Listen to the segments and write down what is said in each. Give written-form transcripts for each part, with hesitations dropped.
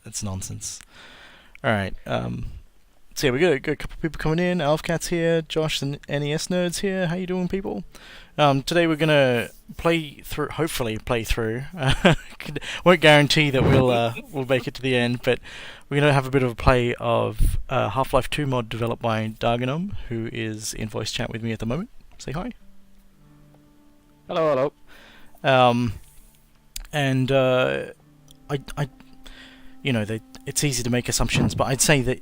That's nonsense. All right. So yeah, we got a couple of people coming in. Alfcat's here. Josh, the NES nerds here. How you doing, people? Today we're gonna play through. Hopefully, play through. Won't guarantee that we'll make it to the end, but we're gonna have a bit of a play of Half-Life 2 mod developed by Dargenom, who is in voice chat with me at the moment. Say hi. Hello, hello. Um, and I, it's easy to make assumptions, but I'd say that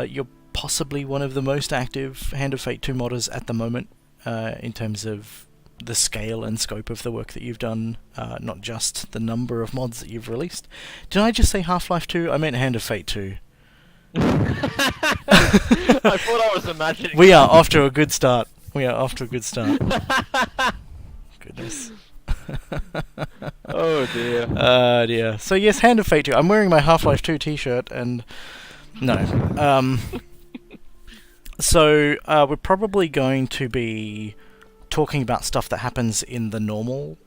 you're possibly one of the most active Hand of Fate 2 modders at the moment, in terms of the scale and scope of the work that you've done, not just the number of mods that you've released. Did I just say Half-Life 2? I meant Hand of Fate 2. I thought I was imagining. We are off to a good start. Goodness. Oh dear. Dear. So yes, Hand of Fate 2. I'm wearing my Half-Life 2 t-shirt and... No. So, we're probably going to be talking about stuff that happens in the normal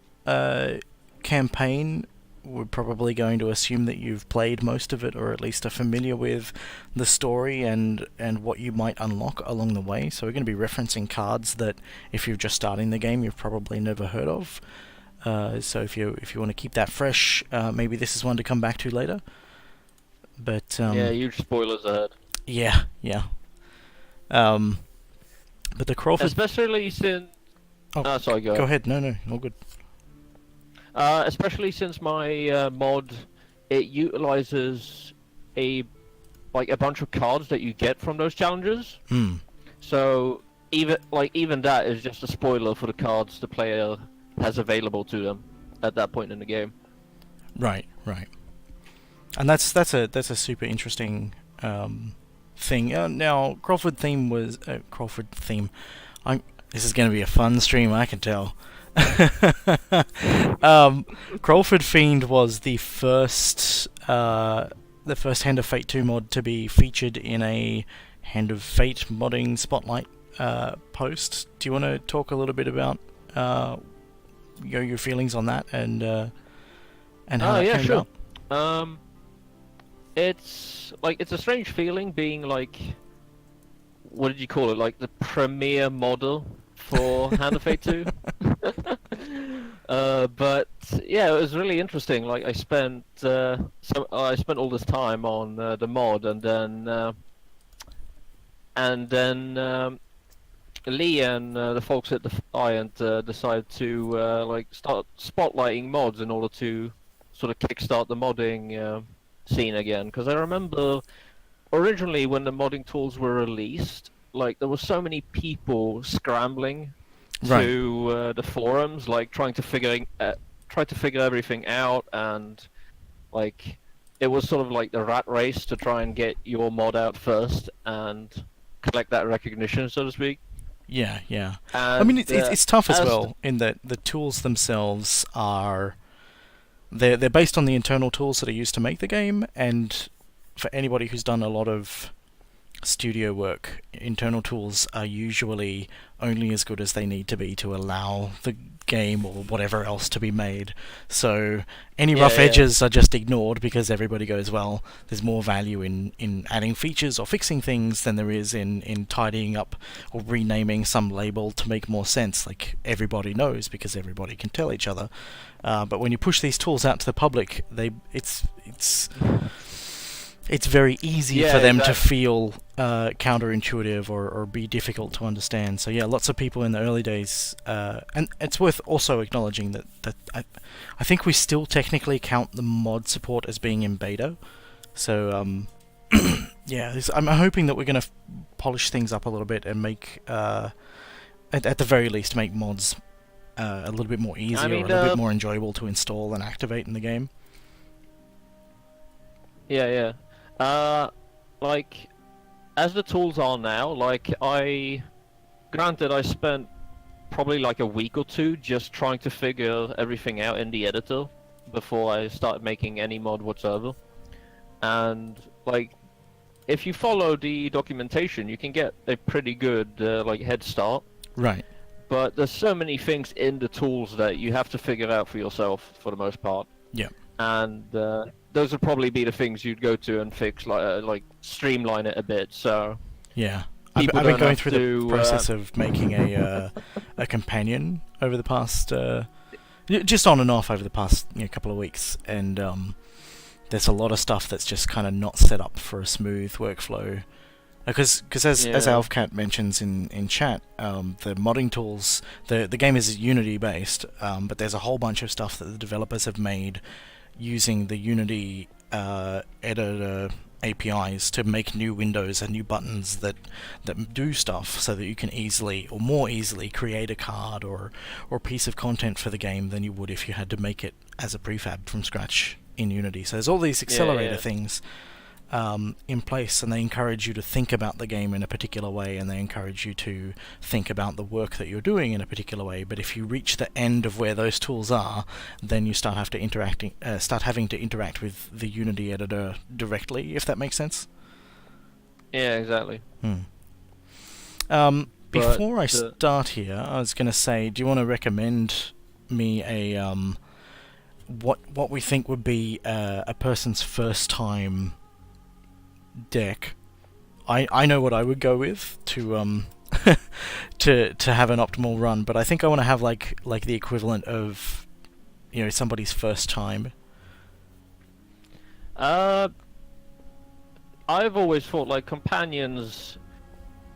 campaign. We're probably going to assume that you've played most of it, or at least are familiar with the story and what you might unlock along the way. So we're going to be referencing cards that, if you're just starting the game, you've probably never heard of. So if you want to keep that fresh, maybe this is one to come back to later. But Yeah, huge spoilers ahead. yeah. But the Crullford... Especially since. Oh, sorry, go go ahead. ahead. No, all good. Especially since my mod, it utilizes a bunch of cards that you get from those challenges. Hmm. So even that is just a spoiler for the cards the player has available to them at that point in the game. Right. And that's a super interesting thing. Now, Crullford theme was Crullford theme. This is going to be a fun stream, I can tell. Crullford Fiend was the first Hand of Fate 2 mod to be featured in a Hand of Fate modding spotlight post. Do you want to talk a little bit about your feelings on that and how that yeah, came sure. about? It's a strange feeling being what did you call it? Like the premier model for Hand of Fate 2. But yeah, it was really interesting. Like I spent all this time on the mod, and then Lee and the folks at the Giant decided to start spotlighting mods in order to sort of kickstart the modding scene again. Because I remember originally when the modding tools were released, there were so many people scrambling to the forums, trying to figure everything out, and it was sort of like the rat race to try and get your mod out first and collect that recognition, so to speak. Yeah. And, I mean, it's tough as well in that the tools themselves are they're based on the internal tools that are used to make the game, and for anybody who's done a lot of studio work, internal tools are usually only as good as they need to be to allow the game or whatever else to be made. So any rough edges are just ignored because everybody goes, well, there's more value in adding features or fixing things than there is in tidying up or renaming some label to make more sense. Like, everybody knows because everybody can tell each other. But when you push these tools out to the public, it's very easy for them to feel counterintuitive or be difficult to understand. So yeah, lots of people in the early days, and it's worth also acknowledging that I think we still technically count the mod support as being in beta. So yeah, I'm hoping that we're going to polish things up a little bit and make, at the very least, make mods a little bit more easier, or a little bit more enjoyable to install and activate in the game. Yeah. As the tools are now, granted, I spent probably a week or two just trying to figure everything out in the editor before I started making any mod whatsoever. And if you follow the documentation, you can get a pretty good head start. Right. But there's so many things in the tools that you have to figure out for yourself for the most part. Yeah. And the those would probably be the things you'd go to and fix, like streamline it a bit. So Yeah. I've people been don't going have through to, the process of making a companion over the past just on and off over the past couple of weeks, and there's a lot of stuff that's just kind of not set up for a smooth workflow. Because as Alfcat mentions in chat, the modding tools, the game is Unity based, but there's a whole bunch of stuff that the developers have made using the Unity editor APIs to make new windows and new buttons that do stuff, so that you can easily, or more easily, create a card or a piece of content for the game than you would if you had to make it as a prefab from scratch in Unity. So there's all these accelerator things in place, and they encourage you to think about the game in a particular way, and they encourage you to think about the work that you're doing in a particular way. But if you reach the end of where those tools are, then you start having to interact with the Unity editor directly, if that makes sense. Yeah, exactly. Before I start here, I was going to say, do you want to recommend me a what we think would be a person's first time deck? I know what I would go with to to have an optimal run, but I think I want to have like the equivalent of somebody's first time. I've always thought like companions,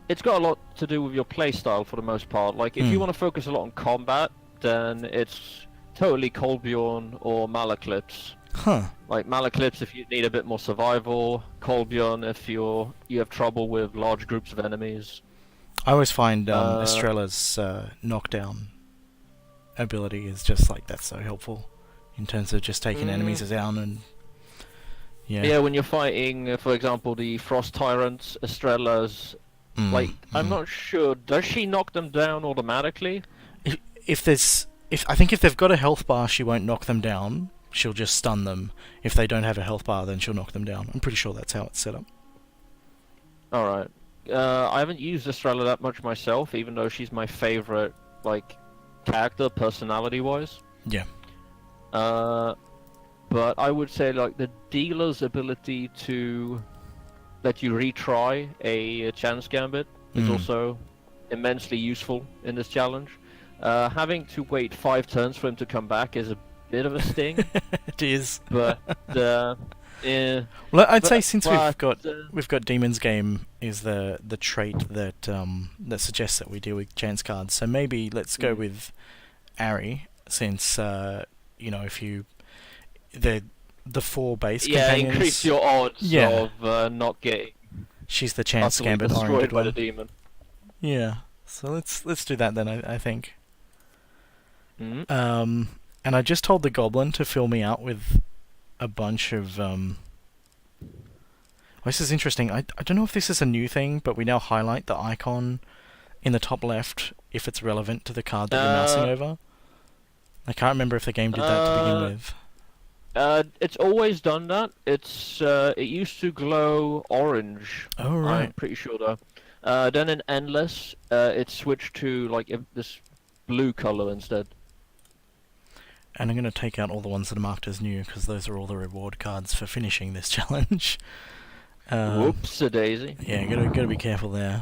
it's got a lot to do with your playstyle for the most part. Like if you want to focus a lot on combat, then it's totally Colbjorn or Malaclips. Huh. Like Malaclips if you need a bit more survival, Colbjorn if you have trouble with large groups of enemies. I always find Estrella's knockdown ability is just like, that's so helpful in terms of just taking enemies down. And yeah, when you're fighting, for example, the Frost Tyrants, Estrella's I'm not sure, does she knock them down automatically? If I think if they've got a health bar, she won't knock them down. She'll just stun them. If they don't have a health bar, then she'll knock them down. I'm pretty sure that's how it's set up. Alright. I haven't used Estrella that much myself, even though she's my favorite, character, personality-wise. Yeah. But I would say, the dealer's ability to let you retry a chance gambit is also immensely useful in this challenge. Having to wait 5 turns for him to come back is a bit of a sting. It is. But yeah. Well, I'd say since we've got Demon's Game is the trait that that suggests that we deal with chance cards. So maybe let's go with Ari, since if you the 4 base companions, increase your odds of not getting. She's the chance gambit destroyed by the demon. Yeah. So let's do that then. I think. And I just told the goblin to fill me out with a bunch of this is interesting. I don't know if this is a new thing, but we now highlight the icon in the top left if it's relevant to the card that you're mousing over. I can't remember if the game did that to begin with. It's always done that. It used to glow orange. Oh right. I'm pretty sure though. Then in Endless, it switched to this blue color instead. And I'm going to take out all the ones that are marked as new, because those are all the reward cards for finishing this challenge. Whoops-a-daisy. Yeah, gotta be careful there.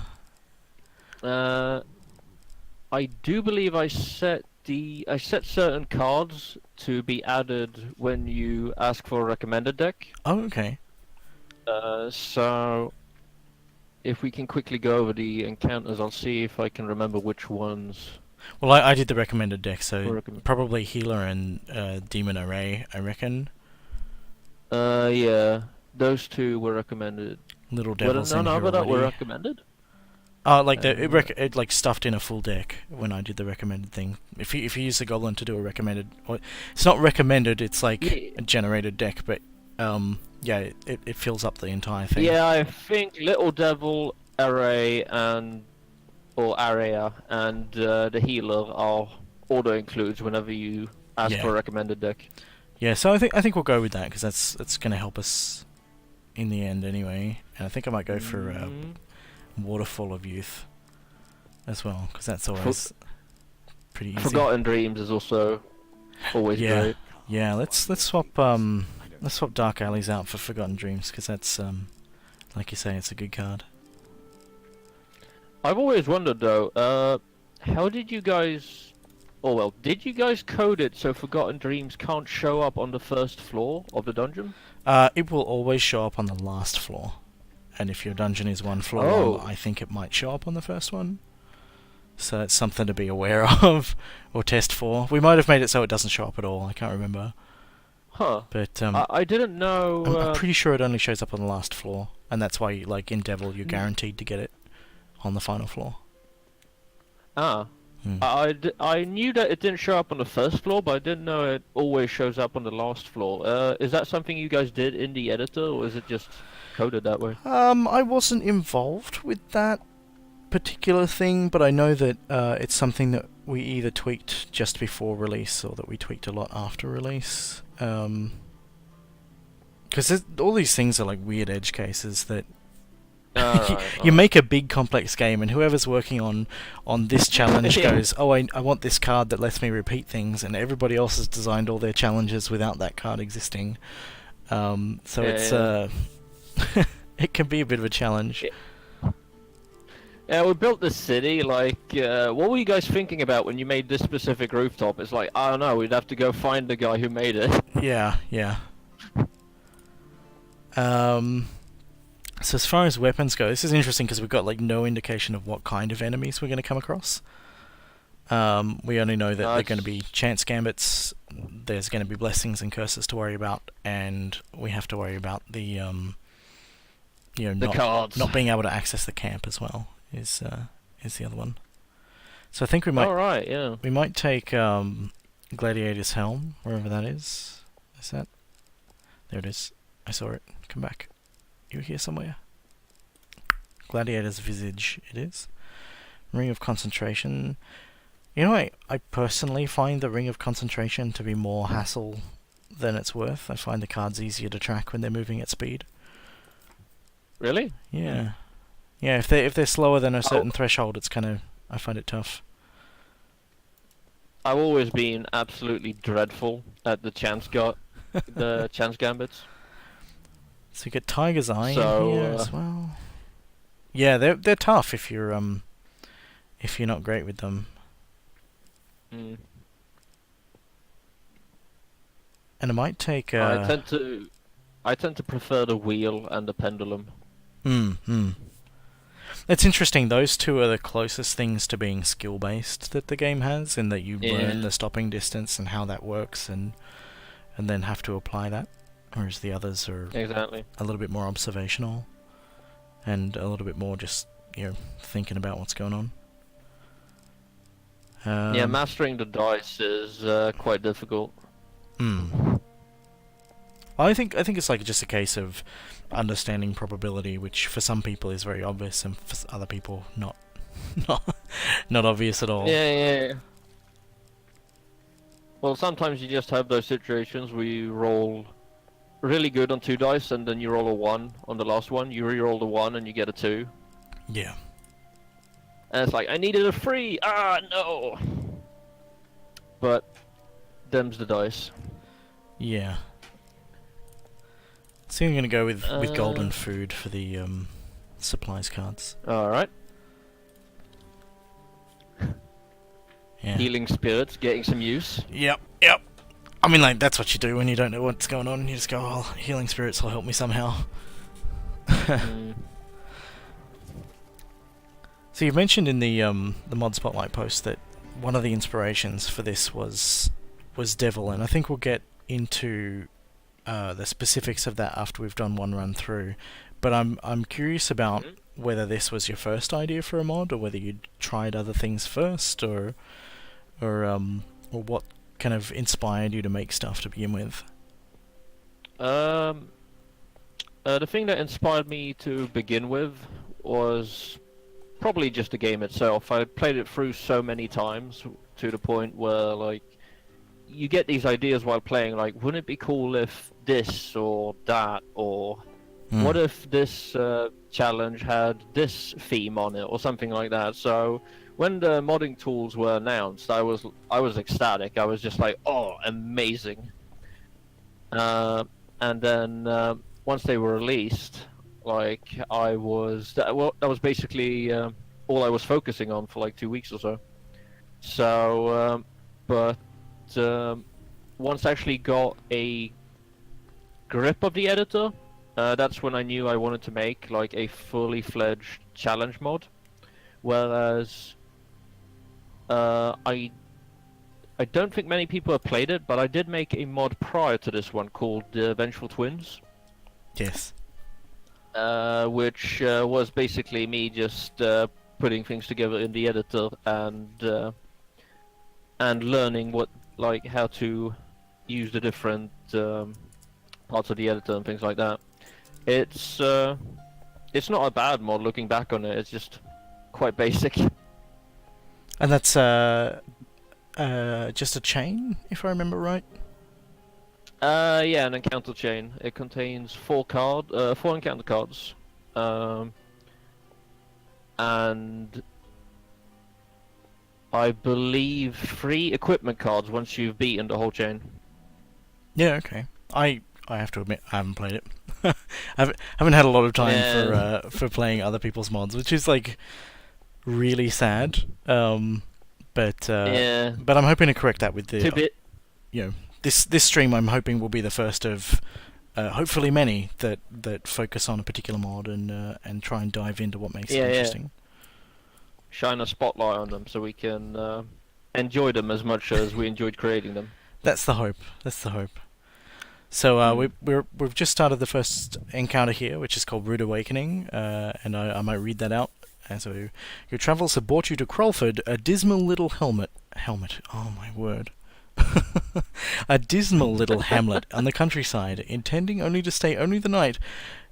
I do believe I set certain cards to be added when you ask for a recommended deck. Oh, okay. So if we can quickly go over the encounters, I'll see if I can remember which ones. Well, I did the recommended deck, so probably Healer and Demon Array, I reckon. Yeah, those 2 were recommended. Little Devils but that were recommended? It stuffed in a full deck when I did the recommended thing. If you use the Goblin to do a recommended, it's not recommended. It's a generated deck, but it fills up the entire thing. Yeah, I think Little Devil, Array, or Area, and the Healer are auto includes whenever you ask for a recommended deck. Yeah, so I think we'll go with that, because that's going to help us in the end anyway. And I think I might go for Waterfall of Youth as well, because that's always pretty easy. Forgotten Dreams is also always great. Yeah, let's swap Let's swap Dark Alleys out for Forgotten Dreams, because that's, like you say, it's a good card. I've always wondered though, how did you guys... Oh well, did you guys code it so Forgotten Dreams can't show up on the first floor of the dungeon? It will always show up on the last floor. And if your dungeon is one floor Oh. long, I think it might show up on the first one. So that's something to be aware of, or test for. We might have made it so it doesn't show up at all, I can't remember. Huh. But I didn't know... I'm pretty sure it only shows up on the last floor. And that's why, like, in Devil, you're guaranteed to get it on the final floor. Ah. Hmm. I knew that it didn't show up on the first floor, but I didn't know it always shows up on the last floor. Is that something you guys did in the editor, or is it just coded that way? I wasn't involved with that particular thing, but I know that it's something that we either tweaked just before release or that we tweaked a lot after release. Because all these things are like weird edge cases that you make a big complex game, and whoever's working on this challenge Yeah. goes, oh, I want this card that lets me repeat things, and everybody else has designed all their challenges without that card existing. So it's it can be a bit of a challenge. Yeah, we built this city, like, what were you guys thinking about when you made this specific rooftop? It's like, I don't know, we'd have to go find the guy who made it. Yeah. So as far as weapons go, this is interesting because we've got like no indication of what kind of enemies we're going to come across. We only know that they're going to be chance gambits, there's going to be blessings and curses to worry about, and we have to worry about the cards. not being able to access the camp as well is the other one. So I think we might Alright, yeah. we might take Gladiator's Helm, wherever that is. Is that? There it is. I saw it. Come back. You here somewhere? Gladiator's Visage it is. Ring of Concentration. You know, I personally find the Ring of Concentration to be more hassle than it's worth. I find the cards easier to track when they're moving at speed. Really? Yeah. Yeah, if they're slower than a certain threshold, it's kind of... I find it tough. I've always been absolutely dreadful at the chance gambits. So you get Tiger's Eye So, in here as well. Yeah, they're tough if you're not great with them. Mm. And I might take. I tend to prefer the wheel and the pendulum. It's interesting. Those two are the closest things to being skill based that the game has, in that you learn the stopping distance and how that works, and then have to apply that. Whereas the others are Exactly. a little bit more observational, and a little bit more just thinking about what's going on. Yeah, mastering the dice is quite difficult. I think it's like just a case of understanding probability, which for some people is very obvious, and for other people not obvious at all. Yeah. Well, sometimes you just have those situations where you roll really good on 2 dice, and then you roll a 1 on the last one. You re-roll the 1 and you get a 2. Yeah. And it's like, I needed a 3! Ah, no! But, them's the dice. Yeah. So I'm gonna go with golden food for the supplies cards. Alright. Yeah. Healing spirits, getting some use. Yep. I mean, like, that's what you do when you don't know what's going on. You just go, oh, healing spirits will help me somehow. So you mentioned in the mod spotlight post that one of the inspirations for this was Devil, and I think we'll get into the specifics of that after we've done one run through. But I'm curious about whether this was your first idea for a mod, or whether you'd tried other things first, or what kind of inspired you to make stuff to begin with. The thing that inspired me to begin with was probably just the game itself. I played it through so many times to the point where, like, you get these ideas while playing, like, wouldn't it be cool if this or that, or what if this challenge had this theme on it, or something like that. So when the modding tools were announced, I was ecstatic. I was just like, oh, amazing. and then once they were released, like that was basically all I was focusing on for like 2 weeks or so. So, but once I actually got a grip of the editor, that's when I knew I wanted to make like a fully fledged challenge mod. Whereas I don't think many people have played it, but I did make a mod prior to this one called Vengeful Twins. Yes. Which was basically me just putting things together in the editor and learning how to use the different parts of the editor and things like that. It's not a bad mod looking back on it. It's just quite basic. And that's just a chain, if I remember right. Yeah, an encounter chain. It contains 4 encounter cards, and I believe 3 equipment cards once you've beaten the whole chain. Yeah, okay. I have to admit I haven't played it. I haven't had a lot of time for playing other people's mods, which is like really sad. But I'm hoping to correct that with the this stream. I'm hoping will be the first of hopefully many that focus on a particular mod and try and dive into what makes it interesting. Shine a spotlight on them so we can enjoy them as much as we enjoyed creating them. That's the hope. So we've just started the first encounter here, which is called Rude Awakening, and I might read that out. And so your travels have brought you to Crullford, a dismal little hamlet. Oh my word. A dismal little hamlet on the countryside, intending only to stay the night.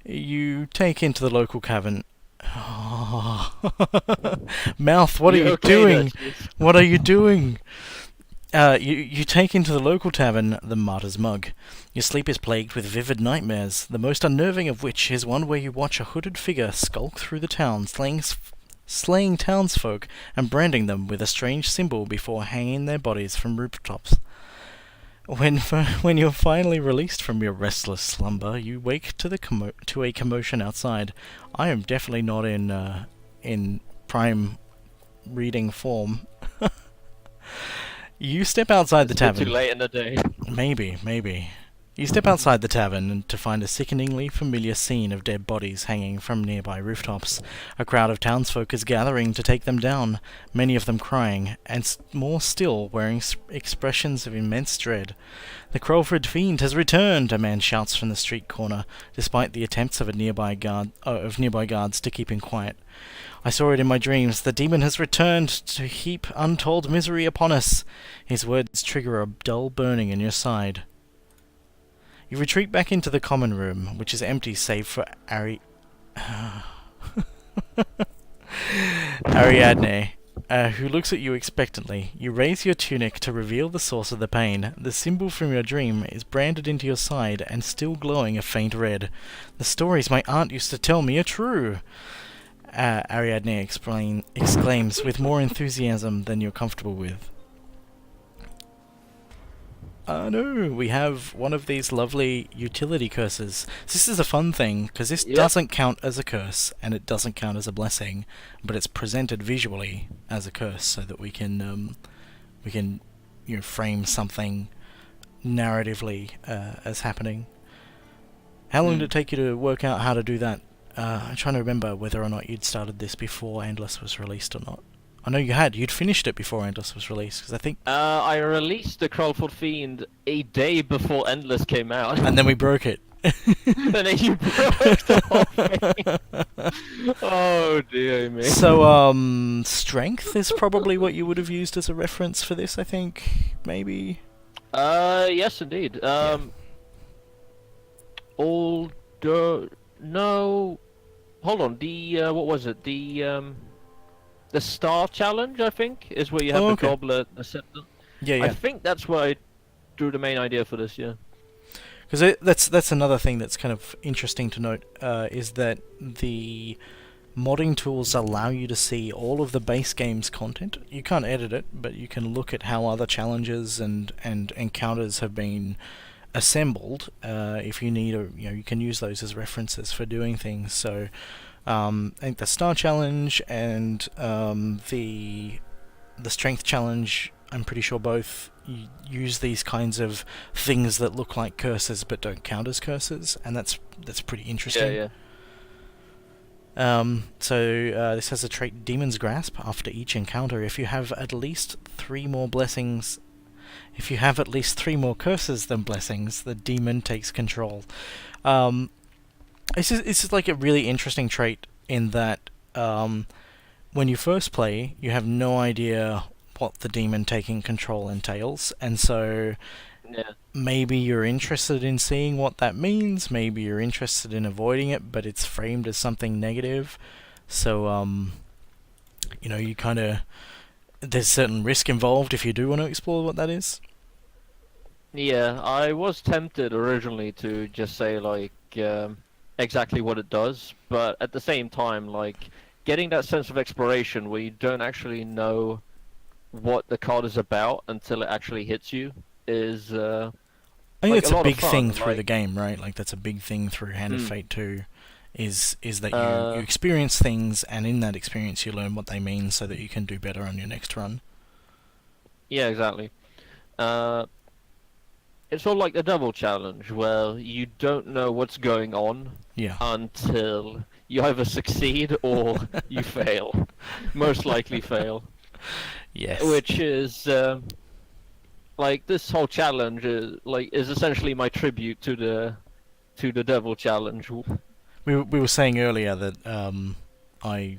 You take into the local cavern. Oh. Mouth, what are you doing? What are you doing? You take into the local tavern the Martyr's Mug. Your sleep is plagued with vivid nightmares, the most unnerving of which is one where you watch a hooded figure skulk through the town, slaying townsfolk and branding them with a strange symbol before hanging their bodies from rooftops. When you're finally released from your restless slumber, you wake to a commotion outside. I am definitely not in prime reading form. You step outside the tavern. Too late in the day. Maybe. You step outside the tavern to find a sickeningly familiar scene of dead bodies hanging from nearby rooftops. A crowd of townsfolk is gathering to take them down, many of them crying, and more still wearing expressions of immense dread. The Crullford Fiend has returned, a man shouts from the street corner, despite the attempts of nearby guards to keep him quiet. I saw it in my dreams. The demon has returned to heap untold misery upon us. His words trigger a dull burning in your side. You retreat back into the common room, which is empty save for Ariadne, who looks at you expectantly. You raise your tunic to reveal the source of the pain. The symbol from your dream is branded into your side and still glowing a faint red. The stories my aunt used to tell me are true. Ariadne exclaims with more enthusiasm than you're comfortable with. No, we have one of these lovely utility curses. This is a fun thing, because this doesn't count as a curse, and it doesn't count as a blessing, but it's presented visually as a curse, so that we can frame something narratively as happening. How long did it take you to work out how to do that? I'm trying to remember whether or not you'd started this before Endless was released or not. I know you had. You'd finished it before Endless was released, because I think... I released the Crullford Fiend a day before Endless came out. And then we broke it. And then you broke the whole thing. Oh, dear me. So, Strength is probably what you would have used as a reference for this, I think, maybe? Yes, indeed. No... Hold on, what was it? The Star Challenge, I think, is where you have the goblet, the scepter. Yeah. I think that's where I drew the main idea for this, yeah. Because that's another thing that's kind of interesting to note, is that the modding tools allow you to see all of the base game's content. You can't edit it, but you can look at how other challenges and encounters have been assembled. If you need, you can use those as references for doing things. So I think the Star Challenge and the Strength Challenge, I'm pretty sure both use these kinds of things that look like curses but don't count as curses, and that's pretty interesting. Yeah, So this has a trait Demon's Grasp. After each encounter, if you have at least 3 more blessings, if you have at least 3 more curses than blessings, the demon takes control. It's just like a really interesting trait in that when you first play, you have no idea what the demon taking control entails, and so yeah. maybe you're interested in seeing what that means, maybe you're interested in avoiding it, but it's framed as something negative. So, you kind of... There's certain risk involved if you do want to explore what that is. Yeah, I was tempted originally to just say like exactly what it does, but at the same time, like getting that sense of exploration where you don't actually know what the card is about until it actually hits you is I think like it's a a lot big of fun. thing through Like, the game, right? Like that's a big thing through Hand of Fate 2, is that you uh, experience things, and in that experience you learn what they mean so that you can do better on your next run. yeah, exactly. Uh, it's all like the double challenge where you don't know what's going on Yeah. until you either succeed or you fail. Most likely fail. Yes. Which is like this whole challenge is essentially my tribute to the devil challenge. We were saying earlier that I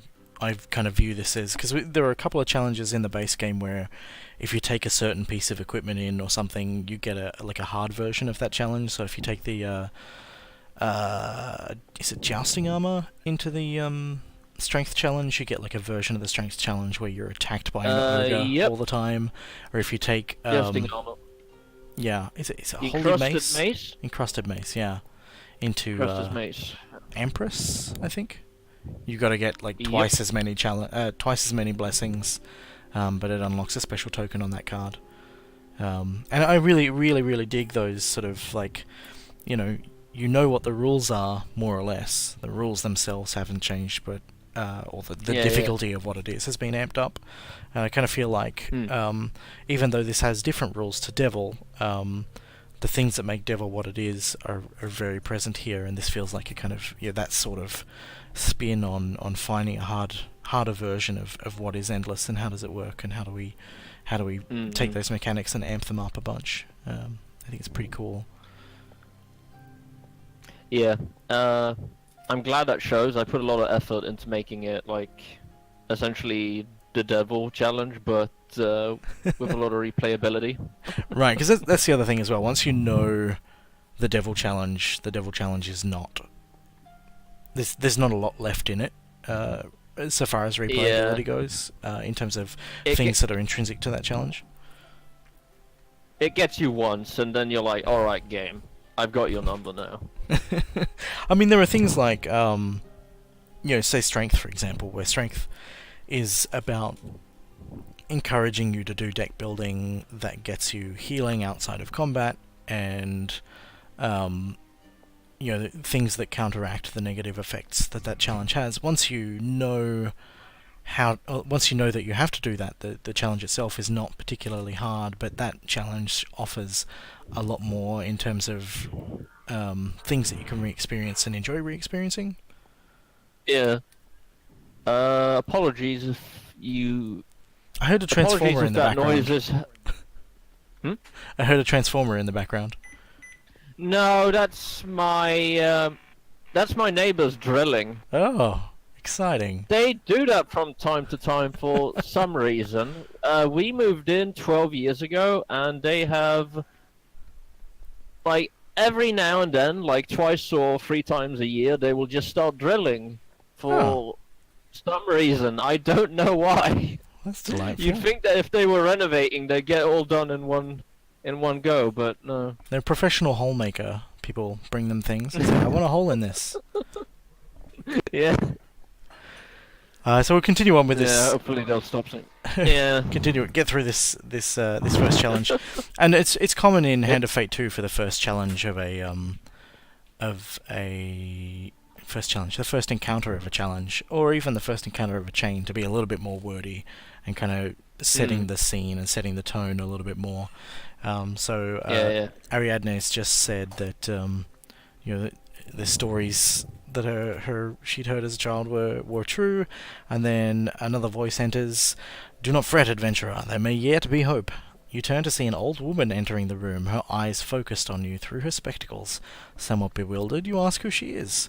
kind of view this as, because there are a couple of challenges in the base game where if you take a certain piece of equipment in or something, you get a hard version of that challenge. So if you take the is it jousting armor into the strength challenge, you get like a version of the strength challenge where you're attacked by an ogre Yep. all the time. Or if you take Jousting armor. yeah, is it The holy encrusted mace? mace. Encrusted mace, yeah, into Encrusted mace. Empress, I think. You got to get like Yep. twice as many blessings, but it unlocks a special token on that card. And I really, really, really dig those sort of like, you know what the rules are more or less. The rules themselves haven't changed, but or the Yeah, difficulty of what it is has been amped up. And I kind of feel like even though this has different rules to Devil, the things that make Devil what it is are very present here, and this feels like a kind of that sort of spin on finding a harder version of what is Endless and how does it work and how do we take those mechanics and amp them up a bunch. I think it's pretty cool. Yeah. I'm glad that shows. I put a lot of effort into making it like essentially the devil challenge, but with a lot of replayability. Right, because that's the other thing as well. Once you know the devil challenge is not. There's not a lot left in it, so far as replayability goes, in terms of things that are intrinsic to that challenge. It gets you once, and then you're like, all right, game, I've got your number now. I mean, there are things like, say Strength, for example, where Strength is about encouraging you to do deck building that gets you healing outside of combat, and things that counteract the negative effects that challenge has. Once you know that you have to do that, the challenge itself is not particularly hard, but that challenge offers a lot more in terms of things that you can re-experience and enjoy re-experiencing. Yeah. Apologies if you... I heard a transformer in the background. I heard a transformer in the background. No, that's my neighbor's drilling. Oh, exciting. They do that from time to time for some reason. We moved in 12 years ago, and they have, like, every now and then, like twice or 3 times a year, they will just start drilling for some reason. I don't know why. That's delightful. You'd think that if they were renovating, they'd get it all done in one go, but no. They're a professional hole maker. People bring them things and say, I want a hole in this. Yeah. So we'll continue on with Yeah, this. hopefully they'll stop saying. Yeah. Continue, get through this first challenge, and it's common in Yep. Hand of Fate 2 for the first challenge of a first challenge, the first encounter of a challenge, or even the first encounter of a chain to be a little bit more wordy and kind of setting Mm. the scene and setting the tone a little bit more. Yeah, yeah. Ariadne's just said that the, the stories that she'd heard as a child were true, and then another voice enters. Do not fret, adventurer. There may yet be hope. You turn to see an old woman entering the room, her eyes focused on you through her spectacles. Somewhat bewildered, you ask who she is.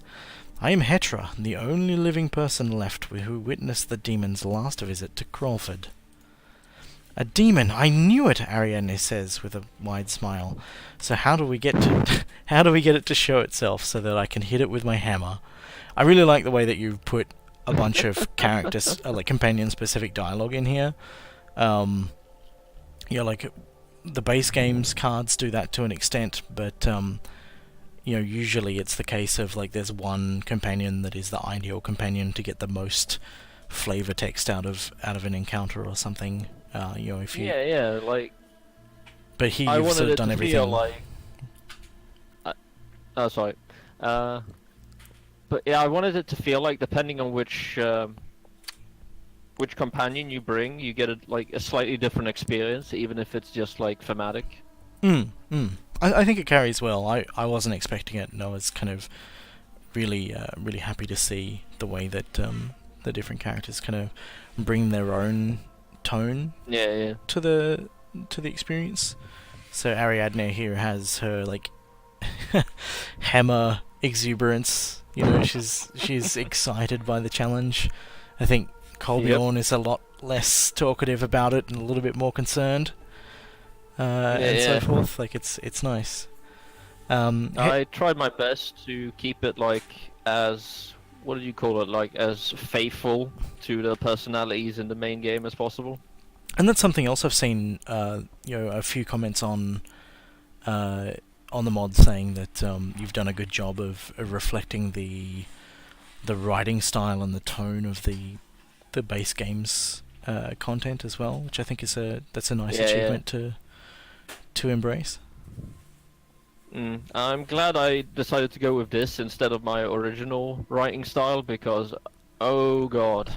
I am Hetra, the only living person left who witnessed the demon's last visit to Crullford. A demon! I knew it, Ariadne says with a wide smile. So how do we get it to show itself so that I can hit it with my hammer? I really like the way that you've put a bunch of characters, like companion-specific dialogue in here. Like the base games cards do that to an extent, but usually it's the case of like there's one companion that is the ideal companion to get the most flavor text out of an encounter or something. If you Yeah, like but here I you've wanted sort of it done to everything. feel like. Oh, sorry. Uh, but yeah, I wanted it to feel like depending on which companion you bring, you get a slightly different experience, even if it's just like thematic. I think it carries well. I wasn't expecting it, and I was kind of really happy to see the way that the different characters kind of bring their own tone Yeah, yeah. to the experience. So Ariadne here has her like hammer exuberance. She's excited by the challenge. I think Colbjorn is a lot less talkative about it and a little bit more concerned, and so Yeah. forth. Like it's nice. I tried my best to keep it like as what do you call it? Like as faithful to the personalities in the main game as possible. And that's something else I've seen. A few comments on the mod saying that you've done a good job of reflecting the writing style and the tone of the base game's content as well, which I think that's a nice achievement to embrace. I'm glad I decided to go with this instead of my original writing style because, oh god.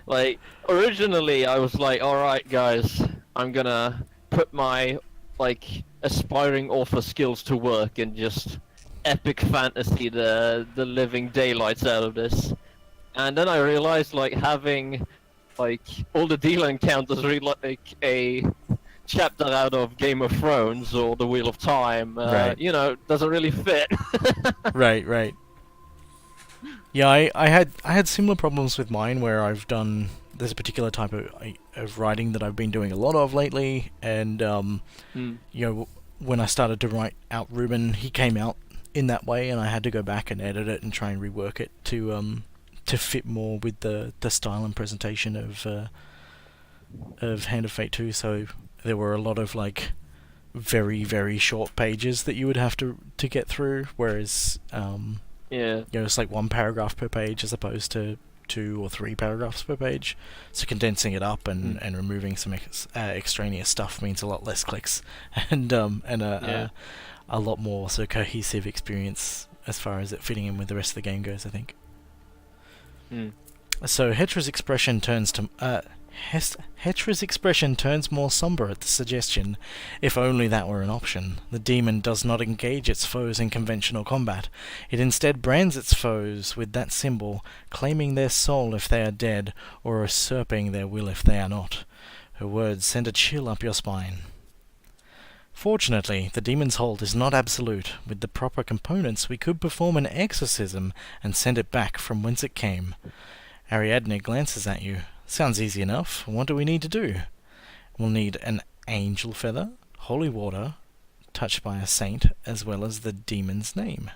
Like, originally I was like, alright guys, I'm gonna put my, like, aspiring author skills to work and just epic fantasy the living daylights out of this. And then I realized, like, having, like, all the dealer encounters read like a chapter out of Game of Thrones or The Wheel of Time, Right. doesn't really fit. Right. Yeah, I had similar problems with mine where there's a particular type of writing that I've been doing a lot of lately, and when I started to write out Ruben, he came out in that way, and I had to go back and edit it and try and rework it to fit more with the style and presentation of Hand of Fate 2. So there were a lot of like very very short pages that you would have to get through, whereas it's like one paragraph per page as opposed to 2 or 3 paragraphs per page. So condensing it up and removing some extraneous stuff means a lot less clicks and a lot more so cohesive experience as far as it fitting in with the rest of the game goes, I think. So Hetra's expression turns more somber at the suggestion. If only that were an option. The demon does not engage its foes in conventional combat. It instead brands its foes with that symbol, claiming their soul if they are dead, or usurping their will if they are not. Her words send a chill up your spine. Fortunately, the demon's hold is not absolute. With the proper components, we could perform an exorcism and send it back from whence it came. Ariadne glances at you. Sounds easy enough. What do we need to do? We'll need an angel feather, holy water, touched by a saint, as well as the demon's name.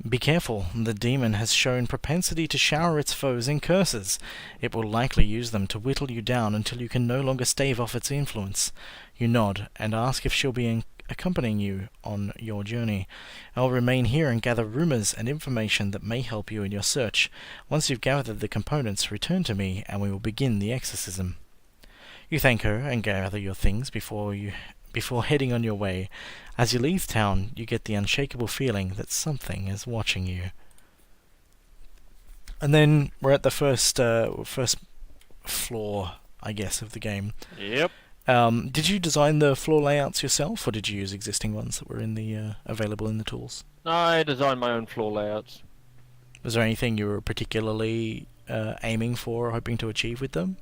Be careful. The demon has shown propensity to shower its foes in curses. It will likely use them to whittle you down until you can no longer stave off its influence. You nod and ask if she'll be accompanying you on your journey. I'll remain here and gather rumors and information that may help you in your search. Once you've gathered the components, return to me and we will begin the exorcism. You thank her and gather your things before heading on your way. As you leave town, you get the unshakable feeling that something is watching you. And then we're at the first floor, I guess, of the game. Yep. Did you design the floor layouts yourself, or did you use existing ones that were in the available in the tools? I designed my own floor layouts. Was there anything you were particularly aiming for or hoping to achieve with them?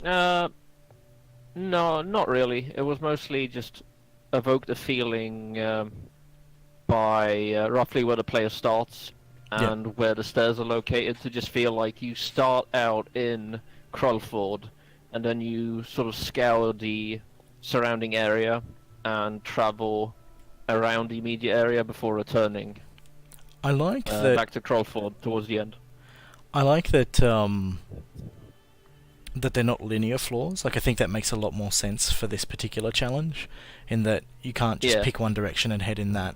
No, not really. It was mostly just evoke the feeling by roughly where the player starts and where the stairs are located, to just feel like you start out in Crullford and then you sort of scour the surrounding area and travel around the immediate area before returning. I like that back to Crullford towards the end. I like that that they're not linear floors. Like, I think that makes a lot more sense for this particular challenge, in that you can't just pick one direction and head in that.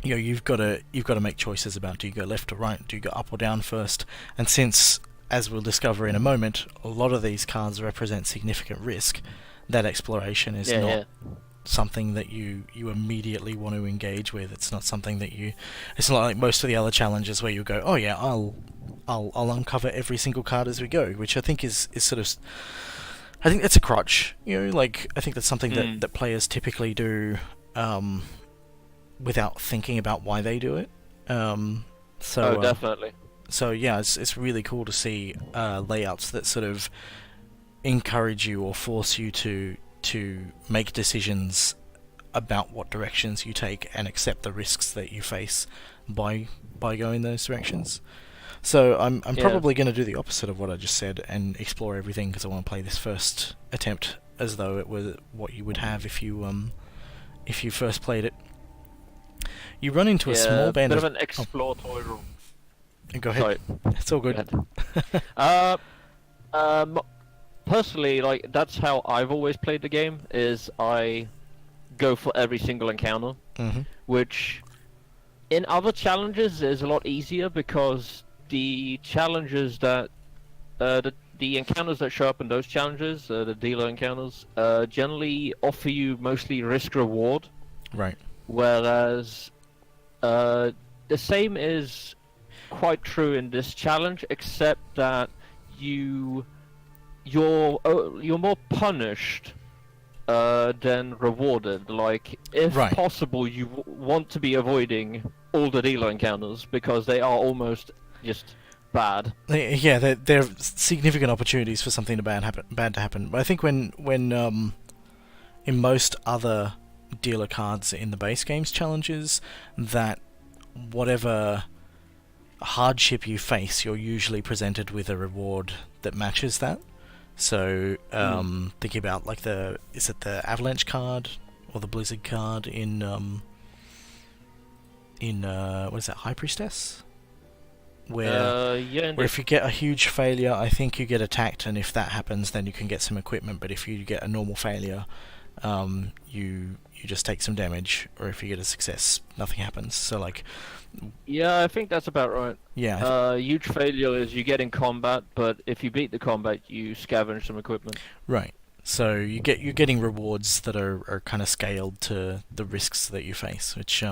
You've got to make choices about, do you go left or right, do you go up or down first? And since, as we'll discover in a moment, a lot of these cards represent significant risk, that exploration is not something that you immediately want to engage with. It's not something that it's not like most of the other challenges where you go, oh yeah, I'll uncover every single card as we go, which I think is sort of, I think that's a crutch, like, I think that's something that players typically do without thinking about why they do it. Definitely. So yeah, it's really cool to see layouts that sort of encourage you or force you to make decisions about what directions you take and accept the risks that you face by going those directions. So I'm probably going to do the opposite of what I just said and explore everything, because I want to play this first attempt as though it were what you would have if you first played it. You run into a small band of an exploratory room. Go ahead. Sorry. It's all good. Personally, like, that's how I've always played the game, is I go for every single encounter, which in other challenges is a lot easier, because the challenges that the encounters that show up in those challenges, the dealer encounters, generally offer you mostly risk reward. Right. Whereas the same is quite true in this challenge, except that you're more punished than rewarded. Like, if possible, you want to be avoiding all the dealer encounters, because they are almost just bad. Yeah, they're significant opportunities for something bad to happen. But I think when in most other dealer cards in the base game's challenges, that whatever hardship you face, you're usually presented with a reward that matches that. So, thinking about, like, is it the Avalanche card or the Blizzard card in what is that, High Priestess? Where if you get a huge failure, I think you get attacked, and if that happens, then you can get some equipment. But if you get a normal failure, you just take some damage, or if you get a success, nothing happens. So, like, yeah, I think that's about right. Yeah. Huge failure is you get in combat, but if you beat the combat, you scavenge some equipment. Right. So you're getting rewards that are kind of scaled to the risks that you face. Which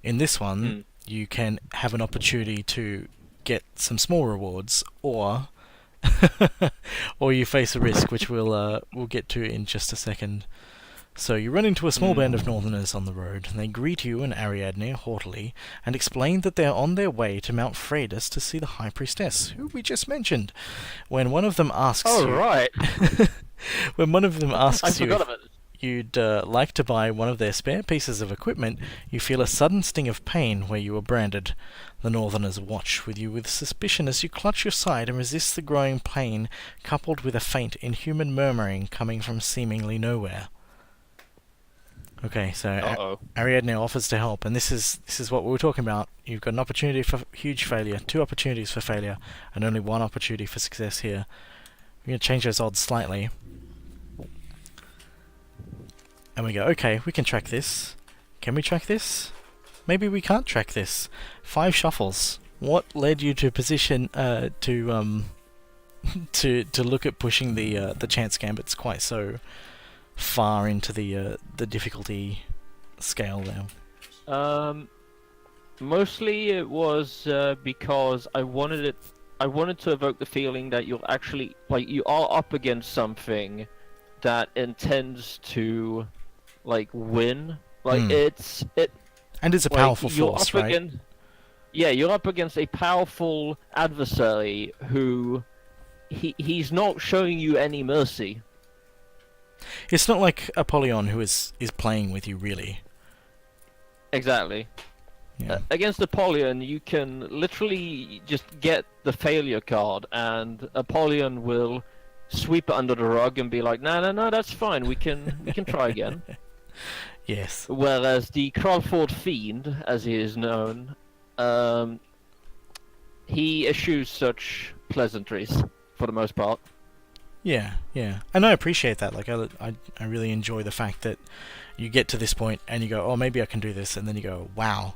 in this one you can have an opportunity to get some small rewards, or or you face a risk, which we'll get to in just a second. So you run into a small band of Northerners on the road, and they greet you and Ariadne haughtily, and explain that they are on their way to Mount Freydis to see the High Priestess, who we just mentioned. When one of them asks when one of them asks you if you'd like to buy one of their spare pieces of equipment, you feel a sudden sting of pain where you are branded. The Northerners watch with you with suspicion as you clutch your side and resist the growing pain, coupled with a faint, inhuman murmuring coming from seemingly nowhere. Okay, so Ariadne offers to help, and this is what we were talking about. You've got an opportunity for huge failure, 2 opportunities for failure, and only 1 opportunity for success here. We're going to change those odds slightly. and we go, okay, we can track this. Can we track this? Maybe we can't track this. 5 shuffles. What led you to position to look at pushing the chance gambits quite so far into the difficulty scale now? Mostly it was because I wanted to evoke the feeling that you're actually you are up against something that intends to win. It's a powerful force, right? You're up against a powerful adversary who he's not showing you any mercy. It's not like Apollyon who is playing with you, really. Exactly. Yeah. Against Apollyon, you can literally just get the failure card, and Apollyon will sweep it under the rug and be like, no, that's fine. We can try again. Yes. Whereas the Crullford Fiend, as he is known, he eschews such pleasantries for the most part. Yeah, and I appreciate that. Like, I really enjoy the fact that you get to this point and you go, oh, maybe I can do this, and then you go, wow,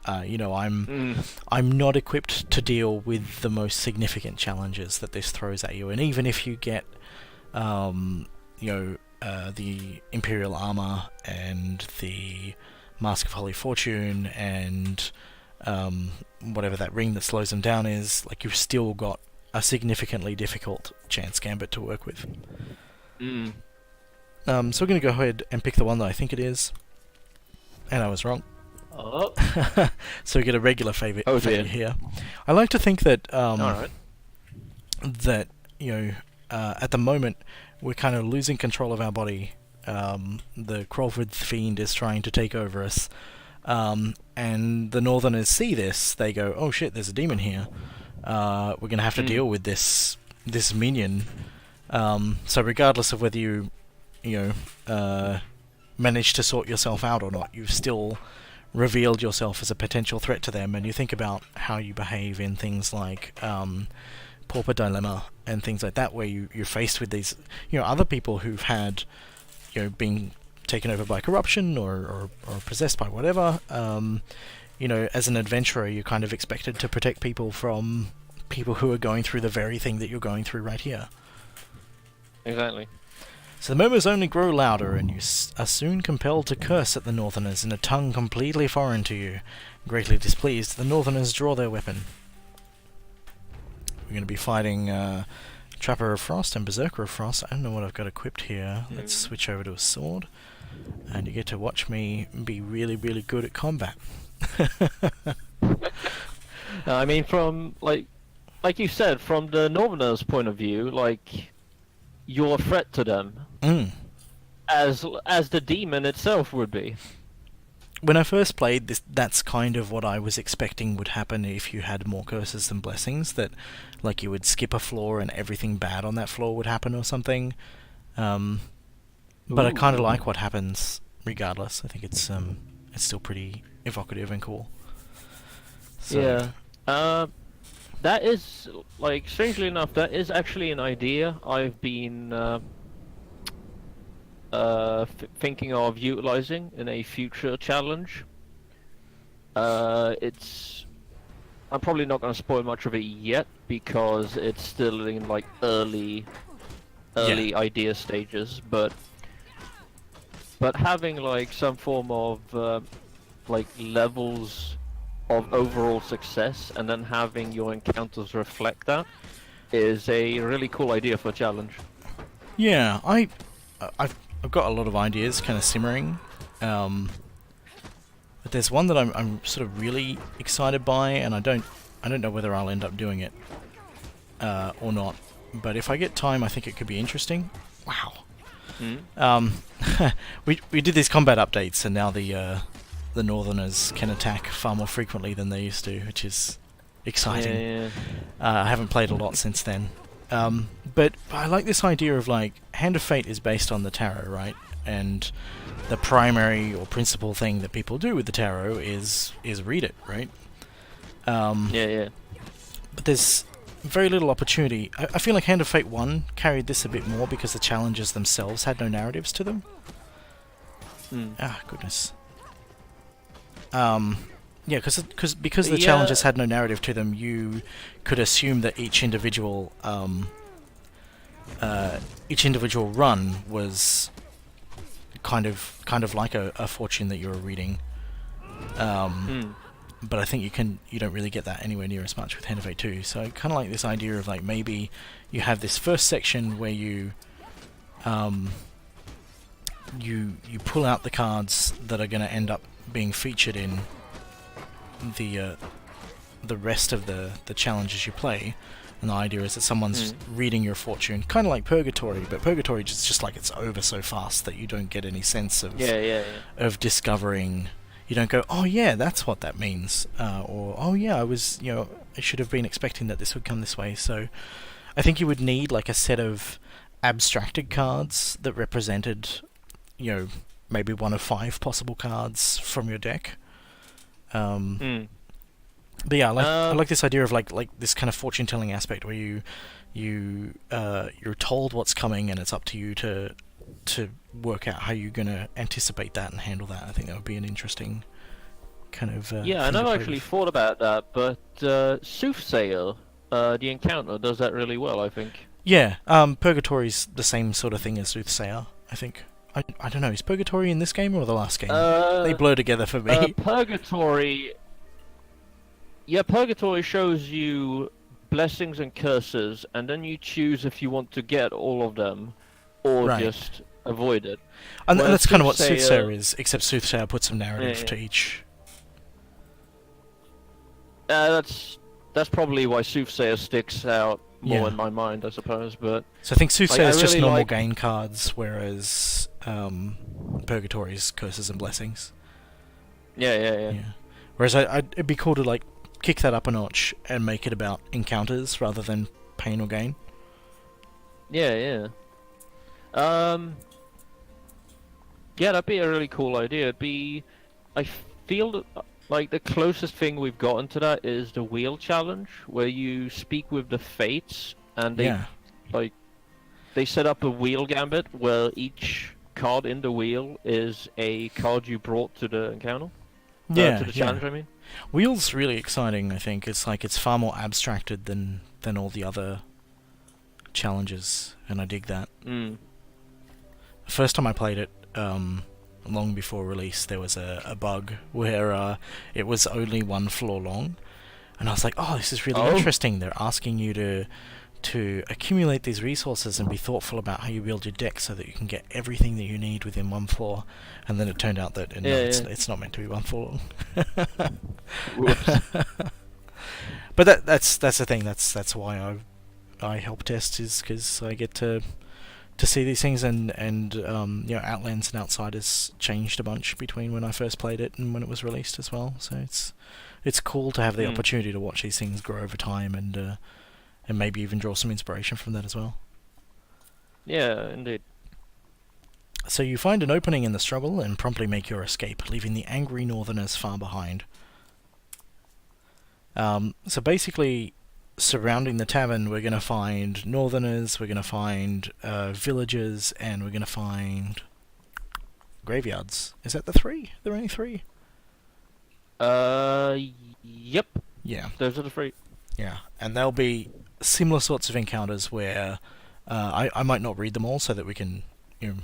I'm not equipped to deal with the most significant challenges that this throws at you. And even if you get, the Imperial Armor and the Mask of Holy Fortune and whatever that ring that slows them down is, like, you've still got a significantly difficult chance gambit to work with. So we're going to go ahead and pick the one that I think it is. And I was wrong. Oh. So we get a regular failure here. I like to think that Alright. that at the moment we're kind of losing control of our body. The Crullford Fiend is trying to take over us, and the Northerners see this. They go, "Oh shit! There's a demon here. We're gonna have to deal with this minion." So regardless of whether you manage to sort yourself out or not, you've still revealed yourself as a potential threat to them. And you think about how you behave in things like Pauper Dilemma and things like that, where you're faced with these other people who've had been taken over by corruption or possessed by whatever. As an adventurer, you're kind of expected to protect people from people who are going through the very thing that you're going through right here. Exactly. So the murmurs only grow louder, and you are soon compelled to curse at the Northerners in a tongue completely foreign to you. Greatly displeased, the Northerners draw their weapon. We're going to be fighting Trapper of Frost and Berserker of Frost. I don't know what I've got equipped here. Let's switch over to a sword. And you get to watch me be really, really good at combat. I mean, from, like you said, from the Northerners' point of view, you're a threat to them. As the demon itself would be. When I first played this, that's kind of what I was expecting would happen if you had more curses than blessings, that you would skip a floor and everything bad on that floor would happen or something. But I kind of like what happens regardless. I think it's still pretty evocative and cool. So. Yeah. That is, strangely enough, that is actually an idea I've been thinking of utilizing in a future challenge. I'm probably not going to spoil much of it yet because it's still in early idea stages, but having some form of levels of overall success and then having your encounters reflect that is a really cool idea for a challenge. Yeah, I've got a lot of ideas kind of simmering, but there's one that I'm sort of really excited by, and I don't know whether I'll end up doing it or not. But if I get time, I think it could be interesting. Wow. We did these combat updates, and now the Northerners can attack far more frequently than they used to, which is exciting. Yeah. I haven't played a lot since then. But I like this idea of Hand of Fate is based on the tarot, right? And the primary or principal thing that people do with the tarot is read it, right? Yeah. But there's very little opportunity. I feel like Hand of Fate 1 carried this a bit more because the challenges themselves had no narratives to them. Ah, goodness. Yeah, because the Yeah. challenges had no narrative to them, you could assume that each individual run was kind of like a fortune that you were reading. But I think you don't really get that anywhere near as much with Hen of Fate 2. So I kind of like this idea of like maybe you have this first section where you pull out the cards that are going to end up being featured in the rest of the challenges you play, and the idea is that someone's reading your fortune, kind of like Purgatory, but Purgatory just like it's over so fast that you don't get any sense of of discovering. You don't go, oh yeah, that's what that means, or oh yeah, I should have been expecting that this would come this way. So I think you would need like a set of abstracted cards that represented, maybe one of 5 possible cards from your deck. But yeah, I like this idea of like this kind of fortune telling aspect where you're told what's coming and it's up to you to work out how you're going to anticipate that and handle that. I think that would be an interesting kind of I never actually thought about that, but Soothsayer, the encounter, does that really well, I think. Yeah, Purgatory's the same sort of thing as Soothsayer, I think. I don't know, is Purgatory in this game or the last game? They blur together for me. Purgatory shows you blessings and curses, and then you choose if you want to get all of them or just avoid it. And that's kind of what Soothsayer is, except Soothsayer puts some narrative to each. That's probably why Soothsayer sticks out more in my mind, I suppose. But so I think Soothsayer is just normal gain cards, whereas Purgatory's curses and blessings. Yeah. Whereas it'd be cool to like kick that up a notch and make it about encounters rather than pain or gain. Yeah. Yeah, that'd be a really cool idea. I feel like the closest thing we've gotten to that is the wheel challenge, where you speak with the fates, and they set up a wheel gambit where each card in the wheel is a card you brought to the encounter. To the challenge, I mean. Wheel's really exciting, I think. It's far more abstracted than all the other challenges, and I dig that. The first time I played it, long before release, there was a bug where it was only 1 floor long, and I was like, oh, this is really interesting. They're asking you to accumulate these resources and be thoughtful about how you build your deck so that you can get everything that you need within 1 floor. And then it turned out that it's not meant to be 1 floor long. But that's the thing. That's why I help test, is because I get to see these things, and Outlands and Outsiders changed a bunch between when I first played it and when it was released as well. So it's cool to have the opportunity to watch these things grow over time and maybe even draw some inspiration from that as well. Yeah, indeed. So you find an opening in the struggle and promptly make your escape, leaving the angry Northerners far behind. So basically, surrounding the tavern, we're going to find Northerners, we're going to find villagers, and we're going to find graveyards. Is that the 3? Are there only 3? Yep. Yeah. Those are the 3. Yeah, and there'll be similar sorts of encounters where I might not read them all so that we can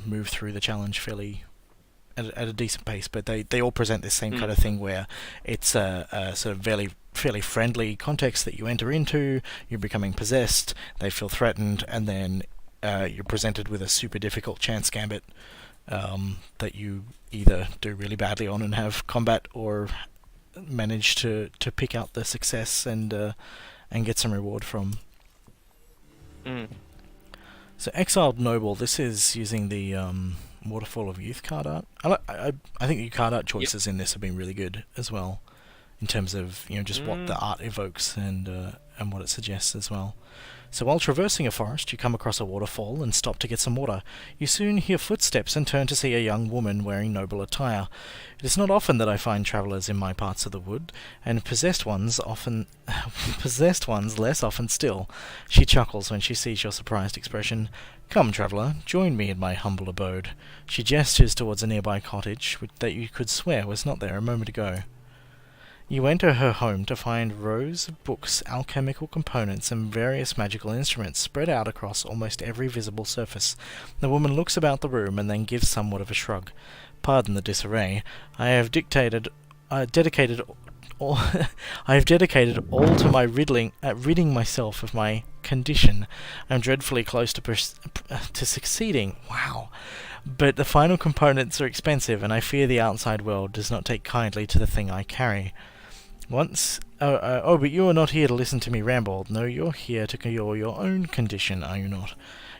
move through the challenge fairly at a decent pace, but they all present this same kind of thing where it's a sort of fairly friendly context that you enter into, you're becoming possessed, they feel threatened, and then you're presented with a super difficult chance gambit that you either do really badly on and have combat, or manage to pick out the success and get some reward from. So Exiled Noble, this is using the Waterfall of Youth card art. I think the card art choices in this have been really good as well, in terms of just what the art evokes and what it suggests as well. So while traversing a forest, you come across a waterfall and stop to get some water. You soon hear footsteps and turn to see a young woman wearing noble attire. It is not often that I find travellers in my parts of the wood, and possessed ones less often still. She chuckles when she sees your surprised expression. Come, traveller, join me in my humble abode. She gestures towards a nearby cottage that you could swear was not there a moment ago. You enter her home to find rows of books, alchemical components, and various magical instruments spread out across almost every visible surface. The woman looks about the room and then gives somewhat of a shrug. Pardon the disarray. I have dedicated all I have dedicated all to my ridding myself of my condition. I'm dreadfully close to succeeding. Wow. But the final components are expensive, and I fear the outside world does not take kindly to the thing I carry. But you are not here to listen to me ramble. No, you're here to cure your own condition, are you not?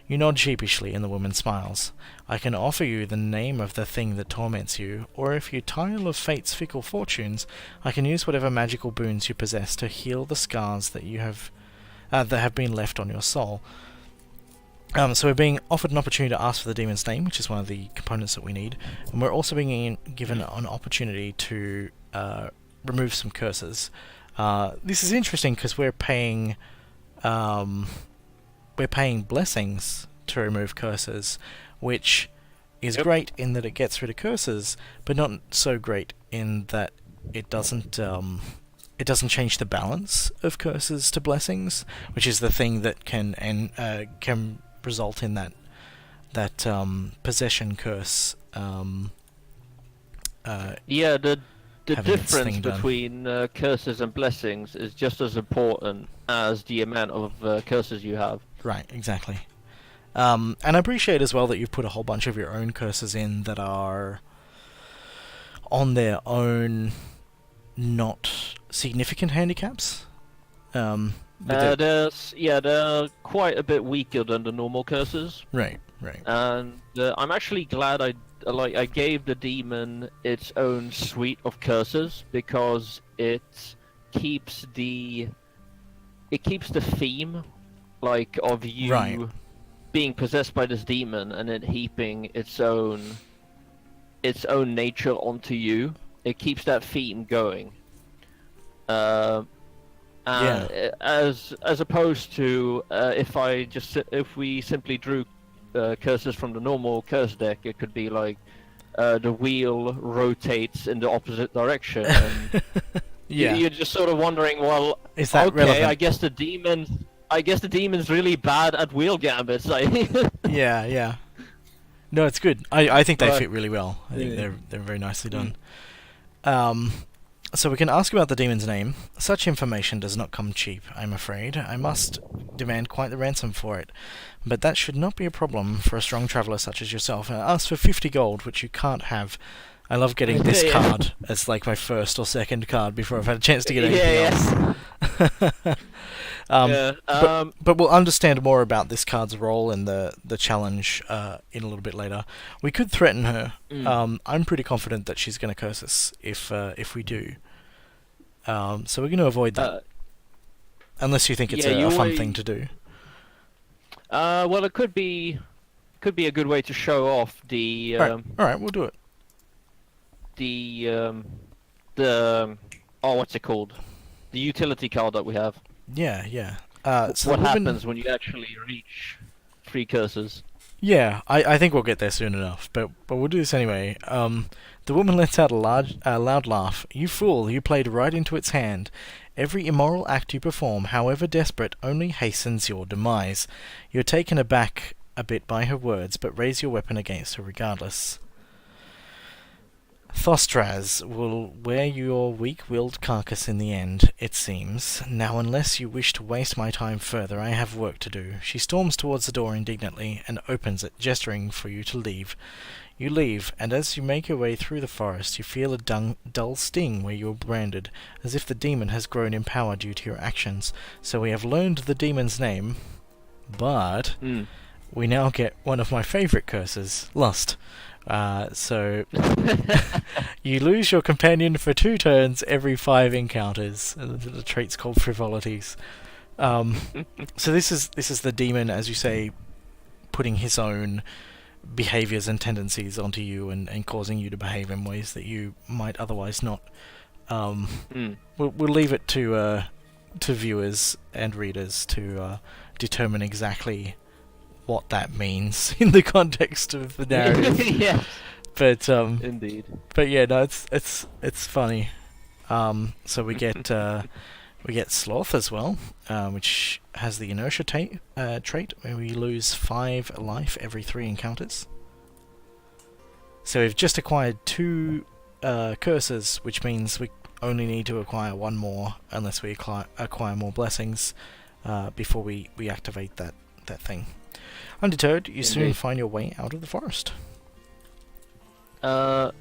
You nod sheepishly, and the woman smiles. I can offer you the name of the thing that torments you, or if you tire of fate's fickle fortunes, I can use whatever magical boons you possess to heal the scars that have been left on your soul. So we're being offered an opportunity to ask for the demon's name, which is one of the components that we need, and we're also being given an opportunity to remove some curses. This is interesting because we're paying blessings to remove curses, which is great in that it gets rid of curses, but not so great in that it doesn't change the balance of curses to blessings, which is the thing that can result in that possession curse. The difference between curses and blessings is just as important as the amount of curses you have. Right, exactly. And I appreciate as well that you've put a whole bunch of your own curses in that are on their own not significant handicaps. They're quite a bit weaker than the normal curses. Right. And I'm actually glad I gave the demon its own suite of curses because it keeps the theme of you being possessed by this demon and it heaping its own nature onto you. It keeps that theme going. As opposed to if we simply drew curses from the normal curse deck, it could be like the wheel rotates in the opposite direction. And you're just sort of wondering, well, is that relevant? I guess the demon's really bad at wheel gambits. Yeah. No, it's good. I think they fit really well. I think they're very nicely done. So we can ask about the demon's name. Such information does not come cheap, I'm afraid. I must demand quite the ransom for it. But that should not be a problem for a strong traveller such as yourself. Ask for 50 gold, which you can't have. I love getting this card as like my first or second card before I've had a chance to get anything else. But we'll understand more about this card's role in the challenge in a little bit later. We could threaten her. I'm pretty confident that she's going to curse us if we do. So we're going to avoid that. Unless you think it's a fun thing to do. Well, it could be a good way to show off the. All right, we'll do it. What's it called? The utility card that we have. Yeah. So what happens when you actually reach 3 curses? Yeah, I think we'll get there soon enough, but we'll do this anyway. The woman lets out a loud laugh. You fool, you played right into its hand. Every immoral act you perform, however desperate, only hastens your demise. You're taken aback a bit by her words, but raise your weapon against her regardless. Thostraz will wear your weak-willed carcass in the end, it seems. Now, unless you wish to waste my time further, I have work to do. She storms towards the door indignantly and opens it, gesturing for you to leave. You leave, and as you make your way through the forest, you feel a dull sting where you are branded, as if the demon has grown in power due to your actions. So we have learned the demon's name, but we now get one of my favourite curses, Lust. So you lose your companion for 2 turns every 5 encounters. The trait's called frivolities. So this is the demon, as you say, putting his own behaviors and tendencies onto you and causing you to behave in ways that you might otherwise not. We'll leave it to viewers and readers to determine exactly what that means in the context of the narrative. Yeah, But indeed. but yeah, no, it's funny. So we get Sloth as well, which has the inertia trait, where we lose 5 life every 3 encounters. So we've just acquired 2 cursors, which means we only need to acquire 1 more, unless we acquire more blessings, before we activate that thing. Undeterred, you soon Indeed. find your way out of the forest. That's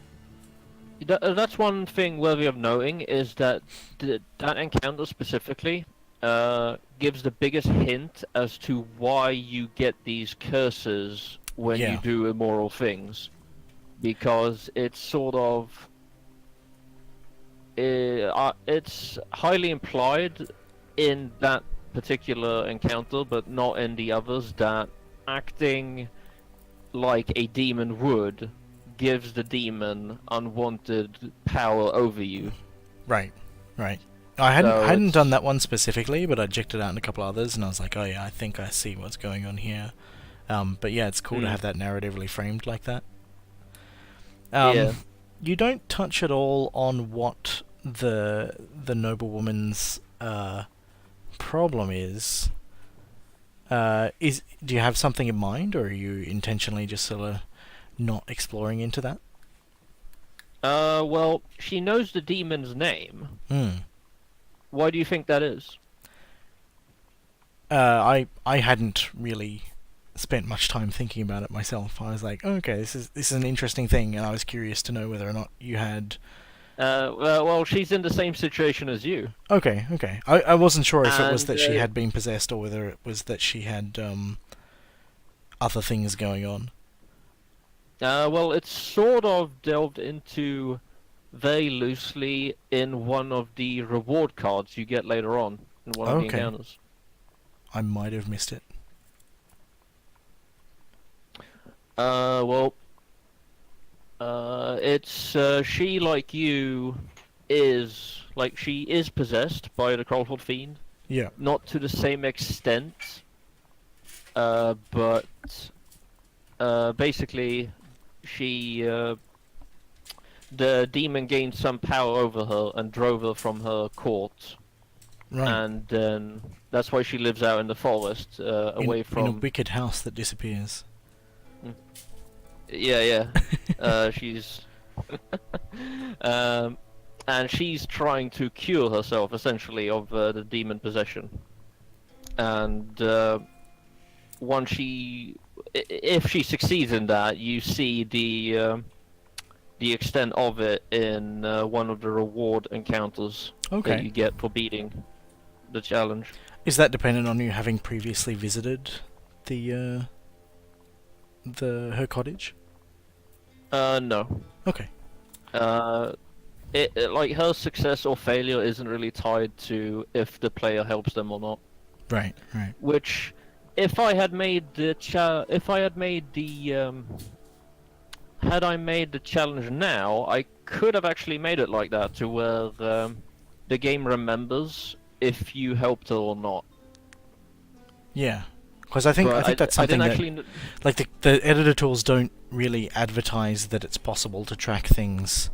one thing worthy of noting, is that that encounter specifically gives the biggest hint as to why you get these curses when Yeah. you do immoral things, because it's sort of it's highly implied in that particular encounter, but not in the others, that acting like a demon would gives the demon unwanted power over you. Right. I hadn't it's- done that one specifically, but I checked it out in a couple others, and I was like, oh yeah, I think I see what's going on here. But yeah, it's cool to have that narratively framed like that. Yeah. You don't touch at all on what the noblewoman's problem is. Do you have something in mind, or are you intentionally just sort of not exploring into that? Well, she knows the demon's name. Why do you think that is? I hadn't really spent much time thinking about it myself. I was like, oh, okay, this is an interesting thing, and I was curious to know whether or not you had. Well, she's in the same situation as you. Okay. I wasn't sure if it was And, that she had been possessed, or whether it was that she had other things going on. Well, it's sort of delved into very loosely in one of the reward cards you get later on in one of the Okay. encounters. I might have missed it. Well, it's she, like you, she is possessed by the Crullford Fiend. Yeah. Not to the same extent, but basically, the demon gained some power over her and drove her from her court, Right. and then that's why she lives out in the forest, away from. in a wicked house that disappears. Yeah. She's. And she's trying to cure herself, essentially, of the demon possession. And if she succeeds in that, you see the extent of it in one of the reward encounters that Okay. you get for beating the challenge. Is that dependent on you having previously visited the her cottage? No. Okay. Like, her success or failure isn't really tied to if the player helps them or not. Right. Which, if I had made the had I made the challenge now, I could have actually made it like that, to where the game remembers if you helped her or not. Yeah. Because I think that's I something didn't that, actually. like, the editor tools don't really advertise that it's possible to track things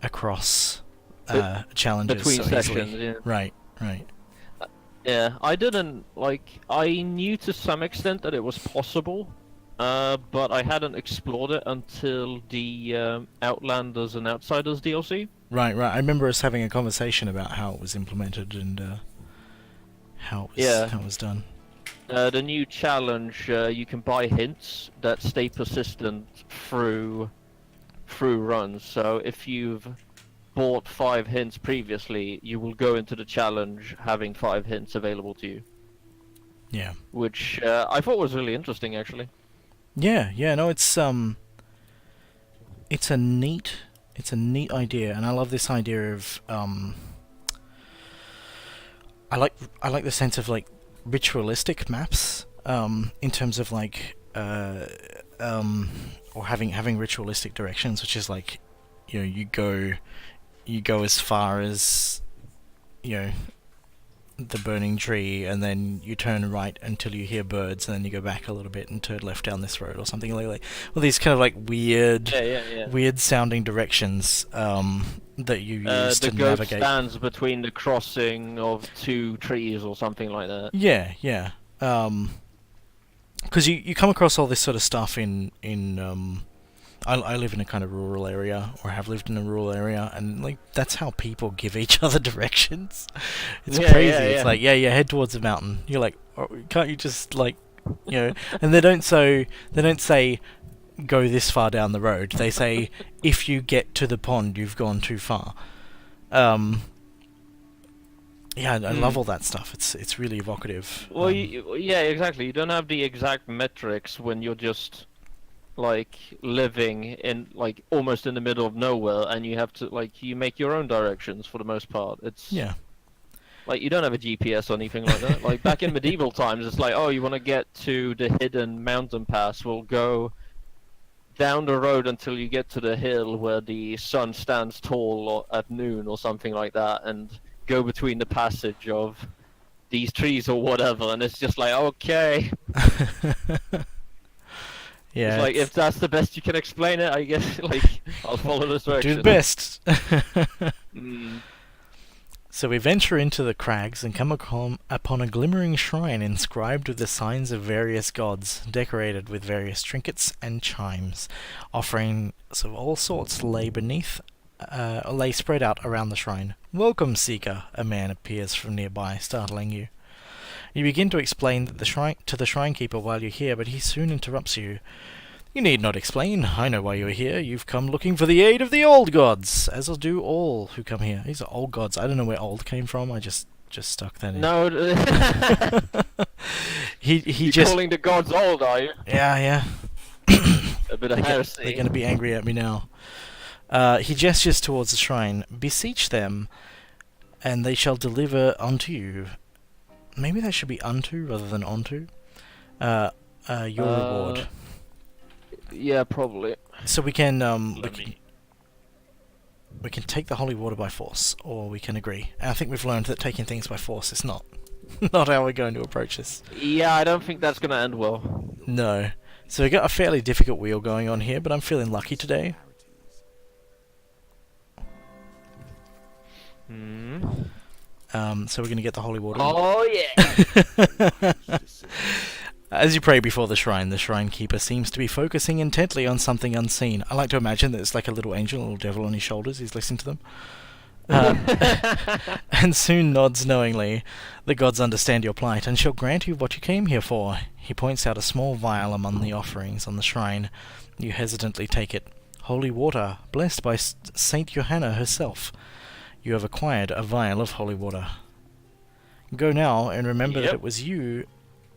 across challenges Between so sessions, easily. yeah. Right. Yeah, I didn't, I knew to some extent that it was possible, but I hadn't explored it until the Outlanders and Outsiders DLC. Right. I remember us having a conversation about how it was implemented and how it was done. The new challenge, you can buy hints that stay persistent through runs. So if you've bought 5 hints previously, you will go into the challenge having 5 hints available to you. Yeah. Which I thought was really interesting, actually. Yeah. No, it's a neat idea, and I love this idea of I like the sense of, like, ritualistic maps, in terms of, like, or having ritualistic directions, which is like, you go as far as, the burning tree, and then you turn right until you hear birds, and then you go back a little bit and turn left down this road or something like that. Well, these kind of like weird, Yeah. weird sounding directions that you use The to goat navigate. stands between the crossing of two trees or something like that. Yeah. Because you come across all this sort of stuff in I live in a kind of rural area, or have lived in a rural area, and like that's how people give each other directions. It's crazy. It's like, yeah, head towards the mountain. You're like, oh, can't you just like, And they don't say go this far down the road. They say if you get to the pond, you've gone too far. Yeah, I love all that stuff. It's really evocative. Well, yeah, exactly. You don't have the exact metrics when you're just like living in like almost in the middle of nowhere, and you have to like you make your own directions for the most part. It's like you don't have a GPS or anything like that. Like back in medieval times, it's like, oh, you want to get to the hidden mountain pass? We'll go down the road until you get to the hill where the sun stands tall at noon or something like that, and go between the passage of these trees or whatever. And it's just like, okay. Yeah, it's like if that's the best you can explain it, I guess. Like I'll follow this direction. Do the best. So we venture into the crags and come upon a glimmering shrine inscribed with the signs of various gods, decorated with various trinkets and chimes. Offerings of all sorts lay spread out around the shrine. "Welcome, seeker," a man appears from nearby, startling you. You begin to explain that to the shrine keeper while you're here, but he soon interrupts you. "You need not explain. I know why you're here. You've come looking for the aid of the old gods, as will do all who come here." These are old gods. I don't know where old came from. I just stuck that in. No. You're just calling the gods old, are you? Yeah. A bit of heresy. They're going to be angry at me now. He gestures towards the shrine. "Beseech them, and they shall deliver unto you." Maybe that should be unto rather than onto. Your reward. Yeah, probably. So we can we can take the holy water by force, or we can agree. And I think we've learned that taking things by force is not how we're going to approach this. Yeah, I don't think that's going to end well. No. So we got a fairly difficult wheel going on here, but I'm feeling lucky today. So we're going to get the holy water. Oh yeah! As you pray before the shrine keeper seems to be focusing intently on something unseen. I like to imagine that it's like a little angel, a little devil on his shoulders. He's listening to them. And soon nods knowingly. "The gods understand your plight, and shall grant you what you came here for." He points out a small vial among the offerings on the shrine. You hesitantly take it. "Holy water, blessed by Saint Johanna herself. You have acquired a vial of holy water. Go now and remember that it was you,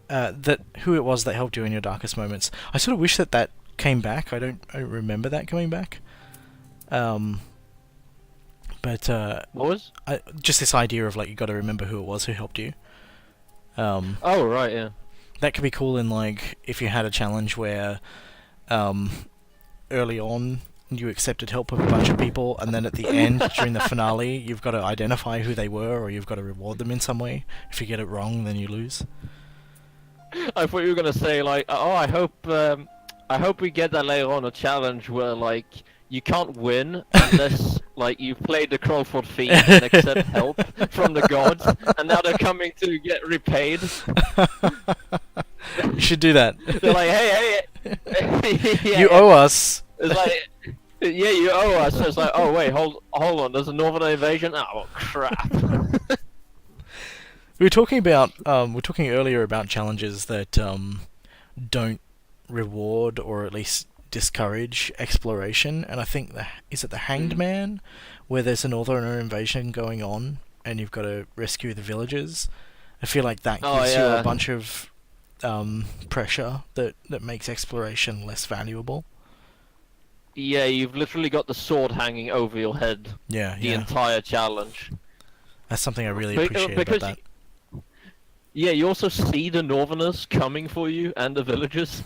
who it was that helped you in your darkest moments." I sort of wish that came back. I don't remember that coming back. But what was? Just this idea of like you got to remember who it was who helped you. Oh right, yeah. That could be cool in like if you had a challenge where, early on you accepted help of a bunch of people, and then at the end, during the finale, you've got to identify who they were, or you've got to reward them in some way. If you get it wrong, then you lose. I thought you were gonna say like, oh, I hope we get that later on, a challenge where like you can't win unless like you've played the Crullford Fiend and accept help from the gods, and now they're coming to get repaid. You should do that. They're like, hey, yeah, you owe us. It's like, yeah, you owe us. So it's like, oh wait, hold on. There's a northern invasion. Oh crap. We were talking earlier about challenges that don't reward or at least discourage exploration, and I think is it the Hanged Man, where there's a northern invasion going on and you've got to rescue the villagers. I feel like that gives you a bunch of pressure that makes exploration less valuable. Yeah, you've literally got the sword hanging over your head. Yeah, the entire challenge. That's something I really appreciate about that. Yeah, you also see the Northerners coming for you and the villagers.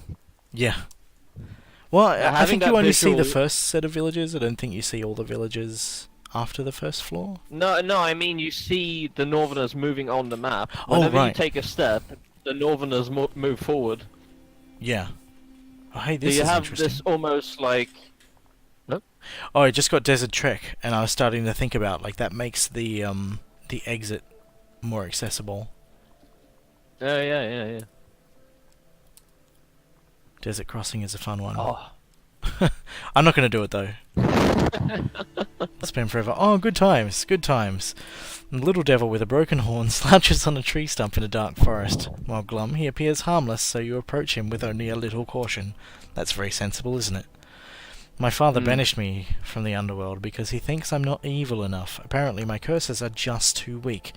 Yeah. Well, I think you only see the first set of villagers. I don't think you see all the villagers after the first floor? No, no, I mean you see the Northerners moving on the map. Oh, Whenever you right. take a step, the Northerners move forward. Yeah. Oh, hey, So this you is have interesting. this almost like... No? Oh, I just got Desert Trek, and I was starting to think about, like, that makes the exit more accessible. Yeah, yeah, yeah, yeah. Desert Crossing is a fun one. Oh. I'm not going to do it, though. It's been forever. Oh, good times, good times. The little devil with a broken horn slouches on a tree stump in a dark forest. While glum, he appears harmless, so you approach him with only a little caution. That's very sensible, isn't it? My father banished me from the underworld because he thinks I'm not evil enough. Apparently my curses are just too weak.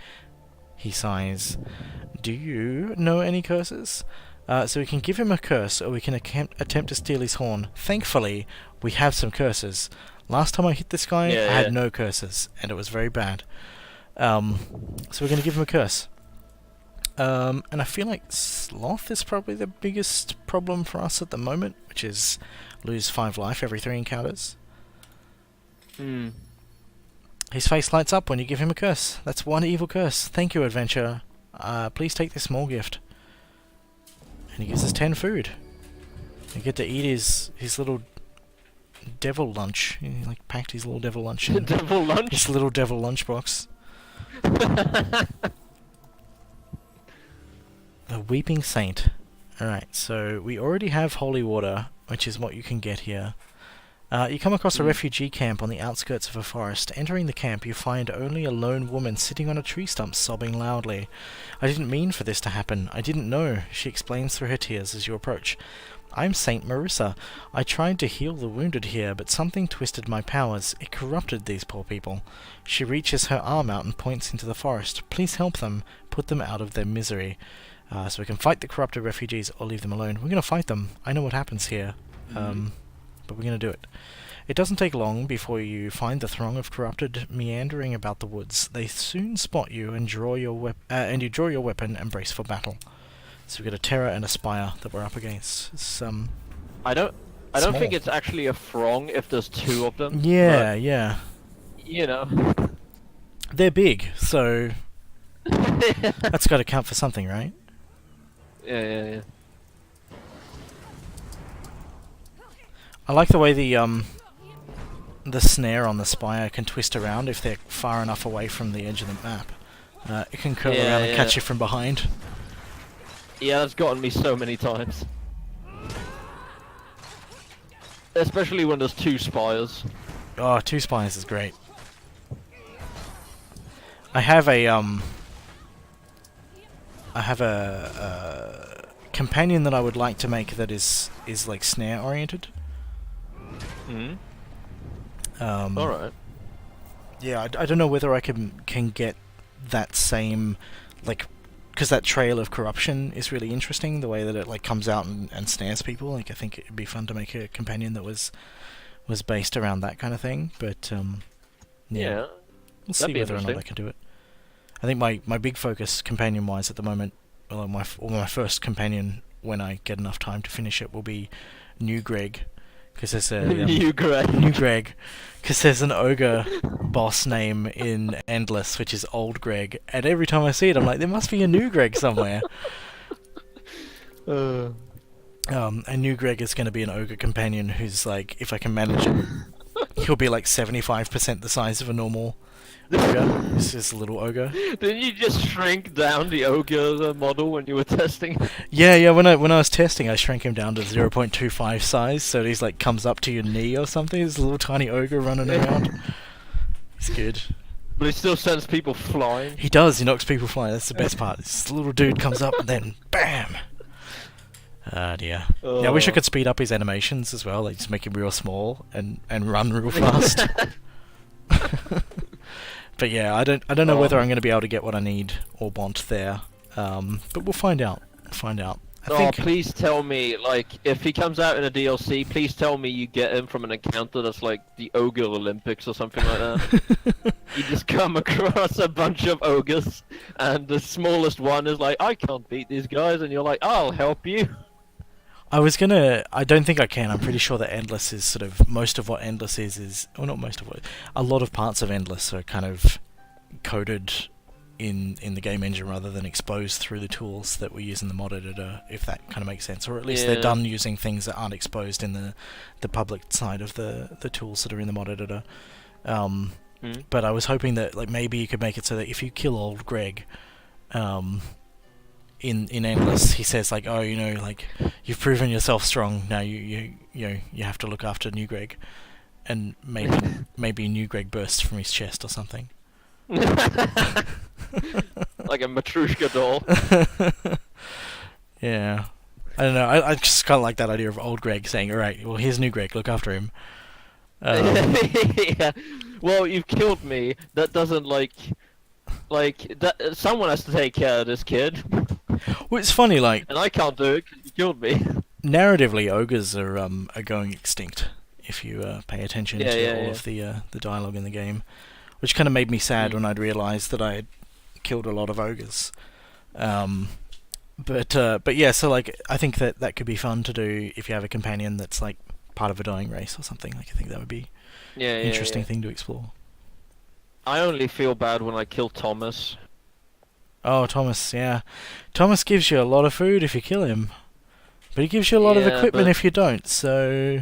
He sighs. Do you know any curses? So we can give him a curse, or we can attempt to steal his horn. Thankfully, we have some curses. Last time I hit this guy, I had no curses, and it was very bad. So we're going to give him a curse. And I feel like Sloth is probably the biggest problem for us at the moment, which is lose 5 life every 3 encounters. His face lights up when you give him a curse. That's one evil curse. Thank you, adventurer. Please take this small gift. And he gives us 10 food. You get to eat his little devil lunch. He like packed his little devil lunch in. Devil lunch? His little devil lunchbox. The Weeping Saint. Alright, so we already have holy water, which is what you can get here. You come across a refugee camp on the outskirts of a forest. Entering the camp, you find only a lone woman sitting on a tree stump sobbing loudly. I didn't mean for this to happen. I didn't know, she explains through her tears as you approach. I'm Saint Marissa. I tried to heal the wounded here, but something twisted my powers. It corrupted these poor people. She reaches her arm out and points into the forest. Please help them. Put them out of their misery. So we can fight the corrupted refugees or leave them alone. We're going to fight them. I know what happens here. But we're going to do it. It doesn't take long before you find the throng of corrupted meandering about the woods. They soon spot you and draw your you draw your weapon and brace for battle. So we've got a Terror and a Spire that we're up against. It's, I don't think it's actually a throng if there's 2 of them. Yeah, but, yeah. You know. They're big, so that's got to count for something, right? Yeah, yeah, yeah. I like the way the snare on the spire can twist around if they're far enough away from the edge of the map. It can curl around and catch you from behind. Yeah, that's gotten me so many times. Especially when there's 2 spires. Oh, 2 spires is great. I have a companion that I would like to make that is like snare oriented. Alright. Yeah, I don't know whether I can get that same, like, because that trail of corruption is really interesting, the way that it like comes out and snares people. Like, I think it'd be fun to make a companion that was based around that kind of thing. But Yeah. we'll see whether or not I can do it. I think my big focus companion-wise at the moment, well, my first companion when I get enough time to finish it will be New Greg, because there's a New Greg, because there's an ogre boss name in Endless, which is Old Greg, and every time I see it, I'm like, there must be a New Greg somewhere. And New Greg is going to be an ogre companion who's like, if I can manage it, he'll be like 75% the size of a normal ogre. He's just a little ogre. Didn't you just shrink down the ogre model when you were testing? Yeah. When I was testing, I shrank him down to 0.25 size, so he's like comes up to your knee or something. There's a little tiny ogre running around. He's good. But he still sends people flying. He does. He knocks people flying. That's the best part. This little dude comes up and then BAM! Ah dear. Yeah, I wish I could speed up his animations as well. Like just make him real small and run real fast. But yeah, I don't know whether I'm going to be able to get what I need or want there. But we'll find out. I think... please tell me, like, if he comes out in a DLC, please tell me you get him from an encounter that's like the Ogre Olympics or something like that. You just come across a bunch of ogres, and the smallest one is like, I can't beat these guys, and you're like, I'll help you. I don't think I can. I'm pretty sure that Endless is sort of... Most of what Endless is... Well, not most of what... A lot of parts of Endless are kind of coded in the game engine rather than exposed through the tools that we use in the mod editor, if that kind of makes sense. Or at least they're done using things that aren't exposed in the public side of the tools that are in the mod editor. But I was hoping that like maybe you could make it so that if you kill old Greg... In Endless, he says like, oh, you know, like you've proven yourself strong. Now you have to look after New Greg, and maybe New Greg bursts from his chest or something. Like a Matryoshka doll. Yeah, I don't know. I just kind of like that idea of old Greg saying, "All right, well here's New Greg. Look after him." Yeah. Well, you've killed me. That doesn't like that. Someone has to take care of this kid. Well, it's funny, like, and I can't do it because you killed me. Narratively, ogres are going extinct if you pay attention to all of the dialogue in the game, which kind of made me sad when I'd realised that I had killed a lot of ogres. But yeah, so like I think that could be fun to do if you have a companion that's like part of a dying race or something. Like I think that would be an interesting thing to explore. I only feel bad when I kill Thomas. Oh, Thomas, yeah. Thomas gives you a lot of food if you kill him. But he gives you a lot of equipment if you don't, so...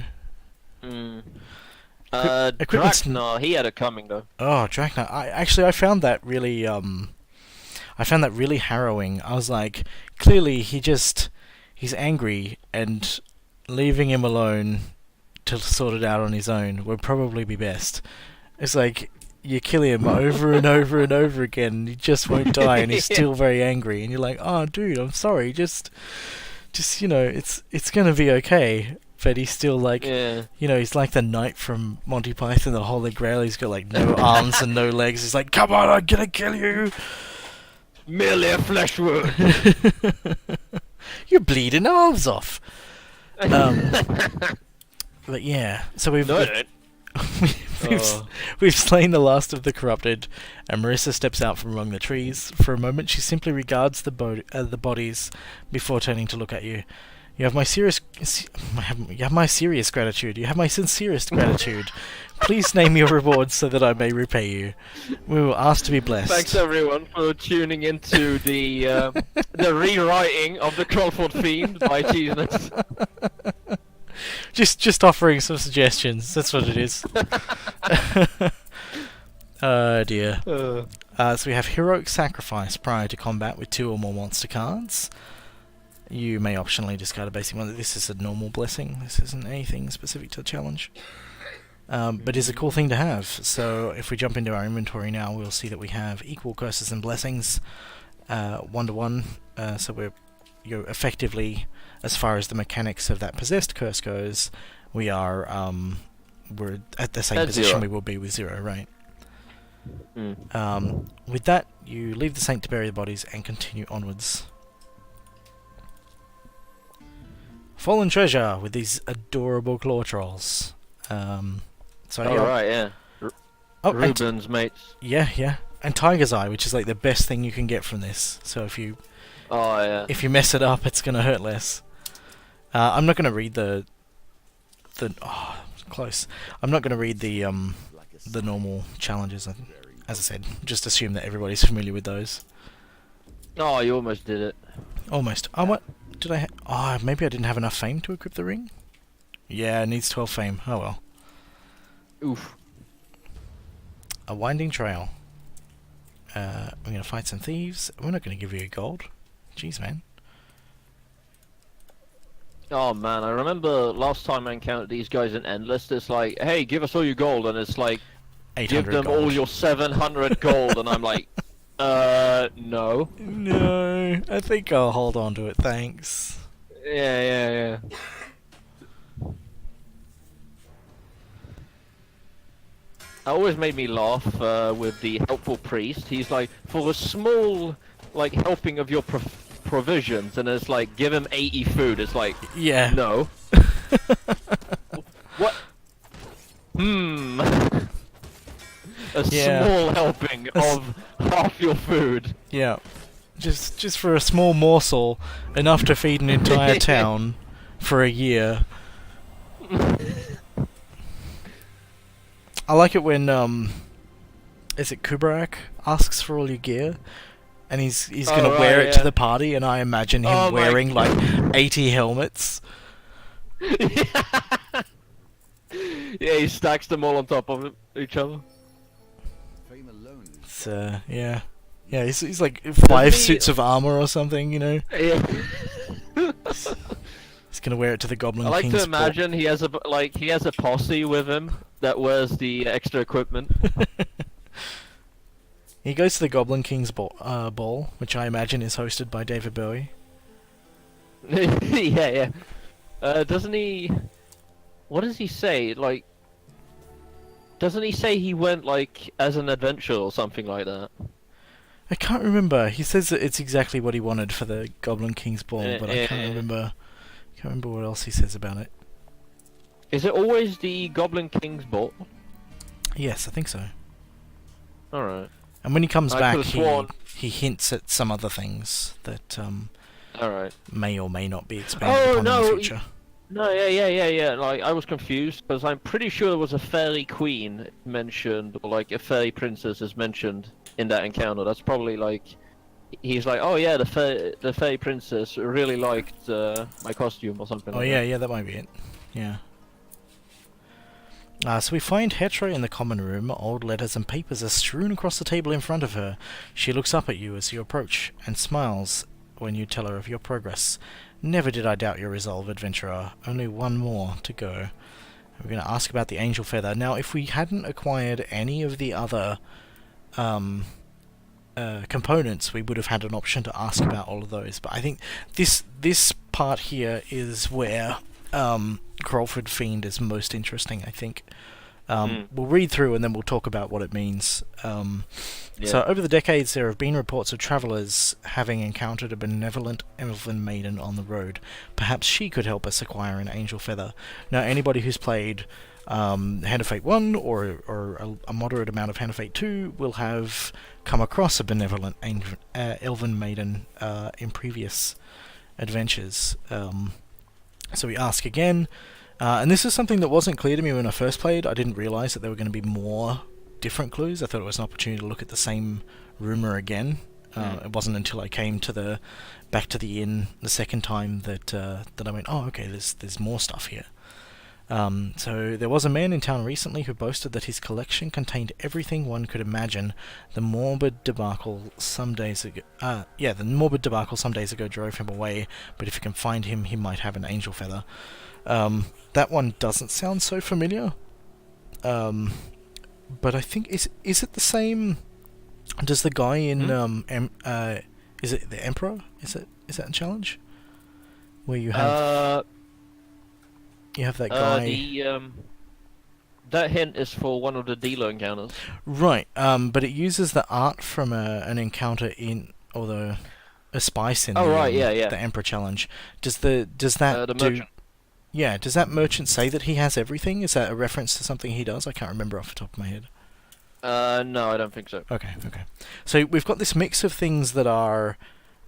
Drachnar, he had it coming, though. Oh, Drachnar. I found that really, harrowing. I was like, clearly he's angry, and leaving him alone to sort it out on his own would probably be best. It's like... You kill him over and over and over again, and he just won't die, and he's still very angry, and you're like, oh, dude, I'm sorry, just you know, it's gonna be okay. But he's still like, you know, he's like the knight from Monty Python, the Holy Grail. He's got like no arms and no legs. He's like, come on, I'm gonna kill you. Merely a flesh wound. You're bleeding arms off. But yeah, so we've... We've slain the last of the corrupted, and Marissa steps out from among the trees. For a moment, she simply regards the bodies before turning to look at you. You have my serious gratitude. You have my sincerest gratitude. Please name your reward so that I may repay you. We will ask to be blessed. Thanks everyone for tuning into the rewriting of the Crullford Fiend by Cheeseness. Just offering some suggestions. That's what it is. Oh dear. So we have heroic sacrifice prior to combat with 2 or more monster cards. You may optionally discard a basic one. This is a normal blessing. This isn't anything specific to the challenge. But it's a cool thing to have. So if we jump into our inventory now, we'll see that we have equal curses and blessings, 1-to-1. So you're effectively, as far as the mechanics of that possessed curse goes, we're at the same position we will be with 0, right? With that, you leave the saint to bury the bodies and continue onwards. Fallen treasure with these adorable claw trolls. Ruben's mates. Yeah. And Tiger's Eye, which is like the best thing you can get from this. So if you mess it up, it's gonna hurt less. I'm not gonna read the close. I'm not gonna read the normal challenges. As I said, just assume that everybody's familiar with those. Oh, you almost did it. Almost. Oh, what did I? Maybe I didn't have enough fame to equip the ring. Yeah, it needs 12 fame. Oh well. Oof. A winding trail. We're gonna fight some thieves. We're not gonna give you a gold. Jeez, man. Oh man, I remember last time I encountered these guys in Endless. It's like, hey, give us all your gold, and it's like, give them gold. all your 700 gold, and I'm like, no. No, I think I'll hold on to it. Thanks. Yeah. It always made me laugh with the helpful priest. He's like, for a small, like, helping of your provisions, and it's like, give him 80 food. It's like, yeah, no. What? A small helping of half your food. Yeah, just for a small morsel, enough to feed an entire town. for a year. I like it when is it Kubarak asks for all your gear, and he's gonna wear it to the party, and I imagine him wearing like 80 helmets. Yeah, he stacks them all on top of each other. It's, yeah, he's like 5 suits of armor or something, you know. Yeah. He's gonna wear it to the Goblin I like King's to imagine he has a posse with him that wears the extra equipment. He goes to the Goblin King's ball, which I imagine is hosted by David Bowie. Yeah. Doesn't he? What does he say? Like, doesn't he say he went like as an adventure or something like that? I can't remember. He says that it's exactly what he wanted for the Goblin King's ball, but I can't remember. Can't remember what else he says about it. Is it always the Goblin King's ball? Yes, I think so. All right. And when he comes back, he hints at some other things that all right. may or may not be expanded upon in the future. Yeah. Like, I was confused because I'm pretty sure there was a fairy queen mentioned, or like a fairy princess is mentioned in that encounter. That's probably like, he's like, oh yeah, the fairy princess really liked my costume or something. Oh like yeah, that might be it. Yeah. So we find Hetra in the common room. Old letters and papers are strewn across the table in front of her. She looks up at you as you approach, and smiles when you tell her of your progress. Never did I doubt your resolve, adventurer. Only one more to go. We're going to ask about the angel feather. Now, if we hadn't acquired any of the other components, we would have had an option to ask about all of those. But I think this part here is where Crullford Fiend is most interesting, I think. We'll read through and then we'll talk about what it means. So over the decades there have been reports of travellers having encountered a benevolent elven maiden on the road. Perhaps she could help us acquire an angel feather. Now anybody who's played Hand of Fate 1 or a moderate amount of Hand of Fate 2 will have come across a benevolent elven maiden in previous adventures. So we ask again. And this is something that wasn't clear to me when I first played. I didn't realise that there were going to be more different clues. I thought it was an opportunity to look at the same rumour again. It wasn't until I came back to the inn the second time that I went, oh, okay, there's more stuff here. So there was a man in town recently who boasted that his collection contained everything one could imagine. The morbid debacle some days ago drove him away, but if you can find him, he might have an angel feather. That one doesn't sound so familiar. But I think is it the same? Does the guy in is it the Emperor? Is that in Challenge? Where you have that guy. That hint is for one of the dealer encounters. Right. But it uses the art from an encounter in, although a spice in the Emperor Challenge. Does that the merchant? Yeah, does that merchant say that he has everything? Is that a reference to something he does? I can't remember off the top of my head. No, I don't think so. Okay. So we've got this mix of things that are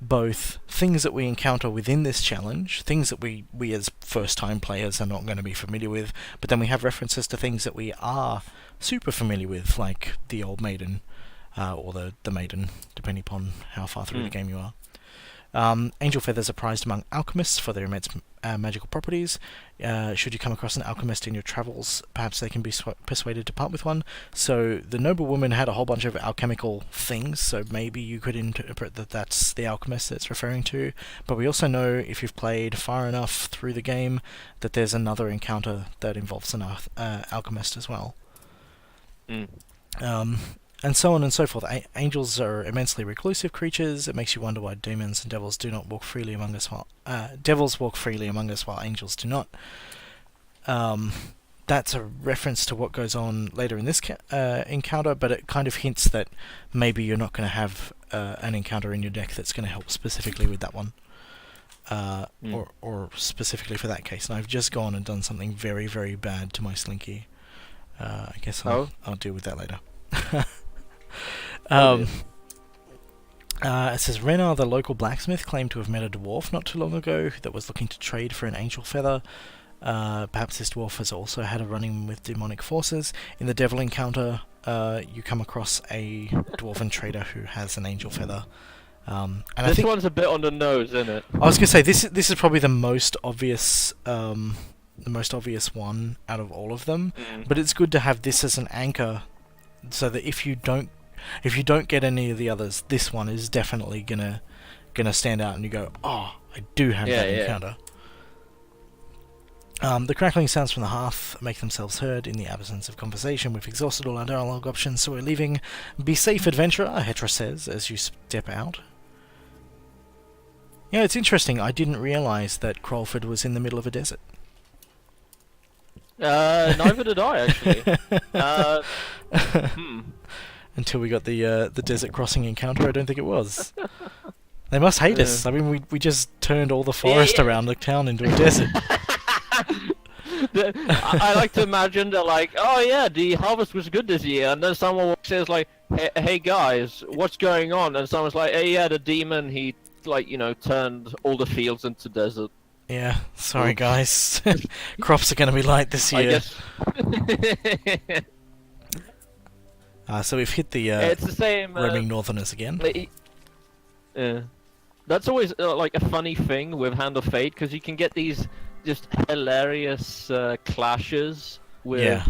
both things that we encounter within this challenge, things that we as first-time players are not going to be familiar with, but then we have references to things that we are super familiar with, like the old maiden, or the maiden, depending upon how far through the game you are. Angel feathers are prized among alchemists for their immense magical properties. Should you come across an alchemist in your travels, perhaps they can be persuaded to part with one. So the noble woman had a whole bunch of alchemical things, so maybe you could interpret that that's the alchemist that's referring to. But we also know, if you've played far enough through the game, that there's another encounter that involves an alchemist as well. And so on and so forth. Angels are immensely reclusive creatures. It makes you wonder why demons and devils do not walk freely among us, while devils walk freely among us, while angels do not. That's a reference to what goes on later in this encounter, but it kind of hints that maybe you're not going to have an encounter in your deck that's going to help specifically with that one, or specifically for that case. And I've just gone and done something very, very bad to my Slinky. I guess I'll deal with that later. It says Renar, the local blacksmith, claimed to have met a dwarf not too long ago that was looking to trade for an angel feather. Perhaps this dwarf has also had a run-in with demonic forces. In the devil encounter, you come across a dwarven trader who has an angel feather. And This I think one's a bit on the nose, isn't it? I was gonna say this is probably the most obvious one out of all of them. But it's good to have this as an anchor, so that if you don't get any of the others, this one is definitely gonna stand out, and you go, oh, I do have that encounter. The crackling sounds from the hearth make themselves heard in the absence of conversation. We've exhausted all our dialogue options, so we're leaving. Be safe, adventurer, Hetra says as you step out. Yeah, it's interesting. I didn't realise that Crullford was in the middle of a desert. Neither did I, actually. Until we got the desert crossing encounter, I don't think it was. They must hate us. I mean, we just turned all the forest around the town into a desert. I like to imagine they're like, oh yeah, the harvest was good this year, and then someone walks in and is like, hey guys, what's going on? And someone's like, hey yeah, the demon, he turned all the fields into desert. Yeah, sorry guys. Crops are going to be light this year. I guess. So we've hit the it's the same roaming northerners again. That's always like a funny thing with Hand of Fate, because you can get these just hilarious clashes with.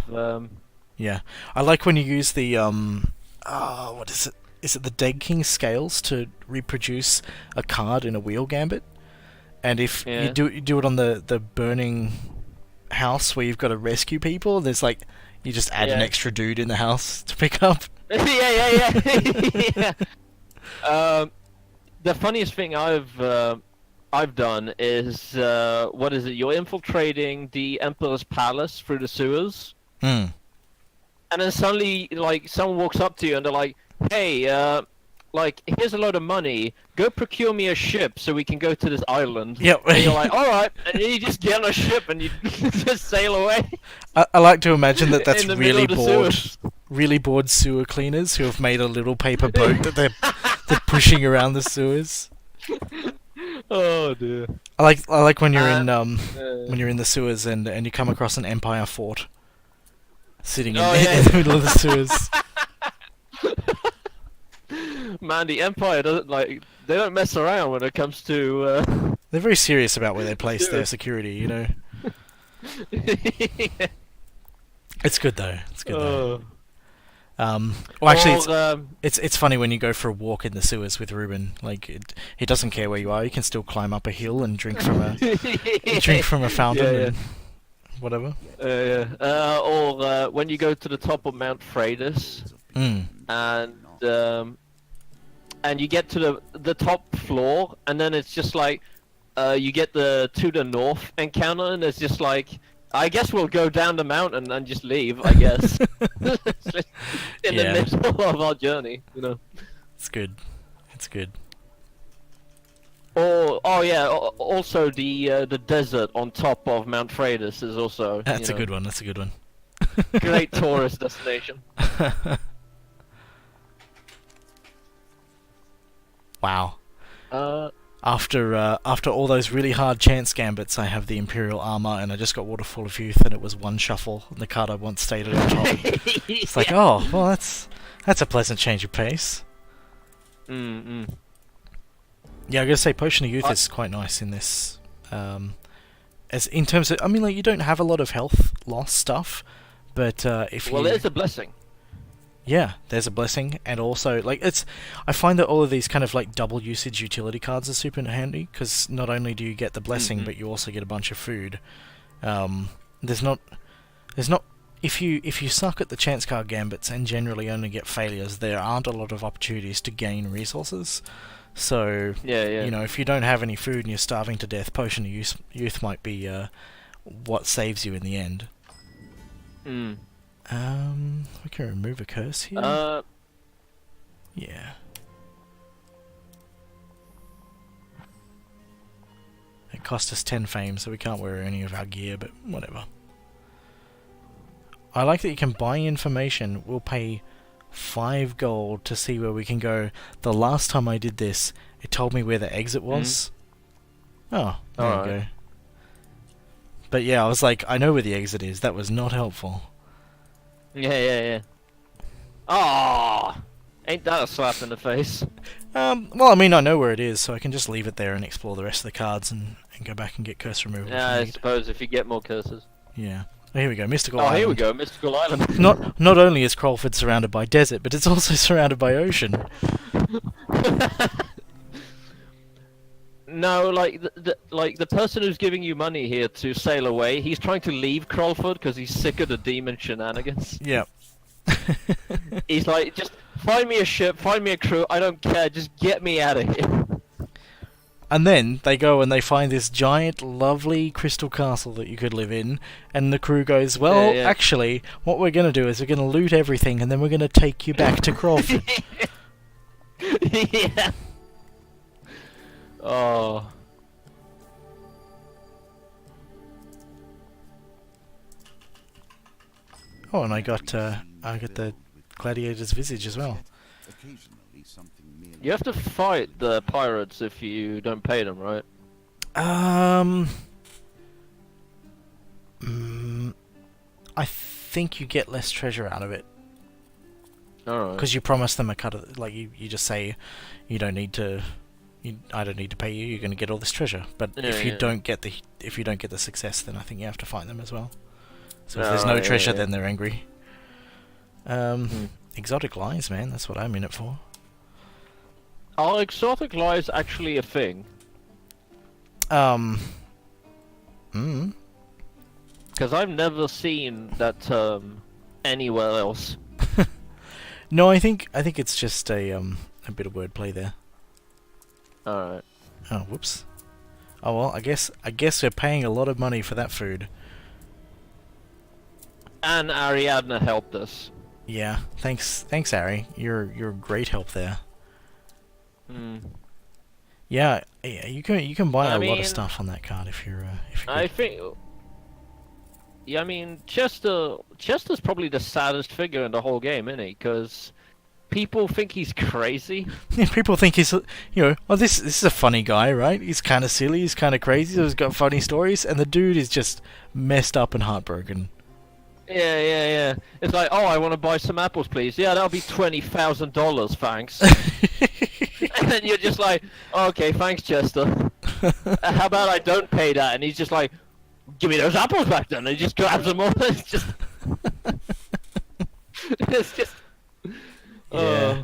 Yeah, I like when you use the what is it? Is it the Dead King scales to reproduce a card in a wheel gambit? And if you do it on the burning house where you've got to rescue people, there's like you just add an extra dude in the house to pick up. yeah. The funniest thing I've done is what is it? You're infiltrating the Emperor's palace through the sewers, and then suddenly like someone walks up to you and they're like, "Hey, like here's a load of money. Go procure me a ship so we can go to this island." Yep. And you're like, "All right," and then you just get on a ship and you just sail away. I like to imagine that's sewers. really bored sewer cleaners who have made a little paper boat that they're pushing around the sewers. Oh dear. I like when you're in the sewers and you come across an Empire fort sitting in the middle of the sewers. Man, the Empire they don't mess around when it comes to. They're very serious about where they place their security, you know. It's good though. It's good though. Well, actually, it's funny when you go for a walk in the sewers with Ruben. Like, he doesn't care where you are. You can still climb up a hill and drink from a fountain and whatever. Or when you go to the top of Mount Freydis, and you get to the top floor, and then it's just like you get to the north encounter, and it's just like, I guess we'll go down the mountain and just leave, I guess. In the middle of our journey, you know. It's good. It's good. Or also the desert on top of Mount Freydis is also. That's a good one. That's a good one. Great tourist destination. Wow. After all those really hard chance gambits, I have the Imperial armor, and I just got Waterfall of Youth, and it was one shuffle, and the card I once stayed at the top. It's like, oh, well, that's a pleasant change of pace. Yeah, I gotta say, Potion of Youth is quite nice in this. As in terms of, I mean, like, you don't have a lot of health loss stuff, but it's a blessing. Yeah, there's a blessing, and also, like, I find that all of these kind of, like, double usage utility cards are super handy, because not only do you get the blessing, but you also get a bunch of food. There's not, if you suck at the chance card gambits and generally only get failures, there aren't a lot of opportunities to gain resources. So, you know, if you don't have any food and you're starving to death, Potion of Youth might be what saves you in the end. We can remove a curse here. Yeah. It cost us 10 fame, so we can't wear any of our gear, but whatever. I like that you can buy information. We'll pay 5 gold to see where we can go. The last time I did this, it told me where the exit was. Oh, there you go. But yeah, I was like, I know where the exit is. That was not helpful. Yeah. Oh, ain't that a slap in the face? Well, I mean, I know where it is, so I can just leave it there and explore the rest of the cards and go back and get curse removal. Yeah, I suppose if you get more curses. Yeah. Oh, here we go, Mystical Island. Oh, here we go, Mystical Island. Not only is Crullford surrounded by desert, but it's also surrounded by ocean. No, like the person who's giving you money here to sail away, he's trying to leave Crullford because he's sick of the demon shenanigans. Yep. He's like, just find me a ship, find me a crew, I don't care, just get me out of here. And then they go and they find this giant, lovely crystal castle that you could live in, and the crew goes, well, actually, what we're going to do is we're going to loot everything, and then we're going to take you back to Crullford. Yeah. Oh. Oh, and I got the gladiator's visage as well. You have to fight the pirates if you don't pay them, right? I think you get less treasure out of it. Alright. Because you promise them a cut of, like, you just say, you don't need to, I don't need to pay you. You're going to get all this treasure. But if you don't get the success, then I think you have to fight them as well. So if there's no treasure, then they're angry. Exotic lies, man. That's what I'm in it for. Are exotic lies actually a thing? Because I've never seen that term anywhere else. No, I think it's just a bit of wordplay there. Alright. Oh, whoops. Oh well, I guess we're paying a lot of money for that food. And Ariadne helped us. Yeah, thanks, Ari. You're great help there. Yeah, you can buy a lot of stuff on that card if you're. I think. Yeah, I mean, Chester's probably the saddest figure in the whole game, isn't he? Because people think he's crazy. Yeah, people think he's, oh, this is a funny guy, right? He's kind of silly, he's kind of crazy, he's got funny stories, and the dude is just messed up and heartbroken. Yeah. It's like, oh, I want to buy some apples, please. Yeah, that'll be $20,000, thanks. And then you're just like, oh, okay, thanks, Chester. How about I don't pay that? And he's just like, give me those apples back then. And he just grabs them all. It's just... it's just... Yeah.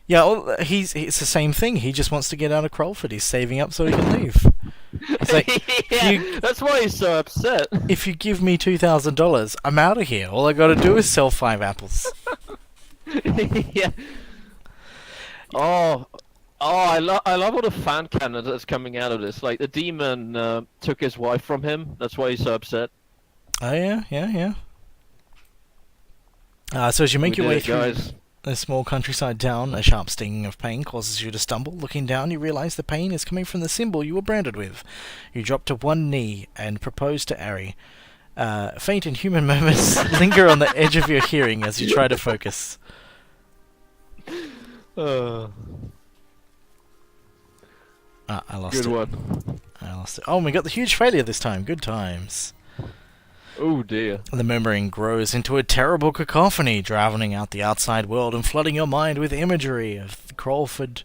Yeah, well, it's the same thing. He just wants to get out of Crullford. He's saving up so he can leave. It's like, yeah, that's why he's so upset. If you give me $2,000, I'm out of here. All I got to do is sell 5 apples. Yeah. Oh, I love all the fan canon that's coming out of this. Like the demon took his wife from him. That's why he's so upset. Oh yeah. So as you make your way through a small countryside town, a sharp stinging of pain causes you to stumble. Looking down, you realize the pain is coming from the symbol you were branded with. You drop to one knee and propose to Ari. Faint and human murmurs linger on the edge of your hearing as you try to focus. I lost it. Good one. I lost it. Oh, we got the huge failure this time. Good times. Oh dear. The murmuring grows into a terrible cacophony, drowning out the outside world and flooding your mind with imagery of a Crullford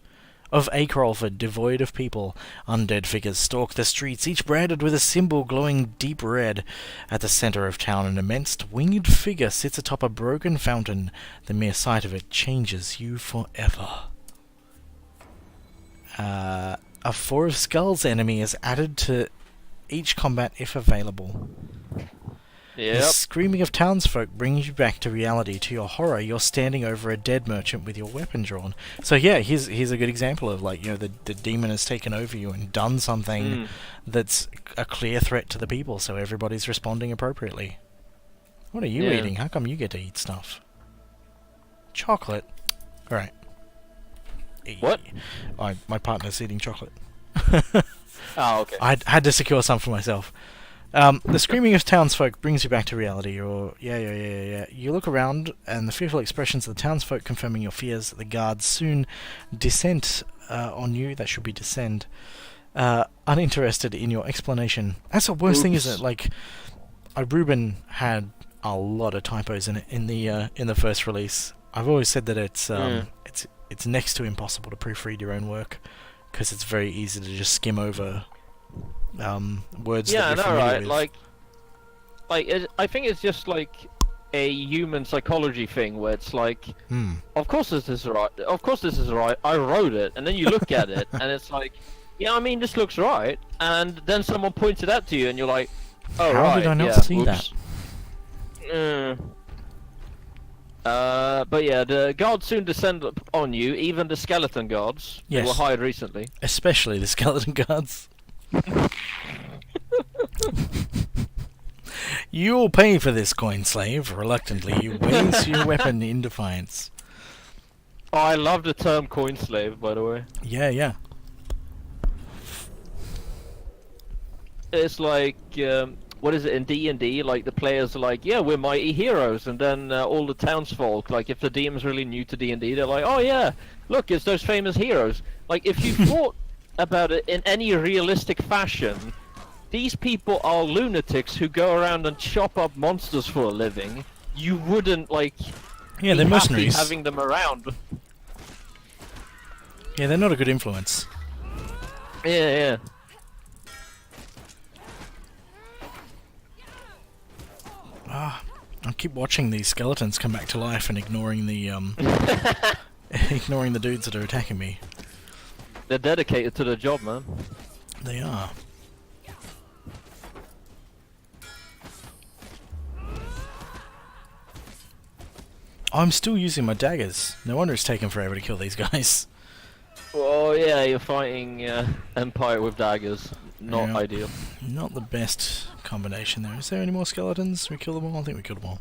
devoid of people. Undead figures stalk the streets, each branded with a symbol glowing deep red. At the center of town, an immense winged figure sits atop a broken fountain. The mere sight of it changes you forever. A 4 of Skulls enemy is added to each combat if available. Yep. The screaming of townsfolk brings you back to reality. To your horror, you're standing over a dead merchant with your weapon drawn. So yeah, here's a good example of, like, the demon has taken over you and done something that's a clear threat to the people, so everybody's responding appropriately. What are you eating? How come you get to eat stuff? Chocolate. Alright. What? My partner's eating chocolate. Oh, okay. I had to secure some for myself. The screaming of townsfolk brings you back to reality. Yeah. You look around, and the fearful expressions of the townsfolk confirming your fears. The guards soon descend on you. That should be descend. Uninterested in your explanation. That's the worst thing, isn't it? Like, Ruben had a lot of typos in the first release. I've always said that it's next to impossible to proofread your own work because it's very easy to just skim over words that you're familiar with. I think it's just like a human psychology thing where it's like, of course this is right. Of course this is right. I wrote it, and then you look at it, and it's like, yeah, I mean, this looks right, and then someone points it out to you, and you're like, oh, right. How did I not see that? But yeah, the guards soon descend on you, even the skeleton guards. Yes. They were hired recently. Especially the skeleton guards. You'll pay for this, coin slave. Reluctantly, you raise your weapon in defiance. Oh, I love the term coin slave, by the way. Yeah. It's like, what is it in D&D? Like, the players are like, yeah, we're mighty heroes, and then all the townsfolk, like, if the DM's really new to D&D, they're like, oh yeah, look, it's those famous heroes. Like, if you thought about it in any realistic fashion, these people are lunatics who go around and chop up monsters for a living. You wouldn't, like, yeah, they're mercenaries. having them around. Yeah, they're not a good influence. Yeah. I keep watching these skeletons come back to life and ignoring the ignoring the dudes that are attacking me. They're dedicated to the job, man. They are. I'm still using my daggers. No wonder it's taken forever to kill these guys. Well, yeah, you're fighting Empire with daggers. Not ideal. Not the best combination there. Is there any more skeletons? We killed them all? I think we killed them all.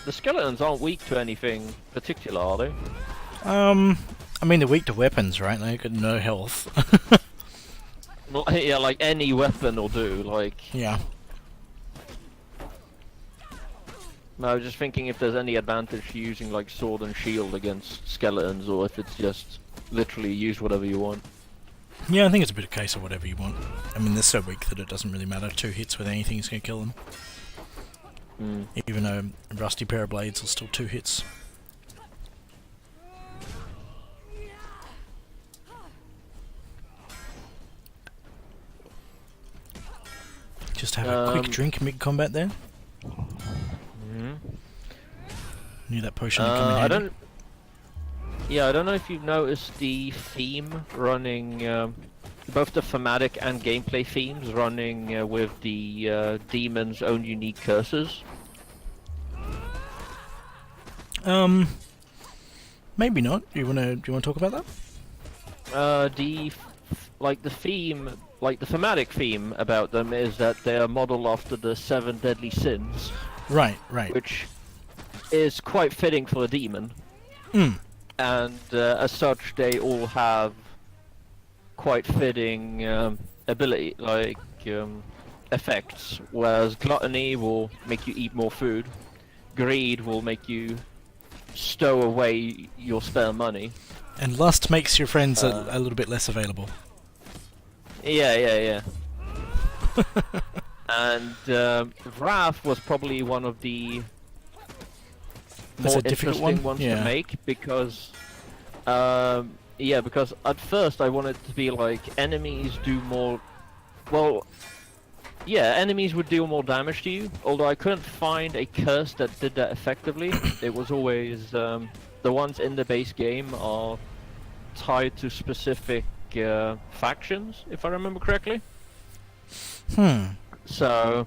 The skeletons aren't weak to anything particular, are they? I mean, they're weak to weapons, right? They've got no health. Well, yeah, like any weapon will do, like... Yeah. I was just thinking if there's any advantage to using, like, sword and shield against skeletons, or if it's just literally use whatever you want. Yeah, I think it's a bit of a case of whatever you want. I mean, they're so weak that it doesn't really matter. 2 hits with anything is going to kill them. Even though a rusty pair of blades are still 2 hits. Just have a quick drink mid-combat there. Knew that potion would come in handy. I don't know if you've noticed the theme running, both the thematic and gameplay themes running with the demon's own unique curses. Maybe not. Do you wanna talk about that? The thematic theme about them is that they are modeled after the 7 deadly sins. Right. Which is quite fitting for a demon. And as such, they all have quite fitting ability, like effects. Whereas gluttony will make you eat more food, greed will make you stow away your spare money, and lust makes your friends a little bit less available. Yeah. And wrath was probably one of the more interesting ones to make, because because at first I wanted to be like, enemies do more, enemies would deal more damage to you, although I couldn't find a curse that did that effectively. It was always the ones in the base game are tied to specific factions, if I remember correctly. So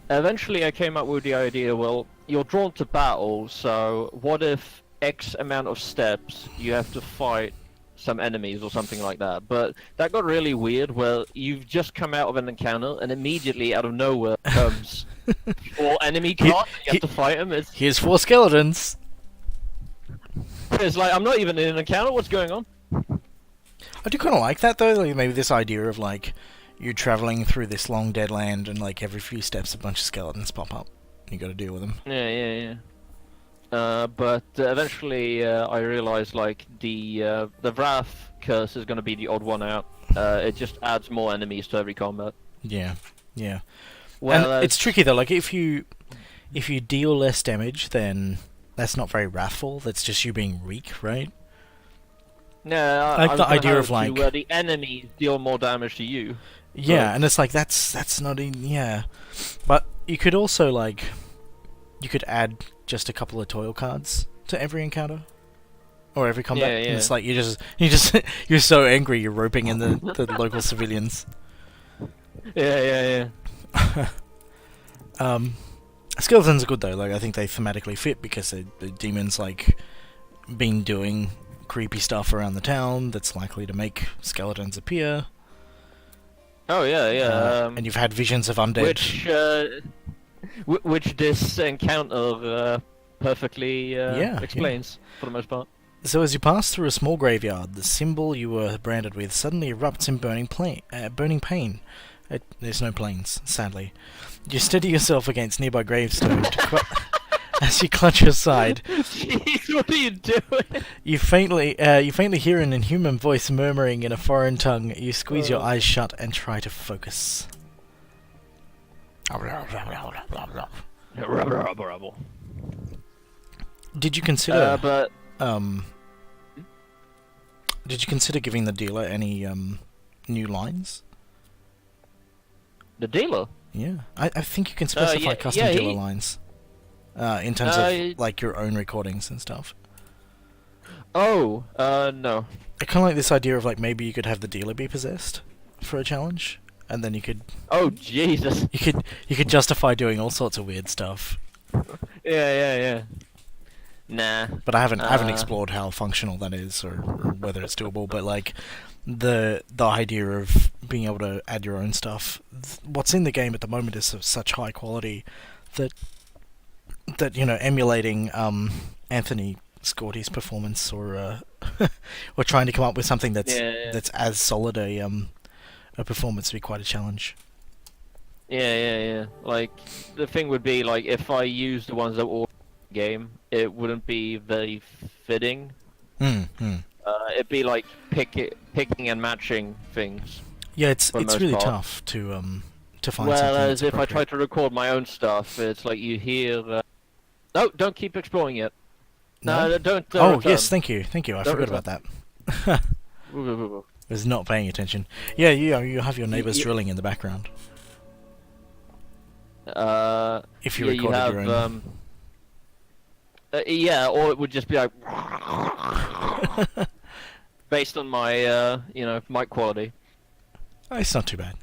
eventually I came up with the idea, well, you're drawn to battle, so what if X amount of steps you have to fight some enemies or something like that? But that got really weird, where you've just come out of an encounter and immediately out of nowhere comes 4 enemy cards, you have to fight them. Here's 4 skeletons. It's like, I'm not even in an encounter, what's going on? I do kind of like that though. Like maybe this idea of like you traveling through this long dead land, and like every few steps, a bunch of skeletons pop up. You got to deal with them. But eventually, I realized like the Wrath curse is going to be the odd one out. It just adds more enemies to every combat. Yeah, yeah. Well, and it's tricky though. Like if you deal less damage, then that's not very wrathful. That's just you being weak, right? No, I like the idea of like where the enemies deal more damage to you. Yeah, and it's like that's not yeah. But you could also like you could add just a couple of toil cards to every encounter or every combat. Yeah, yeah. And it's like you're so angry you're roping in the local civilians. Yeah. Skeletons are good though. Like I think they thematically fit because the demons like been doing creepy stuff around the town that's likely to make skeletons appear. Oh yeah. And you've had visions of undead. Which this encounter perfectly explains for the most part. So as you pass through a small graveyard, the symbol you were branded with suddenly erupts in burning pain. There's no planes, sadly. You steady yourself against nearby gravestone as you clutch your side. Jeez, what are you doing? You faintly hear an inhuman voice murmuring in a foreign tongue. You squeeze your eyes shut and try to focus. Did you consider? Did you consider giving the dealer any new lines? The dealer? Yeah, I think you can specify custom dealer lines. In terms of like your own recordings and stuff. Oh, no. I kind of like this idea of like maybe you could have the dealer be possessed for a challenge, and then you could. Oh Jesus! You could justify doing all sorts of weird stuff. Yeah. Nah. But I haven't explored how functional that is or whether it's doable. But like the idea of being able to add your own stuff. What's in the game at the moment is of such high quality that emulating Anthony Scorti's performance or or trying to come up with something that's as solid a performance would be quite a challenge. Yeah. Like the thing would be like if I used the ones that were in the game, it wouldn't be very fitting. It'd be like picking and matching things. Yeah, it's really tough to find. Well, as if I try to record my own stuff, it's like you hear. No, don't keep exploring it. No, don't. Oh, return. yes, thank you. I forgot about that. I was not paying attention. Yeah, you have your neighbours drilling in the background. If you recorded your own. Or it would just be like based on my mic quality. Oh, it's not too bad.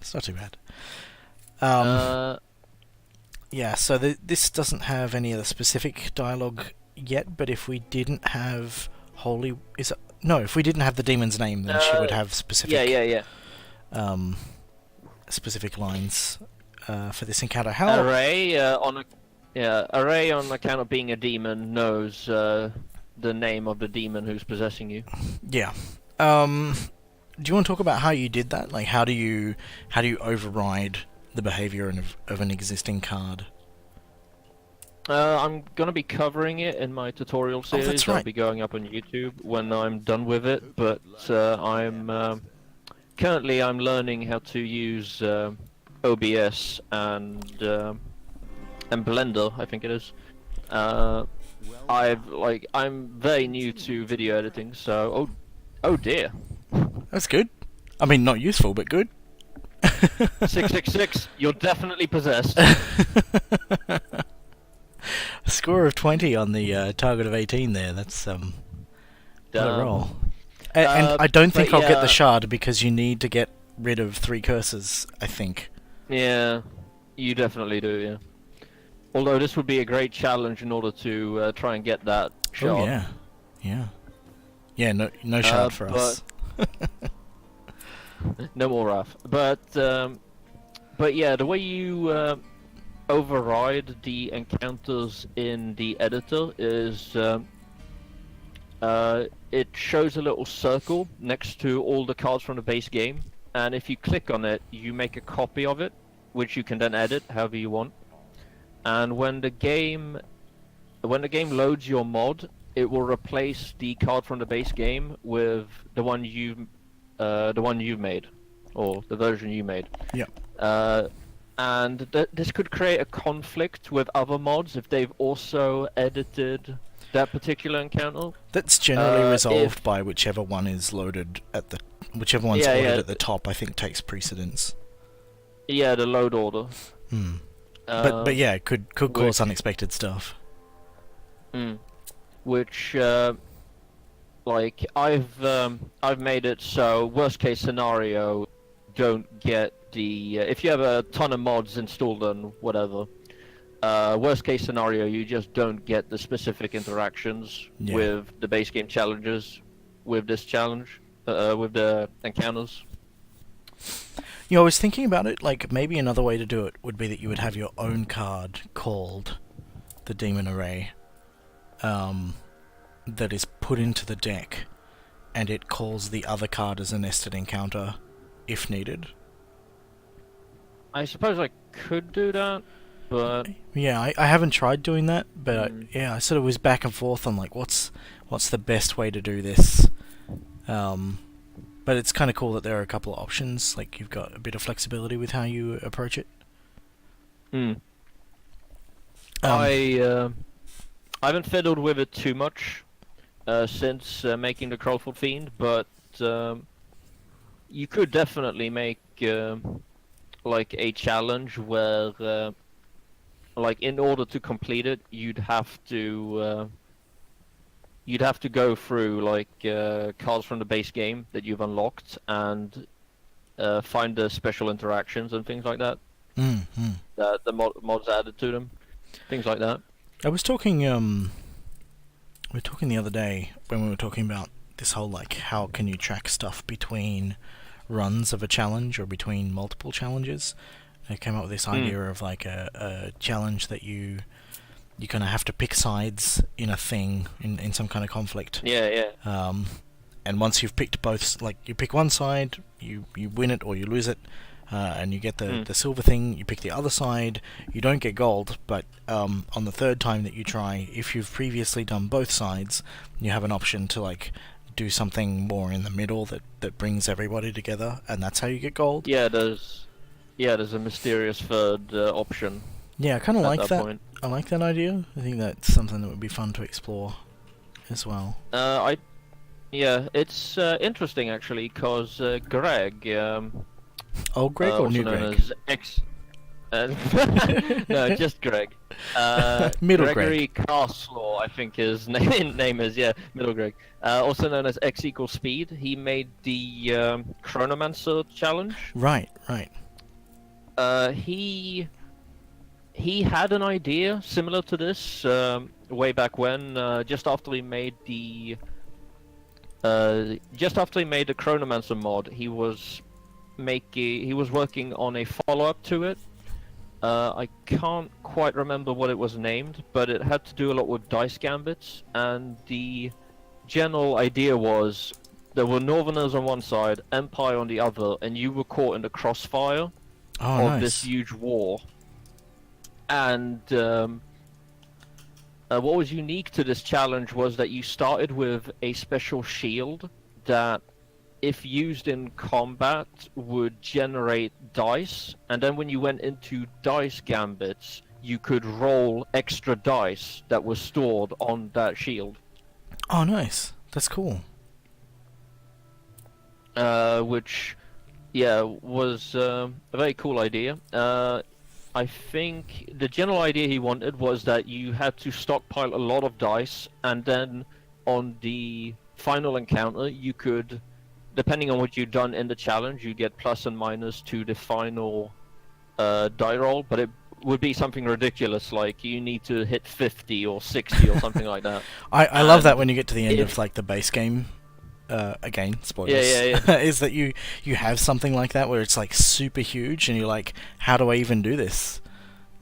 Yeah, so this doesn't have any of the specific dialogue yet, but if we didn't have if we didn't have the demon's name, then she would have specific specific lines for this encounter. Array on account of being a demon knows the name of the demon who's possessing you. Yeah. Do you want to talk about how you did that? Like how do you override the behavior of an existing card? I'm gonna be covering it in my tutorial series. That's right. I'll be going up on YouTube when I'm done with it. But I'm currently learning how to use OBS and Blender, I think it is. I'm very new to video editing, so oh dear. That's good. I mean, not useful, but good. 666, you're definitely possessed. A score of 20 on the target of 18 there. That's what a roll. And I don't think I'll get the shard because you need to get rid of 3 curses, I think. Yeah, you definitely do, yeah. Although this would be a great challenge in order to try and get that shard. Oh, yeah. Yeah, no shard for us. No more Wrath. But yeah, the way you override the encounters in the editor is it shows a little circle next to all the cards from the base game, and if you click on it, you make a copy of it, which you can then edit however you want. And when the game loads your mod, it will replace the card from the base game with the one you made, or the version you made. Yeah. And this could create a conflict with other mods if they've also edited that particular encounter. That's generally resolved by whichever one is loaded at the at the top. I think takes precedence. Yeah, the load order. But yeah, it could cause unexpected stuff. Which like I've made it so worst case scenario, don't get the if you have a ton of mods installed and whatever. Worst case scenario, you just don't get the specific interactions with the base game challenges with this challenge, with the encounters. You know, I was thinking about it, like maybe another way to do it would be that you would have your own card called the Demon Array that is put into the deck, and it calls the other card as a nested encounter if needed. I suppose I could do that. But yeah, I haven't tried doing that, but I sort of was back and forth on like what's the best way to do this. But it's kind of cool that there are a couple of options. Like you've got a bit of flexibility with how you approach it. I haven't fiddled with it too much since making the Crullford Fiend, but you could definitely make like a challenge where. Like in order to complete it, you'd have to go through like cards from the base game that you've unlocked and find the special interactions and things like that. That the mods added to them, things like that. I was talking we were talking the other day when we were talking about this whole like how can you track stuff between runs of a challenge or between multiple challenges. I came up with this idea of like a challenge that you kind of have to pick sides in a thing, in some kind of conflict. Yeah. And once you've picked both, like you pick one side, you win it or you lose it, and you get the silver thing. You pick the other side, you don't get gold, but on the third time that you try, if you've previously done both sides, you have an option to like do something more in the middle that brings everybody together, and that's how you get gold. There's a mysterious third option. Yeah, I kind of like that. Point. I like that idea. I think that's something that would be fun to explore as well. It's interesting actually, because Greg. Old Greg or new Greg? No, just Greg. Middle Gregory Greg. Casslaw, I think his name is, Middle Greg. Also known as X equals Speed. He made the Chronomancer challenge. Right. He had an idea similar to this way back when, just after he made the Chronomancer mod. He was working on a follow-up to it. I can't quite remember what it was named, but it had to do a lot with dice gambits, and the general idea was there were Northerners on one side, Empire on the other, and you were caught in the crossfire of this huge war. And what was unique to this challenge was that you started with a special shield that, if used in combat, would generate dice, and then when you went into dice gambits, you could roll extra dice that was stored on that shield. Oh, nice. That's cool. Which, was a very cool idea. I think the general idea he wanted was that you had to stockpile a lot of dice, and then on the final encounter, you could, depending on what you've done in the challenge, you get plus and minus to the final die roll, but it would be something ridiculous, like you need to hit 50 or 60 or something like that. I love that when you get to the end of like the base game. Again, spoilers. Yeah. Is that you have something like that where it's like super huge and you're like, how do I even do this?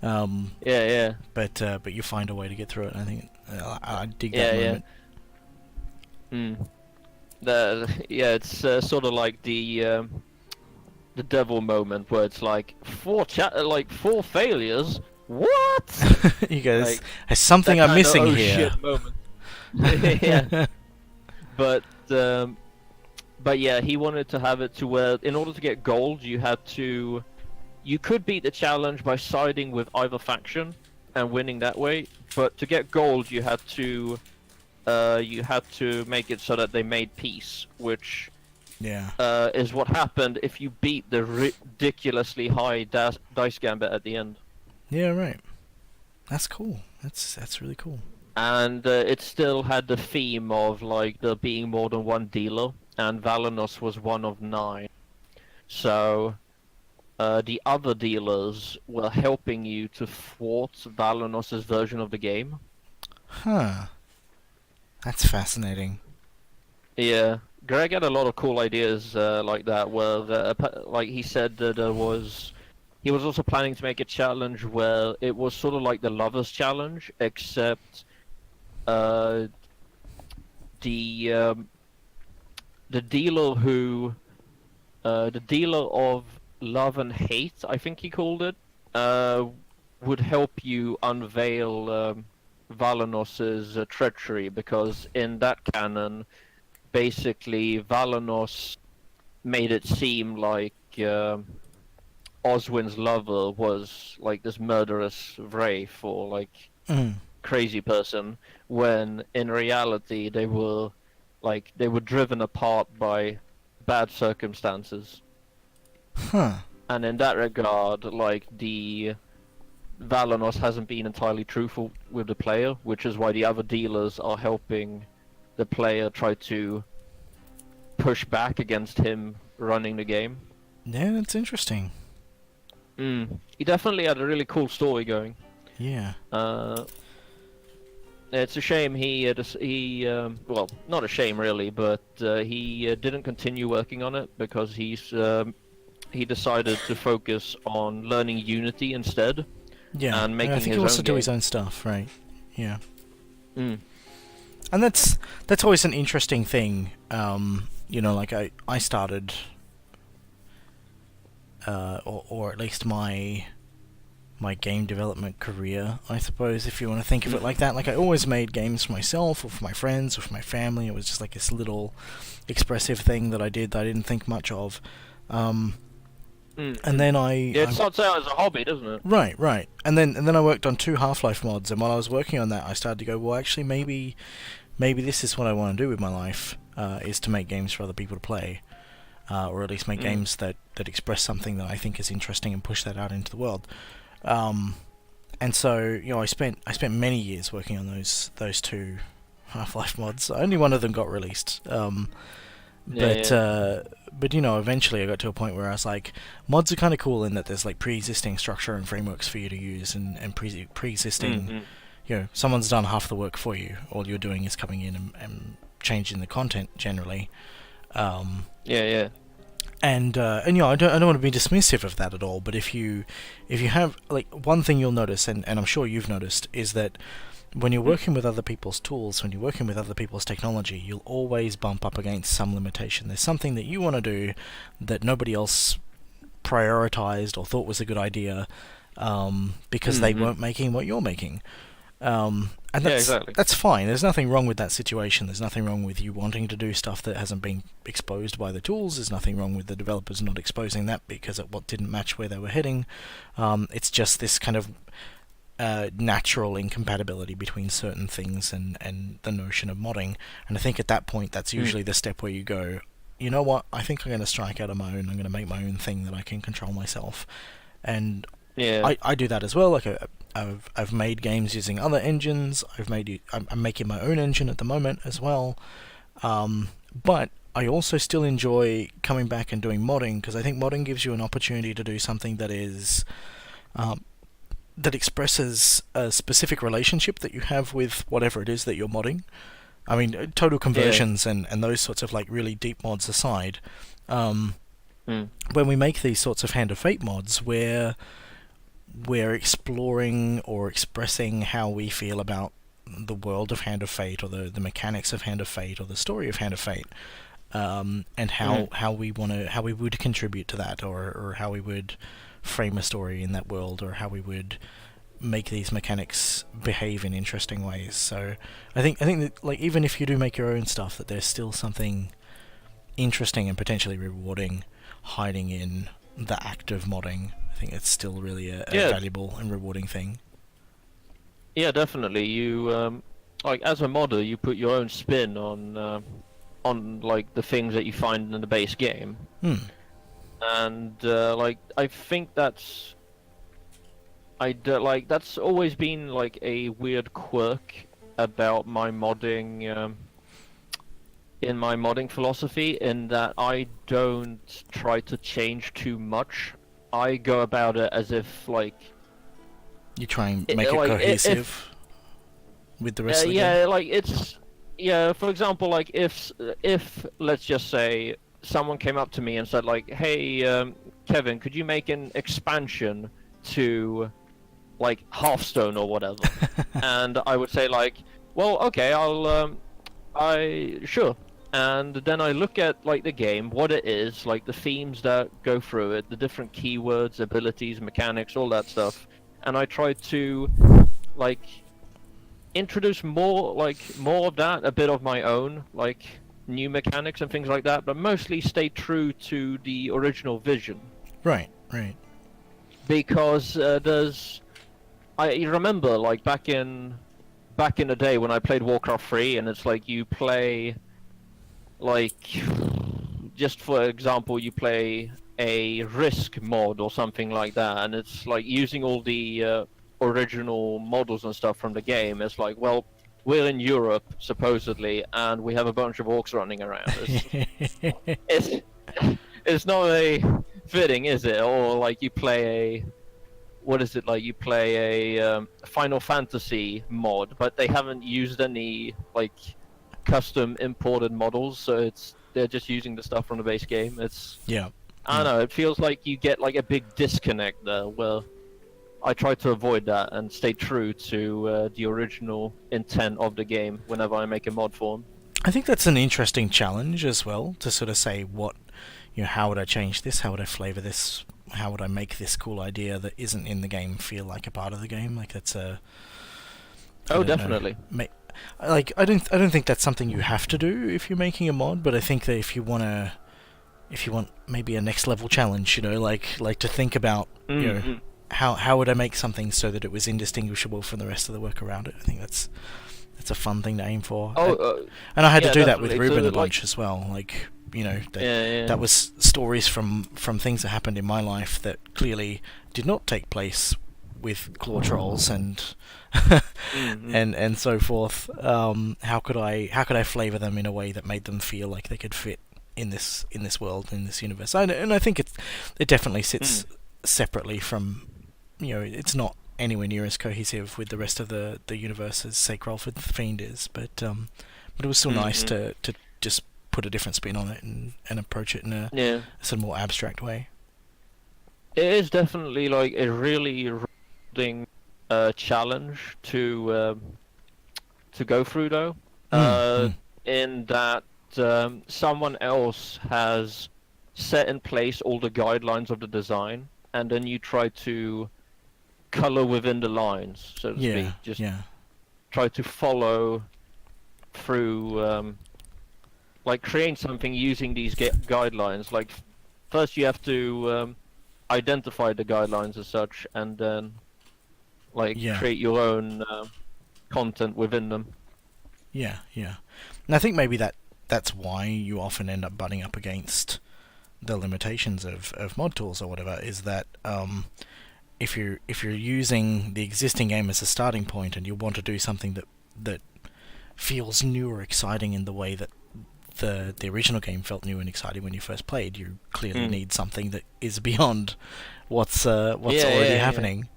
But you find a way to get through it. I think I dig that moment. Mm. Yeah, it's sort of like the devil moment where it's like four failures. What? He goes, Like "There's something that I'm kind of missing oh here." shit moment. Yeah, but um, but yeah, he wanted to have it to where in order to get gold, you could beat the challenge by siding with either faction and winning that way. But to get gold, you had to make it so that they made peace, which Yeah. is what happened if you beat the ridiculously high dice gambit at the end. Yeah, right. That's cool. That's really cool. And it still had the theme of like there being more than one dealer, and Valinor was one of 9. So the other dealers were helping you to thwart Valinor's version of the game. Huh. That's fascinating. Yeah, Greg had a lot of cool ideas like that. Where like he said that he was also planning to make a challenge where it was sort of like the lovers challenge, except uh, the um, the dealer who the dealer of love and hate, I think he called it, uh, would help you unveil Valanos's treachery, because in that canon, basically Valanos made it seem like Oswin's lover was like this murderous wraith or like Mm. crazy person, when in reality they were driven apart by bad circumstances. Huh. And in that regard, like the Valanos hasn't been entirely truthful with the player, which is why the other dealers are helping the player try to push back against him running the game. Yeah, that's interesting. He definitely had a really cool story going. Yeah. Uh, it's a shame well, not a shame really, but he didn't continue working on it because he decided to focus on learning Unity instead Yeah. and I making think he his wants own to do game. his own stuff, right? Yeah. Mm. And that's always an interesting thing. Like I started, or at least my game development career, I suppose, if you want to think of it like that. Like I always made games for myself, or for my friends, or for my family. It was just like this little expressive thing that I did that I didn't think much of. And then Yeah, it starts out as a hobby, doesn't it? right. And then I worked on 2 Half-Life mods, and while I was working on that, I started to go, well, actually, maybe this is what I want to do with my life, is to make games for other people to play, or at least make games that express something that I think is interesting and push that out into the world. And so, I spent many years working on those 2 Half-Life mods. Only one of them got released. But eventually I got to a point where I was like, mods are kind of cool in that there's like pre-existing structure and frameworks for you to use, and pre-existing, someone's done half the work for you. All you're doing is coming in and changing the content generally. Yeah. And I don't want to be dismissive of that at all. But if you have, like, one thing you'll notice, and I'm sure you've noticed, is that when you're working with other people's tools, when you're working with other people's technology, you'll always bump up against some limitation. There's something that you want to do that nobody else prioritized or thought was a good idea, because they weren't making what you're making. And that's fine. There's nothing wrong with that situation. There's nothing wrong with you wanting to do stuff that hasn't been exposed by the tools. There's nothing wrong with the developers not exposing that because it didn't match where they were heading. It's just this kind of natural incompatibility between certain things and the notion of modding. And I think at that point, that's usually the step where you go, you know what, I think I'm going to strike out on my own. I'm going to make my own thing that I can control myself. And I do that as well. Like I've made games using other engines. I'm making my own engine at the moment as well. But I also still enjoy coming back and doing modding, because I think modding gives you an opportunity to do something that is that expresses a specific relationship that you have with whatever it is that you're modding. I mean, total conversions and those sorts of like really deep mods aside, when we make these sorts of Hand of Fate mods, we're exploring or expressing how we feel about the world of Hand of Fate, or the mechanics of Hand of Fate, or the story of Hand of Fate, and how we would contribute to that, or how we would frame a story in that world, or how we would make these mechanics behave in interesting ways. So I think that, like, even if you do make your own stuff, that there's still something interesting and potentially rewarding hiding in the act of modding. I think it's still really a valuable and rewarding thing. Yeah, definitely. You like, as a modder, you put your own spin on like the things that you find in the base game. And like, I think that's that's always been like a weird quirk about my modding, in my modding philosophy, in that I don't try to change too much. I go about it as if, like, you try and make it cohesive with the rest of the game. Yeah, like, it's, yeah, for example, like, if let's just say someone came up to me and said, like, hey, Kevin, could you make an expansion to, like, Hearthstone or whatever? And I would say, like, well, okay, sure. And then I look at, like, the game, what it is, like the themes that go through it, the different keywords, abilities, mechanics, all that stuff, and I try to, like, introduce more of that, a bit of my own, like, new mechanics and things like that, but mostly stay true to the original vision. Right. Because you remember, like, back in the day when I played Warcraft 3, and it's like you play, like, just for example, you play a Risk mod or something like that, and it's like using all the original models and stuff from the game. It's like, well, we're in Europe, supposedly, and we have a bunch of orcs running around. It's not a fitting, is it? Or, like, you play a... What is it, like, you play a Final Fantasy mod, but they haven't used any, like, custom imported models, so they're just using the stuff from the base game. I don't know, it feels like you get, like, a big disconnect there, where I try to avoid that and stay true to the original intent of the game whenever I make a mod for them. I think that's an interesting challenge as well, to sort of say, how would I change this? How would I flavor this? How would I make this cool idea that isn't in the game feel like a part of the game? Like, that's a... Oh, definitely. Like, I don't think that's something you have to do if you're making a mod, but I think that if you want maybe a next level challenge, like to think about, how would I make something so that it was indistinguishable from the rest of the work around it? I think that's a fun thing to aim for. And I had to do that with Ruben a bunch as well. Like, that was stories from things that happened in my life that clearly did not take place with claw trolls and and so forth. How could I flavor them in a way that made them feel like they could fit in this world, in this universe? And I think it definitely sits separately from, it's not anywhere near as cohesive with the rest of the universe as, say, Crullford Fiend is, but it was still nice to just put a different spin on it and approach it in a sort of more abstract way. It is definitely, like, a really rewarding challenge to go through, though. In that someone else has set in place all the guidelines of the design, and then you try to color within the lines, so to speak. Just try to follow through, like, create something using these guidelines. Like, first you have to identify the guidelines as such, and then, like, create your own content within them. Yeah. And I think maybe that's why you often end up butting up against the limitations of mod tools or whatever, is that if you're using the existing game as a starting point and you want to do something that feels new or exciting in the way that the original game felt new and exciting when you first played, you clearly need something that is beyond what's already happening.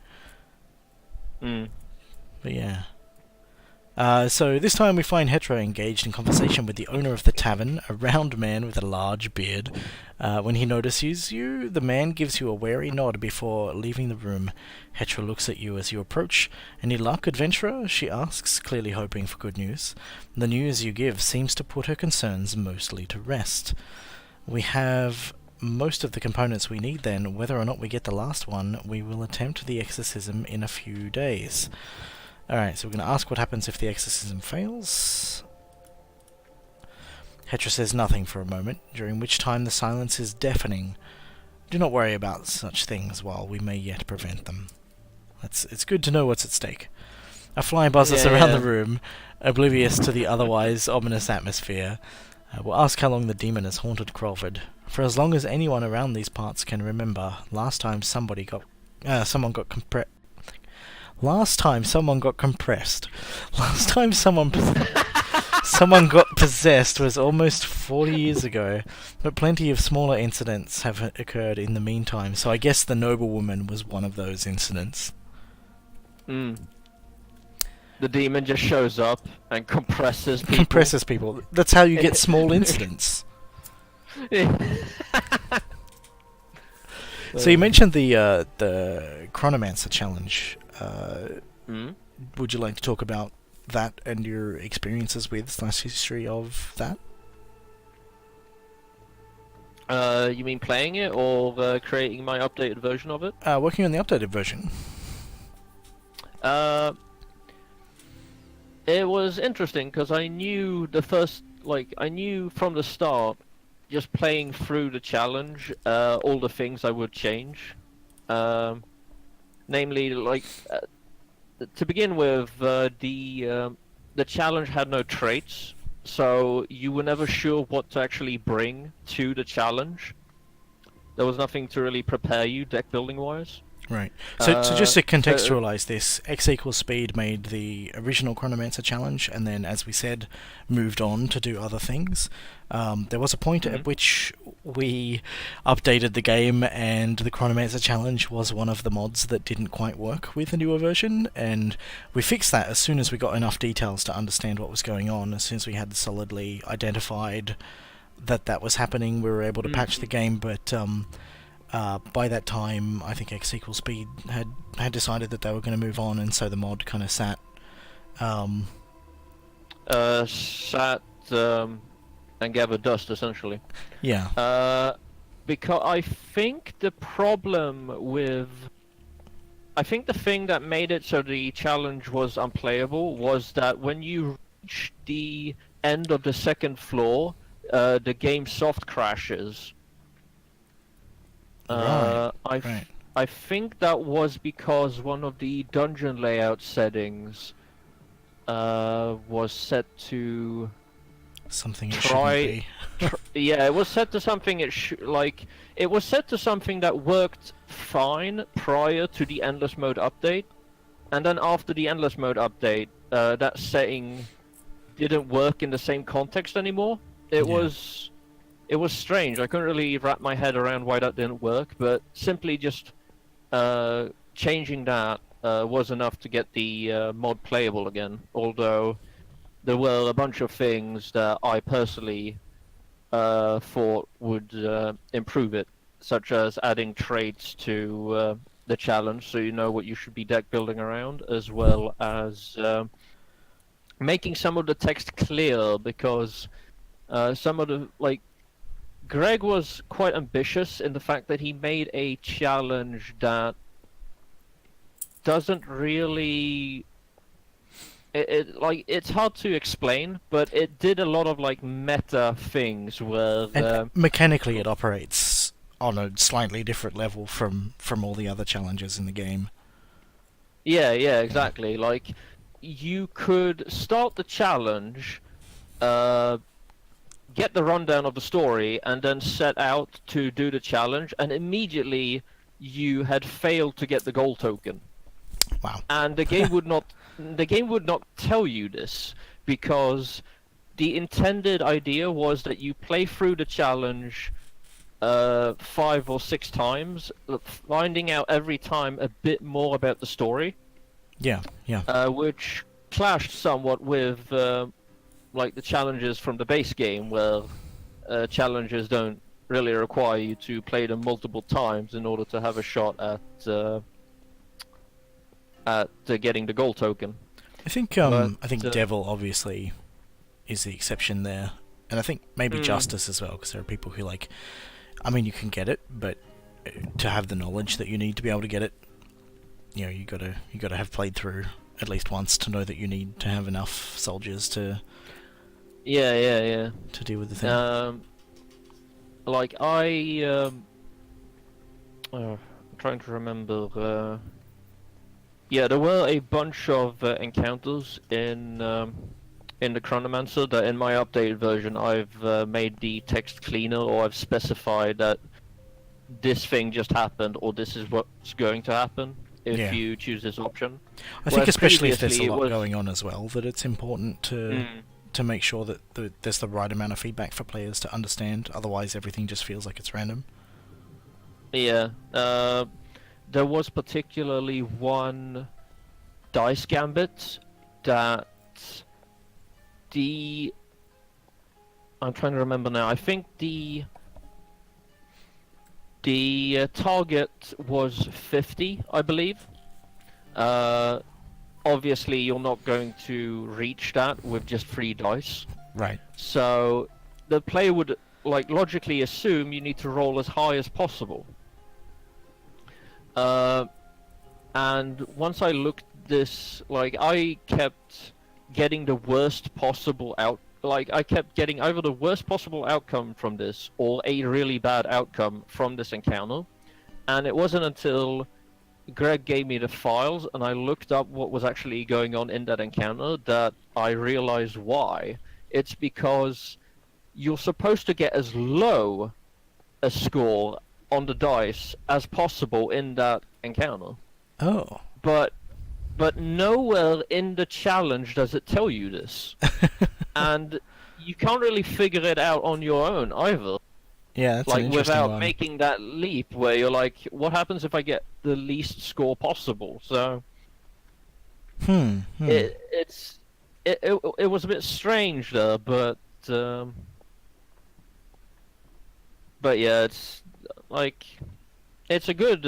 But So this time we find Hetro engaged in conversation with the owner of the tavern, a round man with a large beard. When he notices you, the man gives you a wary nod before leaving the room. Hetro looks at you as you approach. Any luck, adventurer? She asks, clearly hoping for good news. The news you give seems to put her concerns mostly to rest. We have most of the components we need then. Whether or not we get the last one, we will attempt the exorcism in a few days. Alright, so we're going to ask what happens if the exorcism fails. Hetra says nothing for a moment, during which time the silence is deafening. Do not worry about such things while we may yet prevent them. It's good to know what's at stake. A fly buzzes around the room, oblivious to the otherwise ominous atmosphere. We'll ask how long the demon has haunted Crullford. For as long as anyone around these parts can remember, last time someone got compressed. Last time someone got possessed was almost 40 years ago, but plenty of smaller incidents have occurred in the meantime, so I guess the noblewoman was one of those incidents. The demon just shows up and compresses people. Compresses people. That's how you get small incidents. So you mentioned the Chronomancer challenge. Would you like to talk about that and your experiences with / history of that? You mean playing it or creating my updated version of it? Working on the updated version. It was interesting because I knew I knew from the start, just playing through the challenge, all the things I would change. Namely, to begin with, the challenge had no traits, so you were never sure what to actually bring to the challenge. There was nothing to really prepare you deck building wise. Right. So just to contextualize this, X equals speed made the original Chronomancer challenge, and then, as we said, moved on to do other things. There was a point at which we updated the game, and the Chronomancer challenge was one of the mods that didn't quite work with the newer version, and we fixed that as soon as we got enough details to understand what was going on. As soon as we had solidly identified that was happening, we were able to patch the game, but by that time, I think X equals speed had decided that they were going to move on, and so the mod kind of sat. And gathered dust, essentially. Yeah. Because I think the thing that made it so the challenge was unplayable was that when you reach the end of the second floor, the game soft crashes. Right. I think that was because one of the dungeon layout settings was set to something it shouldn't be. Yeah, it was set to something it was set to something that worked fine prior to the endless mode update, and then after the endless mode update, that setting didn't work in the same context anymore. It was strange. I couldn't really wrap my head around why that didn't work, but simply just changing that was enough to get the mod playable again. Although there were a bunch of things that I personally thought would improve it, such as adding traits to the challenge so you know what you should be deck building around, as well as making some of the text clear, because some of the Greg was quite ambitious in the fact that he made a challenge that doesn't really... it's hard to explain, but it did a lot of meta things where... And mechanically it operates on a slightly different level from all the other challenges in the game. Yeah, exactly. You could start the challenge, get the rundown of the story, and then set out to do the challenge, and immediately you had failed to get the gold token. Wow. And the game would not tell you this, because the intended idea was that you play through the challenge 5 or 6 times, finding out every time a bit more about the story. Yeah. Which clashed somewhat with like the challenges from the base game, where challenges don't really require you to play them multiple times in order to have a shot at getting the gold token. I think Devil obviously is the exception there, and I think maybe Justice as well, because there are people who like. I mean, you can get it, but to have the knowledge that you need to be able to get it, you know, you gotta have played through at least once to know that you need to have enough soldiers to. Yeah. To deal with the thing. Like I'm trying to remember. Yeah, there were a bunch of encounters in the Chronomancer that in my updated version I've made the text cleaner, or I've specified that this thing just happened, or this is what's going to happen if you choose this option. I think especially if there's a lot going on as well, that it's important to make sure that there's the right amount of feedback for players to understand, otherwise everything just feels like it's random. Yeah, there was particularly one dice gambit that I'm trying to remember now. I think the target was 50, I believe. Obviously, you're not going to reach that with just 3 dice. Right. So the player would like logically assume you need to roll as high as possible. And once I looked this, like I kept getting the worst possible I kept getting either the worst possible outcome from this or a really bad outcome from this encounter. And it wasn't until Greg gave me the files and I looked up what was actually going on in that encounter that I realized why. It's because you're supposed to get as low a score on the dice as possible in that encounter. Oh. But nowhere in the challenge does it tell you this. And you can't really figure it out on your own either. Yeah, that's like an interesting without one. making that leap where you're like, what happens if I get the least score possible? So it was a bit strange there, but yeah, it's like it's a good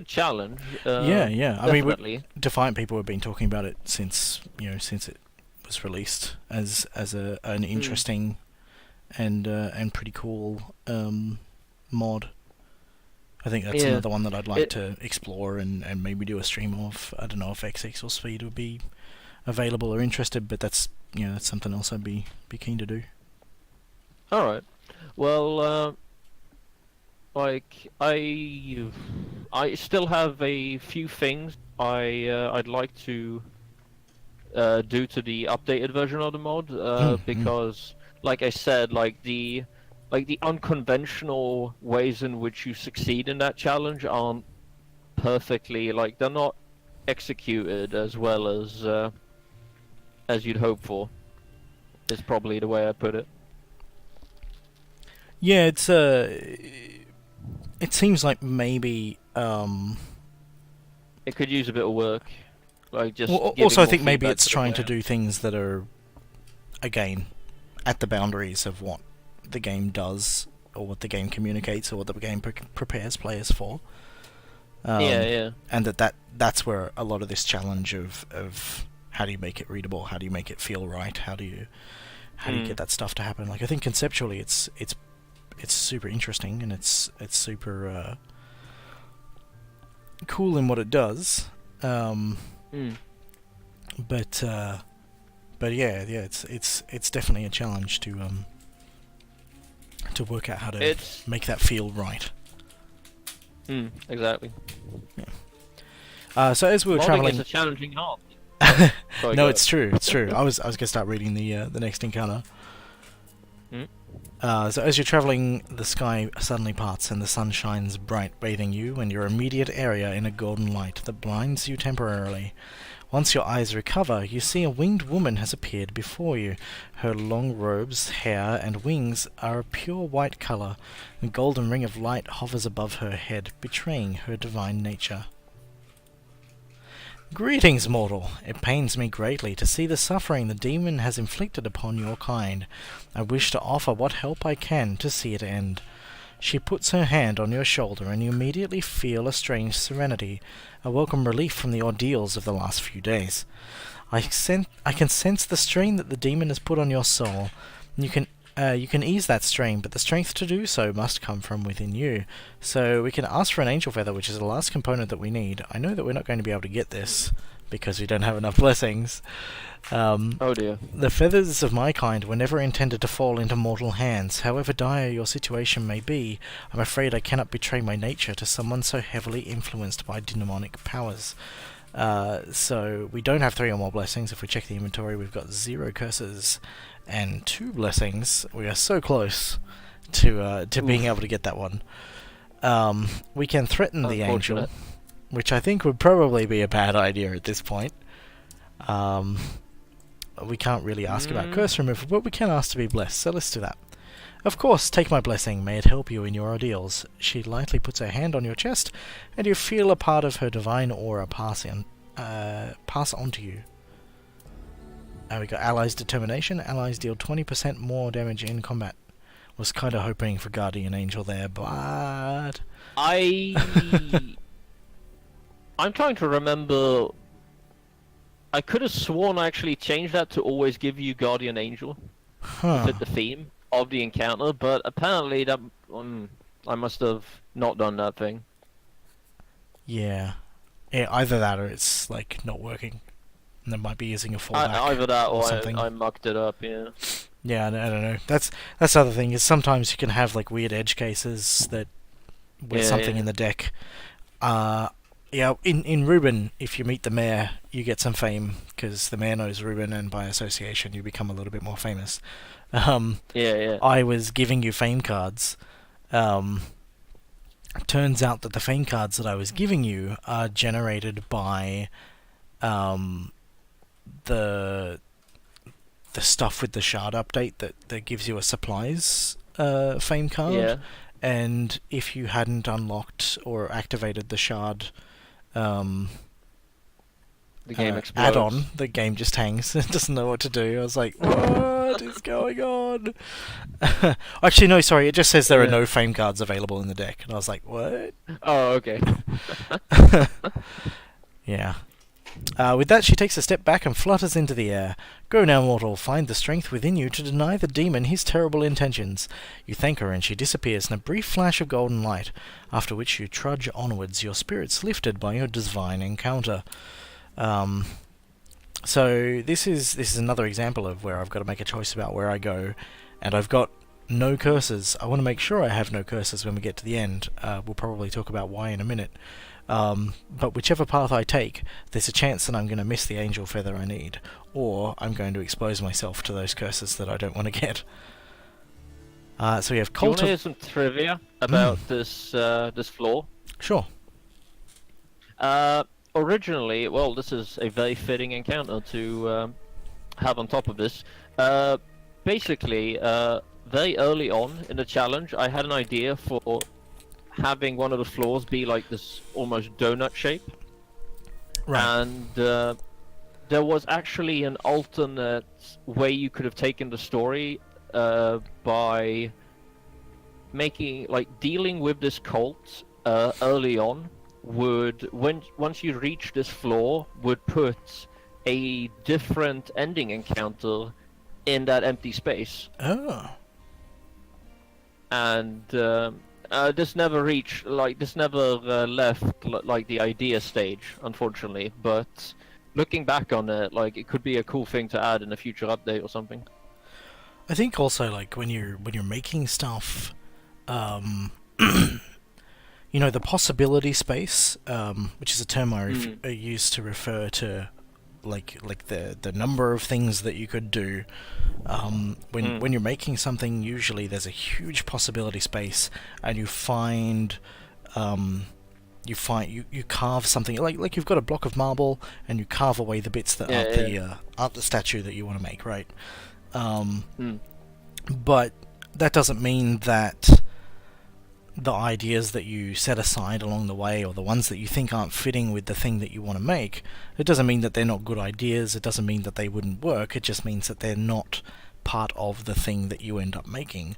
challenge. Yeah. Definitely. I mean, Defiant people have been talking about it since it was released as an interesting and pretty cool mod. I think that's another one that I'd like to explore and maybe do a stream of. I don't know if XX or Speed would be available or interested, but that's that's something else I'd be keen to do. All right. Well, like I still have a few things I'd like to do to the updated version of the mod because, like I said, like the unconventional ways in which you succeed in that challenge aren't perfectly, like they're not executed as well as you'd hope for. Is probably the way I put it. Yeah, it's it seems like maybe it could use a bit of work. Like just also I think maybe it's trying to do things that are again at the boundaries of what the game does or what the game communicates or what the game prepares players for. Yeah. And that's where a lot of this challenge of how do you make it readable, how do you make it feel right, how do you get that stuff to happen. Like I think conceptually it's super interesting and it's super cool in what it does. But yeah, it's definitely a challenge to work out how to make that feel right. Exactly. Yeah. So as we were traveling, it's a challenging art. Sorry, no, it's true. It's true. I was gonna start reading the next encounter. So as you're traveling, the sky suddenly parts and the sun shines bright, bathing you and your immediate area in a golden light that blinds you temporarily. Once your eyes recover, you see a winged woman has appeared before you. Her long robes, hair, and wings are a pure white color. A golden ring of light hovers above her head, betraying her divine nature. Greetings, mortal. It pains me greatly to see the suffering the demon has inflicted upon your kind. I wish to offer what help I can to see it end. She puts her hand on your shoulder, and you immediately feel a strange serenity, a welcome relief from the ordeals of the last few days. I can sense the strain that the demon has put on your soul. You can ease that strain, but the strength to do so must come from within you. So we can ask for an angel feather, which is the last component that we need. I know that we're not going to be able to get this because we don't have enough blessings. Oh dear. The feathers of my kind were never intended to fall into mortal hands. However dire your situation may be, I'm afraid I cannot betray my nature to someone so heavily influenced by demonic powers. So we don't have 3 or more blessings. If we check the inventory, we've got 0 curses and 2 blessings. We are so close to being able to get that one. We can threaten the angel, which I think would probably be a bad idea at this point. We can't really ask about curse removal, but we can ask to be blessed, so let's do that. Of course, take my blessing, may it help you in your ordeals. She lightly puts her hand on your chest, and you feel a part of her divine aura pass on to you. We got Allies' Determination. Allies deal 20% more damage in combat. Was kind of hoping for Guardian Angel there, but... I'm trying to remember... I could have sworn I actually changed that to always give you Guardian Angel. Huh. Fit the theme of the encounter, but apparently that I must have not done that thing. Yeah. Either that or it's like not working. And they might be using a fallback. Either that or something. I mucked it up, yeah. Yeah, I don't know. That's the other thing, is sometimes you can have like weird edge cases that with something in the deck. Yeah, in Ruben, if you meet the mayor, you get some fame, because the mayor knows Ruben, and by association you become a little bit more famous. Yeah. I was giving you fame cards. Turns out that the fame cards that I was giving you are generated by the stuff with the shard update that gives you a supplies fame card. Yeah. And if you hadn't unlocked or activated the shard The game explodes. add-on, the game just hangs. It doesn't know what to do. I was like, what is going on? Actually, no, sorry. It just says there are no fame cards available in the deck. And I was like, what? Oh, okay. Yeah. With that, she takes a step back and flutters into the air. Go now, mortal. Find the strength within you to deny the demon his terrible intentions. You thank her, and she disappears in a brief flash of golden light, after which you trudge onwards, your spirits lifted by your divine encounter. So this is another example of where I've got to make a choice about where I go, and I've got no curses. I want to make sure I have no curses when we get to the end. We'll probably talk about why in a minute. But whichever path I take, there's a chance that I'm going to miss the angel feather I need, or I'm going to expose myself to those curses that I don't want to get. So we have Do you want to hear some trivia about this floor? Sure. Originally, well, this is a very fitting encounter to have on top of this. Basically, very early on in the challenge, I had an idea for having one of the floors be like this almost donut shape. Right. And there was actually an alternate way you could have taken the story by making, like, dealing with this cult early on would, once you reach this floor, would put a different ending encounter in that empty space. Oh. And this never reached, like, this never left like the idea stage, unfortunately. But looking back on it, like, it could be a cool thing to add in a future update or something. I think also, like, when you're making stuff, you know, the possibility space, which is a term I use to refer to, like the number of things that you could do. When you're making something, usually there's a huge possibility space, and you carve something like you've got a block of marble, and you carve away the bits that aren't the statue that you want to make, right? But that doesn't mean that the ideas that you set aside along the way, or the ones that you think aren't fitting with the thing that you want to make, it doesn't mean that they're not good ideas. It doesn't mean that they wouldn't work. It just means that they're not part of the thing that you end up making.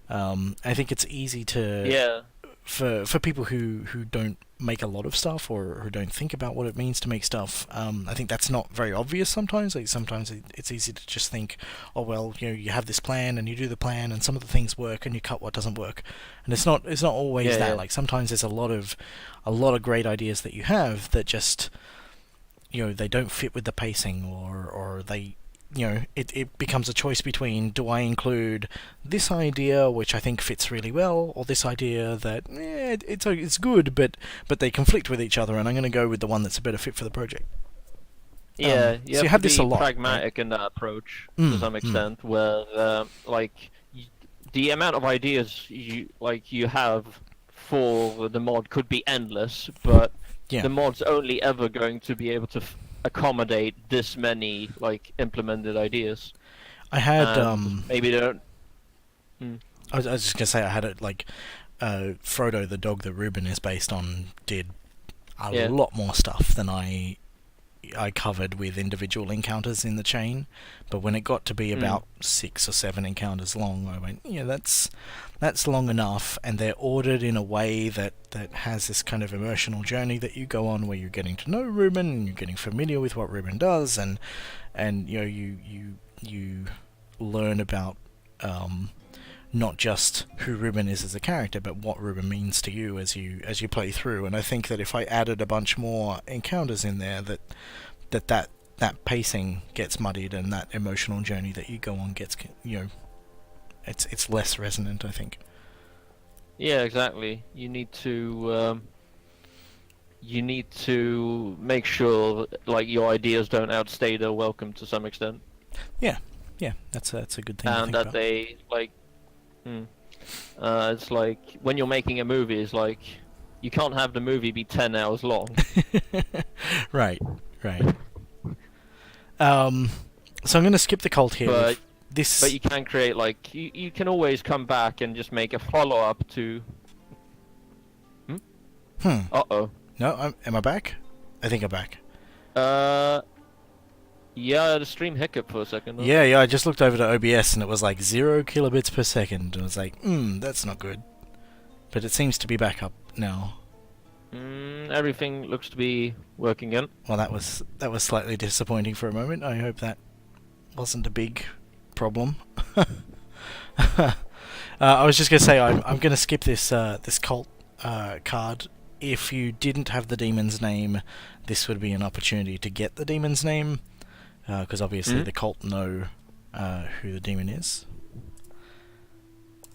I think it's easy to Yeah. for people who don't make a lot of stuff, or who don't think about what it means to make stuff. I think that's not very obvious sometimes. Like, sometimes it's easy to just think, oh well, you have this plan and you do the plan, and some of the things work and you cut what doesn't work. And it's not always Yeah, that. yeah. Like, sometimes there's a lot of great ideas that you have that just, they don't fit with the pacing, or they, it becomes a choice between, do I include this idea which I think fits really well, or this idea that it's good, but they conflict with each other, and I'm going to go with the one that's a better fit for the project. Yeah, So you have to this be a lot, right? pragmatic in that approach to some extent, where the amount of ideas you have for the mod could be endless, but Yeah. the mod's only ever going to be able to accommodate this many implemented ideas. I had And maybe they don't. I was just gonna say, I had it like Frodo, the dog that Ruben is based on, did a Yeah. lot more stuff than I covered with individual encounters in the chain. But when it got to be about 6 or 7 encounters long, I went, yeah, that's long enough, and they're ordered in a way that has this kind of emotional journey that you go on, where you're getting to know Ruben and you're getting familiar with what Ruben does, and you learn about not just who Ruben is as a character, but what Ruben means to you as you play through. And I think that if I added a bunch more encounters in there, that pacing gets muddied, and that emotional journey that you go on gets, it's less resonant, I think. Yeah, exactly. You need to make sure your ideas don't outstay their welcome to some extent, Yeah, that's a good thing to and think that about. they it's like when you're making a movie, it's like you can't have the movie be 10 hours long. Right. So I'm going to skip the cult here. But This. But you can create you can always come back and just make a follow up to. Uh-oh. No, am I back? I think I'm back. Yeah, the stream hiccup for a second. Yeah, I just looked over to OBS and it was like 0 kilobits per second. And I was like, that's not good. But it seems to be back up now. Everything looks to be working again. Well, that was slightly disappointing for a moment. I hope that wasn't a big problem. I was just gonna say, I'm gonna skip this cult card. If you didn't have the demon's name, this would be an opportunity to get the demon's name, because obviously the cult know who the demon is.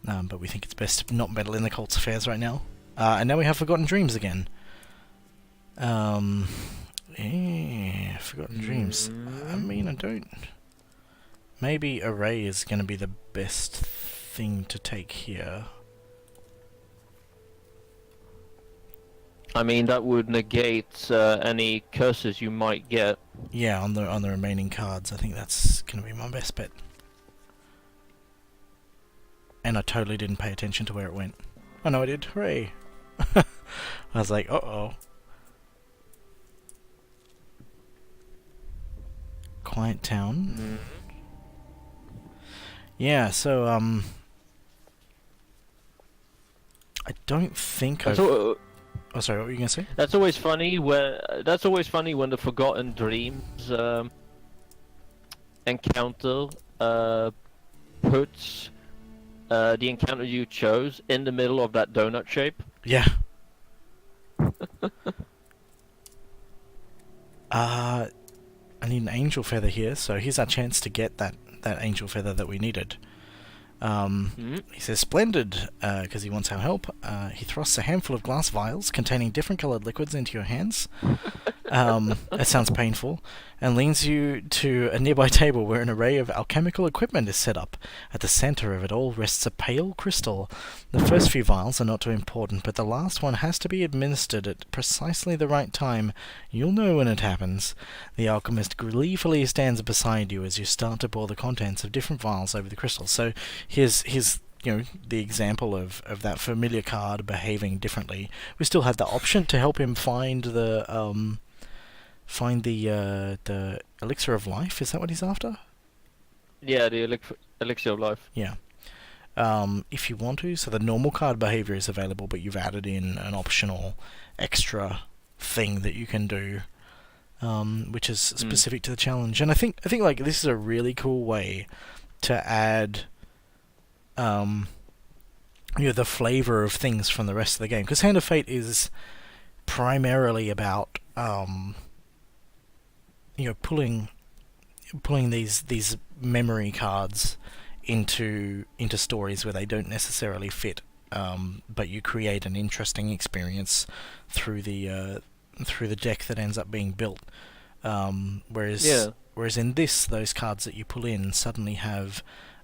But we think it's best to not meddle in the cult's affairs right now. And now we have Forgotten Dreams again. Forgotten Dreams. I mean, I don't... Maybe Array is going to be the best thing to take here. I mean, that would negate any curses you might get. Yeah, on the remaining cards, I think that's going to be my best bet. And I totally didn't pay attention to where it went. Oh no, I did. Hooray! I was like, uh-oh. Quiet Town. Yeah, so, I don't think I've... Oh, sorry, what were you going to say? That's always funny when the Forgotten Dreams encounter puts the encounter you chose in the middle of that donut shape. Yeah. I need an angel feather here, so here's our chance to get that angel feather that we needed. He says, splendid, because he wants our help. He thrusts a handful of glass vials containing different coloured liquids into your hands. That sounds painful. And leads you to a nearby table where an array of alchemical equipment is set up. At the centre of it all rests a pale crystal. The first few vials are not too important, but the last one has to be administered at precisely the right time. You'll know when it happens. The alchemist gleefully stands beside you as you start to pour the contents of different vials over the crystal. So here's the example of that familiar card behaving differently, we still had the option to help him find the elixir of life. Is that what he's after? Yeah, the elixir of life. Yeah. If you want to, so the normal card behavior is available, but you've added in an optional extra thing that you can do, which is specific to the challenge. And I think like this is a really cool way to add the flavor of things from the rest of the game, because Hand of Fate is primarily about pulling these memory cards into stories where they don't necessarily fit, but you create an interesting experience through the deck that ends up being built. Whereas in this, those cards that you pull in suddenly have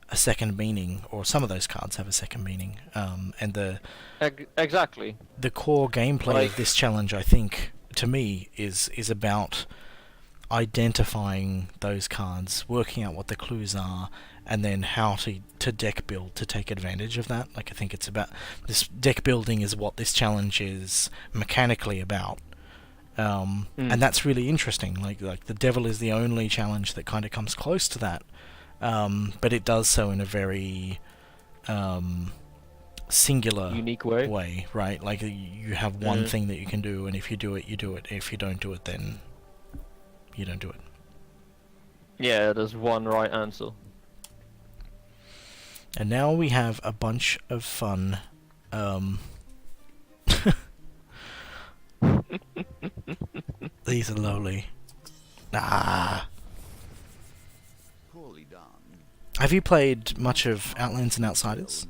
a second meaning, or some of those cards have a second meaning, and exactly the core gameplay of this challenge, I think, to me, is about identifying those cards, working out what the clues are, and then how to deck build to take advantage of that. Like, I think it's about this deck building is what this challenge is mechanically about. And that's really interesting. Like the Devil is the only challenge that kind of comes close to that. But it does so in a very singular, unique way, right? Like, you have one thing that you can do, and if you do it, you do it. If you don't do it, then you don't do it. Yeah, there's one right answer. And now we have a bunch of fun. These are lovely. Poorly done. Have you played much of Outlands and Outsiders?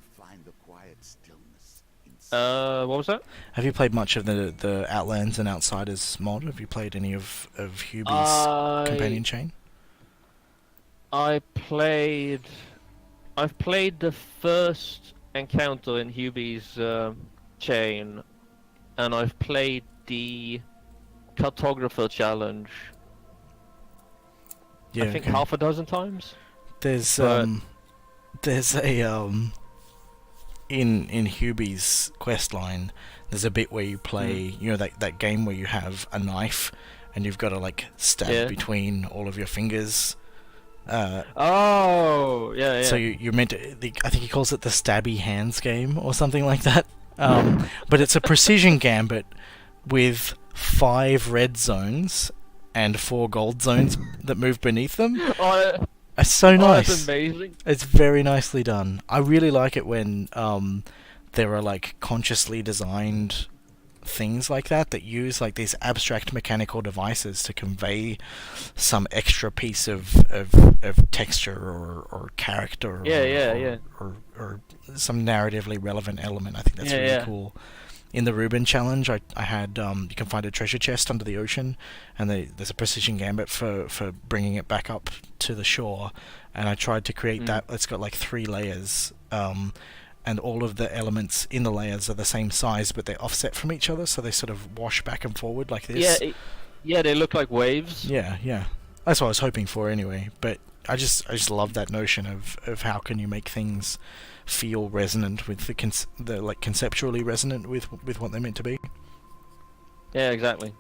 What was that? Have you played much of the Outlands and Outsiders mod? Have you played any of Hubie's companion chain? I've played the first encounter in Hubie's chain, and I've played the cartographer challenge. Yeah, I think half a dozen times. There's a in Hubie's quest line, there's a bit where you play, that game where you have a knife and you've got to like stab between all of your fingers. Oh, yeah. So you're meant to. I think he calls it the stabby hands game or something like that. But it's a precision gambit with 5 red zones and 4 gold zones that move beneath them. It's so nice. That's amazing. It's very nicely done. I really like it when there are like consciously designed things like that use like these abstract mechanical devices to convey some extra piece of texture or character or some narratively relevant element. I think that's really cool. In the Reuben challenge, I had you can find a treasure chest under the ocean, and there's a precision gambit for bringing it back up to the shore, and I tried to create that. It's got like 3 layers, and all of the elements in the layers are the same size, but they're offset from each other, so they sort of wash back and forward like this. Yeah, they look like waves. Yeah. That's what I was hoping for anyway. But I just love that notion of how can you make things feel resonant with the like conceptually resonant with what they're meant to be. Yeah, exactly.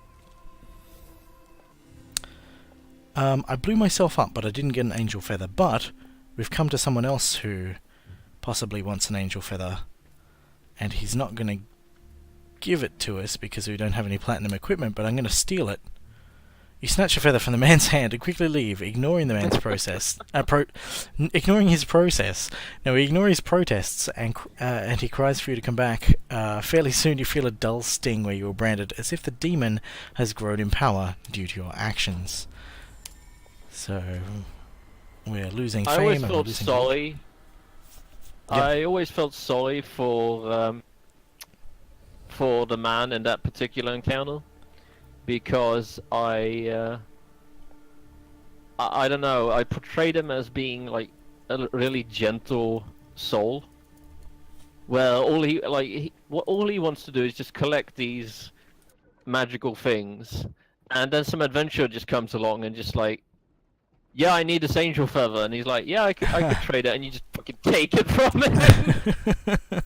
I blew myself up, but I didn't get an angel feather. But we've come to someone else who possibly wants an angel feather, and he's not going to give it to us because we don't have any platinum equipment, but I'm going to steal it. You snatch a feather from the man's hand and quickly leave, ignoring the man's process. Ignoring his process. Now we ignore his protests, and he cries for you to come back. Fairly soon you feel a dull sting where you were branded, as if the demon has grown in power due to your actions. So we're losing fame. I always felt sorry. Yep. I always felt sorry for the man in that particular encounter, because I don't know, I portrayed him as being like a really gentle soul, where all he wants to do is just collect these magical things, and then some adventure just comes along and just like yeah, I need this angel feather, and he's like, yeah, I could trade it, and you just fucking take it from him.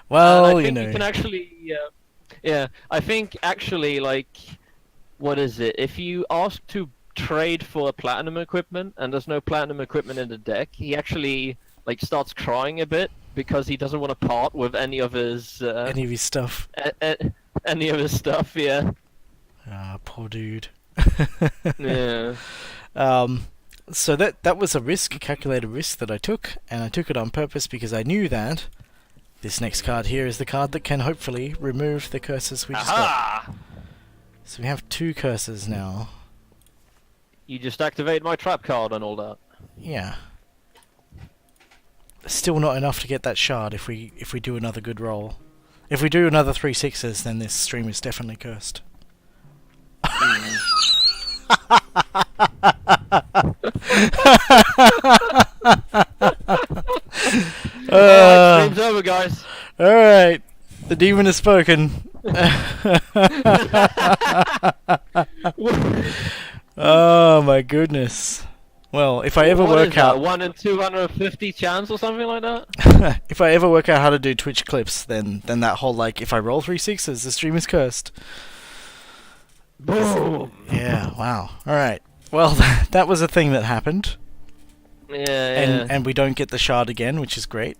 Well, and I you think know. you can actually, yeah, I think actually, like, what is it? If you ask to trade for platinum equipment and there's no platinum equipment in the deck, he actually like starts crying a bit because he doesn't want to part with any of his Any of his stuff. any of his stuff. Yeah. Ah, poor dude. Yeah. So that was a risk, a calculated risk that I took, and I took it on purpose because I knew that this next card here is the card that can hopefully remove the curses we just got. Aha! So we have 2 curses now. You just activate my trap card and all that. Yeah. Still not enough to get that shard if we do another good roll. If we do another 3 6s, then this stream is definitely cursed. Stream's over, guys. Alright, the demon has spoken. Oh my goodness. Well, if I ever What work is that, out 1 in 250 chance or something like that? if I ever work out how to do Twitch clips, then that whole like if I roll 3 6s, the stream is cursed. Boom. Yeah, wow. Alright. Well, that was a thing that happened. Yeah. And we don't get the shard again, which is great.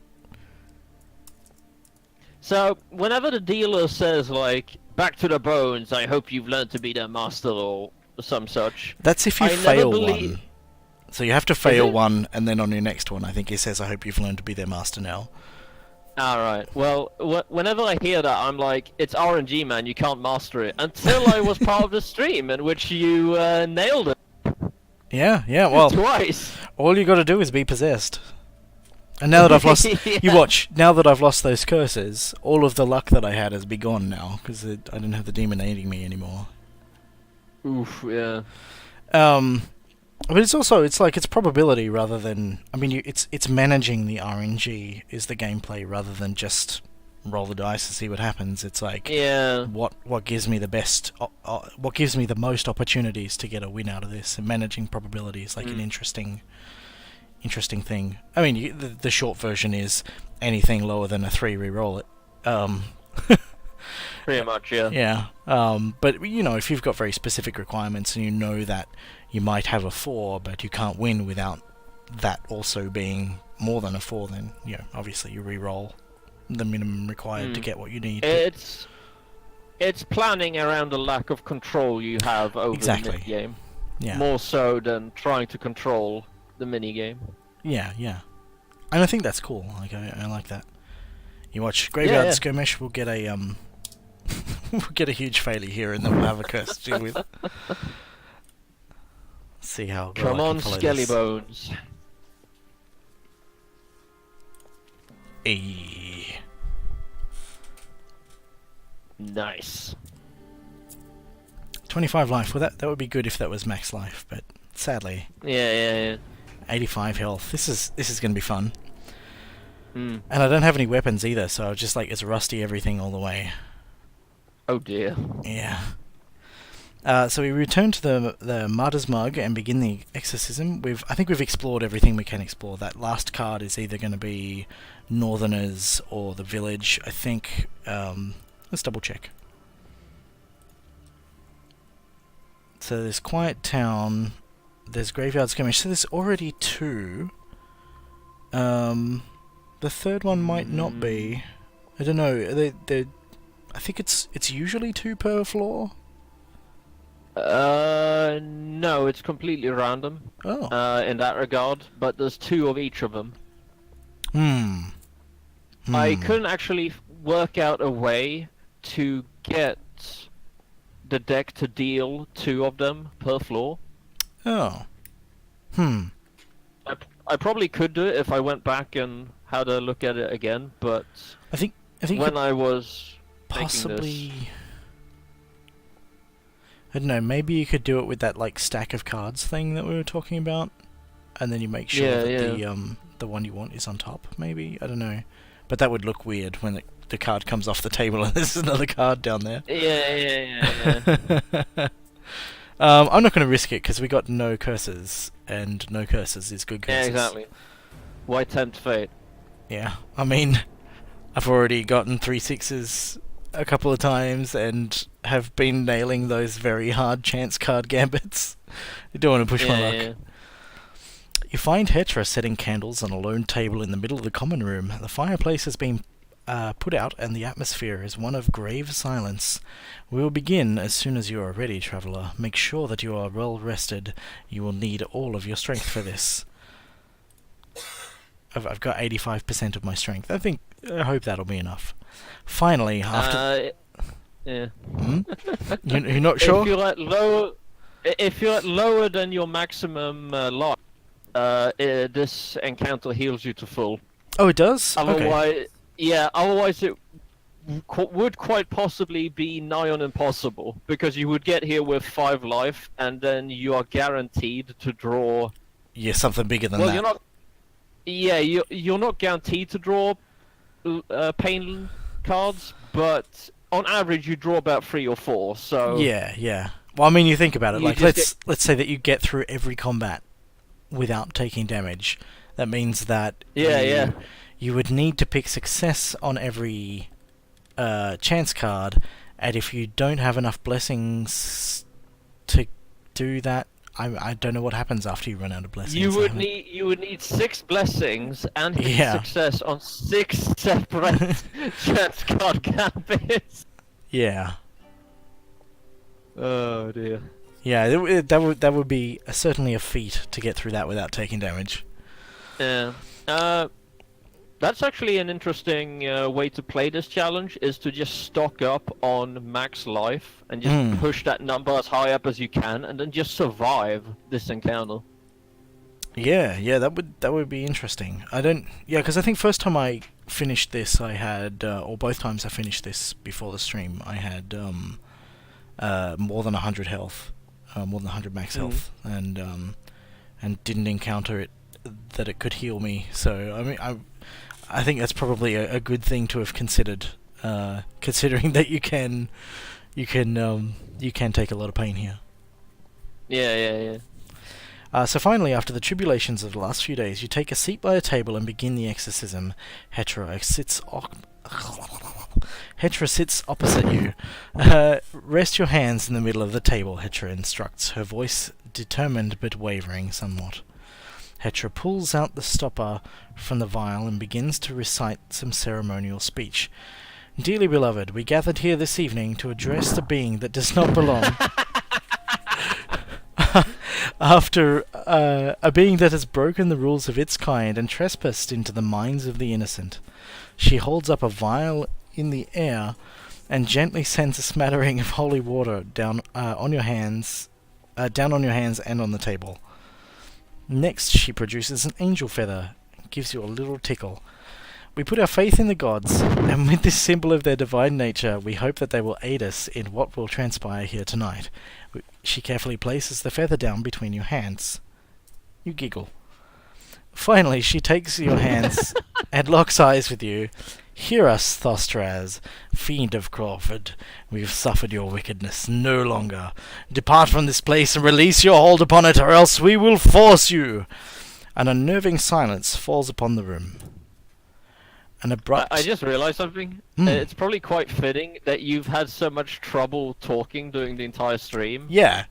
So, whenever the dealer says, like, back to the bones, I hope you've learned to be their master, or some such. That's if you I never fail believe- one. So you have to fail it? one, and then on your next one, I think he says, I hope you've learned to be their master now. Alright, well, whenever I hear that, I'm like, it's RNG, man, you can't master it. Until I was part of the stream in which you nailed it Yeah, well, twice. all you gotta do is be possessed. And now that I've lost... Yeah. You watch, now that I've lost those curses, all of the luck that I had has be gone now, because I didn't have the demon aiding me anymore. Oof, yeah. But it's also, it's like, it's probability rather than... I mean, it's managing the RNG is the gameplay rather than just roll the dice and see what happens. It's like, Yeah. what gives me the best... what gives me the most opportunities to get a win out of this? And managing probability is like an interesting thing. I mean, the short version is anything lower than a 3, re-roll it. Pretty much, yeah. Yeah. But, you know, if you've got very specific requirements and you know that you might have a 4, but you can't win without that also being more than a 4, then, you know, obviously you re-roll the minimum required to get what you need. It's planning around the lack of control you have over Exactly. the mid-game. Yeah. More so than trying to control the mini-game. Yeah. And I think that's cool. Like, I like that. You watch Graveyard Yeah. Skirmish, we'll get a, we'll get a huge failure here and then we'll have a curse to deal with. See how well Come I on, can follow Skelly this. Bones. Ayy. Nice. 25 life. Well, that would be good if that was max life, but sadly, Yeah. 85 health. This is going to be fun. Mm. And I don't have any weapons either, so I was just like, it's rusty everything all the way. Oh dear. Yeah. So we return to the Martyr's Mug and begin the exorcism. I think we've explored everything we can explore. That last card is either going to be Northerners or the Village. I think. Let's double check. So there's Quiet Town. There's Graveyard Skirmish. So there's already 2. The third one might not be. I don't know. I think it's usually 2 per floor. No, it's completely random. Oh. In that regard, but there's 2 of each of them. I couldn't actually work out a way to get the deck to deal 2 of them per floor. Oh. I probably could do it if I went back and had a look at it again, but I think when I was possibly. I don't know. Maybe you could do it with that like stack of cards thing that we were talking about, and then you make sure that the one you want is on top. Maybe, I don't know, but that would look weird when the card comes off the table and there's another card down there. Yeah. I'm not going to risk it because we got no curses, and no curses is good Yeah, curses. exactly. Why tempt fate? Yeah, I mean, I've already gotten 3/6s a couple of times and have been nailing those very hard chance card gambits. I don't want to push my luck. Yeah. You find Hetra setting candles on a lone table in the middle of the common room. The fireplace has been put out and the atmosphere is one of grave silence. We will begin as soon as you are ready, traveller. Make sure that you are well rested. You will need all of your strength for this. I've got 85% of my strength. I hope that'll be enough. Finally, after... Yeah. You're not sure? If you're at lower than your maximum life, this encounter heals you to full. Oh, it does? Otherwise, otherwise it would quite possibly be nigh on impossible, because you would get here with 5 life, and then you are guaranteed to draw... Yeah, something bigger than that. You're not... Yeah, you're not guaranteed to draw pain cards, but on average you draw about 3 or 4, so... Yeah. Well, I mean, you think about it, like, let's let's say that you get through every combat without taking damage. That means that you would need to pick success on every chance card, and if you don't have enough blessings to do that, I don't know what happens after you run out of blessings. You would need 6 blessings and hit success on 6 separate chance card gambits. Yeah. Oh dear. Yeah, that would be certainly a feat to get through that without taking damage. Yeah. That's actually an interesting way to play this challenge, is to just stock up on max life and just push that number as high up as you can, and then just survive this encounter. Yeah, that would be interesting. Because I think first time I finished this, I had, or both times I finished this before the stream, I had more than 100 health, more than 100 max health, and didn't encounter it that it could heal me. So I mean, I think that's probably a good thing to have considered, considering that you can take a lot of pain here. Yeah. So finally, after the tribulations of the last few days, you take a seat by a table and begin the exorcism. Hetra sits opposite you. Rest your hands in the middle of the table, Hetra instructs, her voice determined but wavering somewhat. Hetra pulls out the stopper from the vial and begins to recite some ceremonial speech. Dearly beloved, we gathered here this evening to address the being that does not belong. After a being that has broken the rules of its kind and trespassed into the minds of the innocent. She holds up a vial in the air and gently sends a smattering of holy water down on your hands and on the table. Next, she produces an angel feather and gives you a little tickle. We put our faith in the gods, and with this symbol of their divine nature, we hope that they will aid us in what will transpire here tonight. She carefully places the feather down between your hands. You giggle. Finally, she takes your hands and locks eyes with you. Hear us, Thostraz, fiend of Crullford. We have suffered your wickedness no longer. Depart from this place and release your hold upon it, or else we will force you. An unnerving silence falls upon the room. An abrupt... I just realized something. It's probably quite fitting that you've had so much trouble talking during the entire stream. Yeah.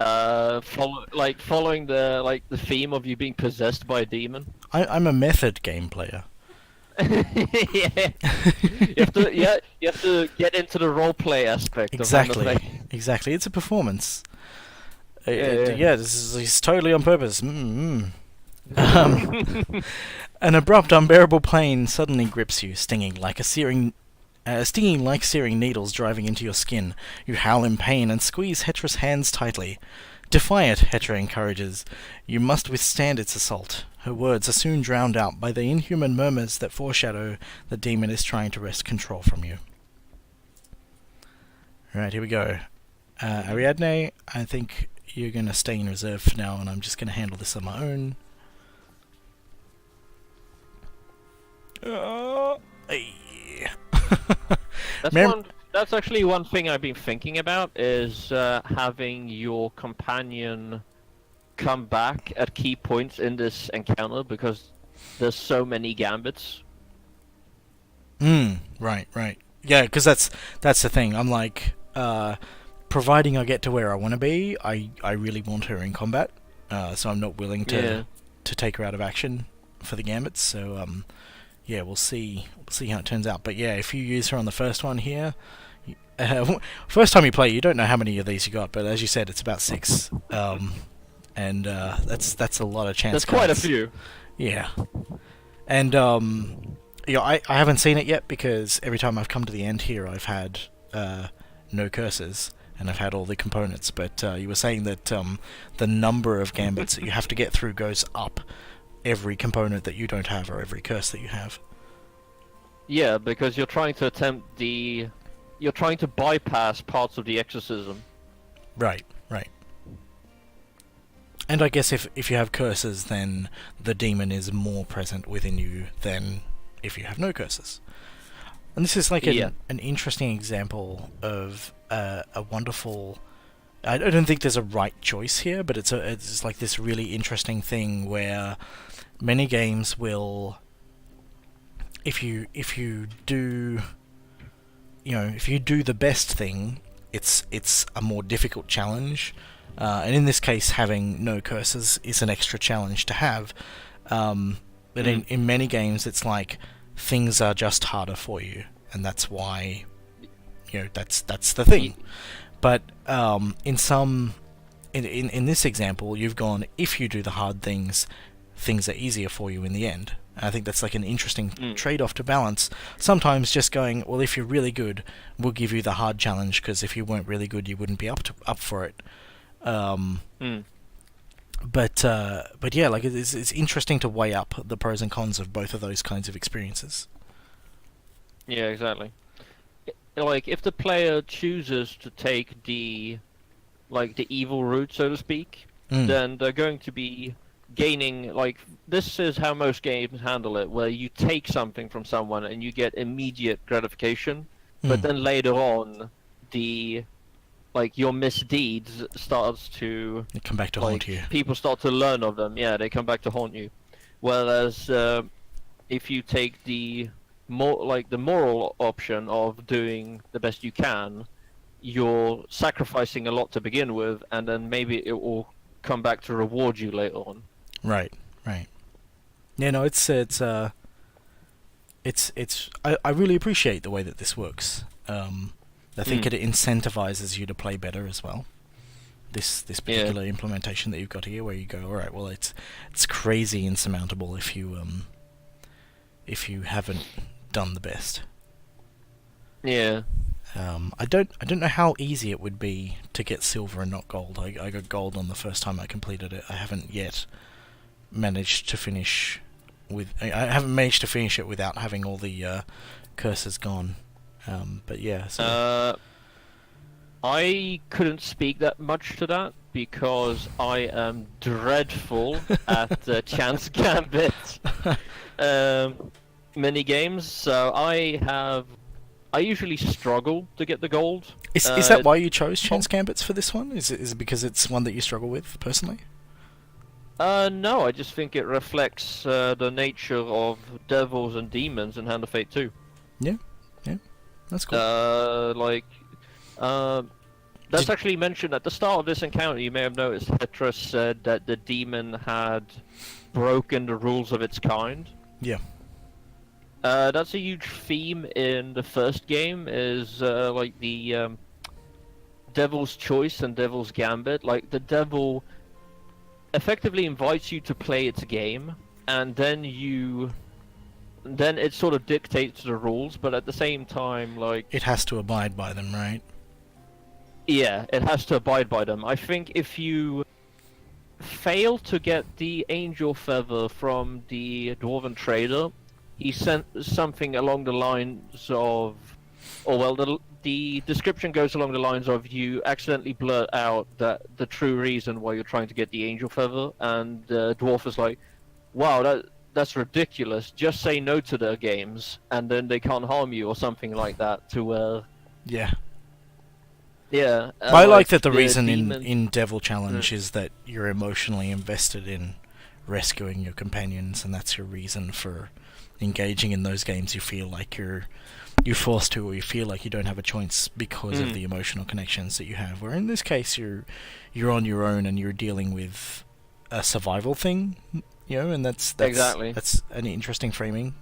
Following the theme of you being possessed by a demon. I'm a method game player. Yeah. You have to get into the roleplay aspect. Exactly. Of the Exactly. It's a performance. Yeah. This is totally on purpose. An abrupt, unbearable pain suddenly grips you, stinging like searing needles driving into your skin. You howl in pain and squeeze Hetra's hands tightly. Defy it, Hetra encourages. You must withstand its assault. Her words are soon drowned out by the inhuman murmurs that foreshadow the demon is trying to wrest control from you. Alright, here we go. Ariadne, I think you're going to stay in reserve for now, and I'm just going to handle this on my own. That's actually one thing I've been thinking about is having your companion come back at key points in this encounter because there's so many gambits. Right. Yeah, because that's the thing. I'm like, providing I get to where I want to be, I really want her in combat. So I'm not willing to take her out of action for the gambits. So yeah, we'll see how it turns out. But yeah, if you use her on the first one here, first time you play, you don't know how many of these you got. But as you said, it's about 6, and that's a lot of chance. That's quite a cards. few. Yeah, and I haven't seen it yet because every time I've come to the end here, I've had no curses. And I've had all the components, but you were saying that the number of gambits that you have to get through goes up every component that you don't have or every curse that you have. Yeah, because you're trying to bypass parts of the exorcism. Right. And I guess if you have curses, then the demon is more present within you than if you have no curses. And this is like an interesting example of a wonderful... I don't think there's a right choice here, but it's like this really interesting thing where many games will... If you do the best thing, it's a more difficult challenge. And in this case, having no curses is an extra challenge to have. But in many games, it's like things are just harder for you, and that's why, that's the thing. But in this example, you've gone, if you do the hard things are easier for you in the end. And I think that's like an interesting trade-off to balance. Sometimes just going, well, if you're really good, we'll give you the hard challenge, because if you weren't really good, you wouldn't be up for it. But yeah, like it's interesting to weigh up the pros and cons of both of those kinds of experiences. Yeah, exactly. Like, if the player chooses to take the evil route, so to speak, then they're going to be gaining, this is how most games handle it, where you take something from someone and you get immediate gratification, but then later on, your misdeeds starts to... They come back to haunt you. People start to learn of them, they come back to haunt you. Whereas, if you take the moral option of doing the best you can, you're sacrificing a lot to begin with, and then maybe it will come back to reward you later on. Right. Yeah, no, I really appreciate the way that this works. I think it incentivizes you to play better as well. This particular implementation that you've got here, where you go, all right, well, it's crazy insurmountable if you haven't done the best. Yeah. I don't know how easy it would be to get silver and not gold. I got gold on the first time I completed it. I haven't yet managed to finish it without having all the curses gone. But yeah. So. I couldn't speak that much to that because I am dreadful at chance gambit mini games. So I usually struggle to get the gold. Is that why you chose chance gambits for this one? Is it because it's one that you struggle with personally? No, I just think it reflects the nature of devils and demons in Hand of Fate 2. Yeah, that's cool. That's actually mentioned at the start of this encounter. You may have noticed Hetra said that the demon had broken the rules of its kind. Yeah. That's a huge theme in the first game, is the Devil's Choice and Devil's Gambit. Like, the devil effectively invites you to play its game, and then it sort of dictates the rules, but at the same time, it has to abide by them, right? Yeah, it has to abide by them. I think if you fail to get the angel feather from the dwarven trader, he sent something along the lines of... the description goes along the lines of you accidentally blurt out that the true reason why you're trying to get the angel feather, and the dwarf is like, wow, that's ridiculous. Just say no to their games, and then they can't harm you, or something like that, to where Yeah. Yeah. But I like that the the reason demon- in Devil Challenge is that you're emotionally invested in rescuing your companions, and that's your reason for engaging in those games. You feel like you're forced to, or you feel like you don't have a choice because of the emotional connections that you have. Where in this case, you're on your own and you're dealing with a survival thing, and that's Exactly. that's an interesting framing.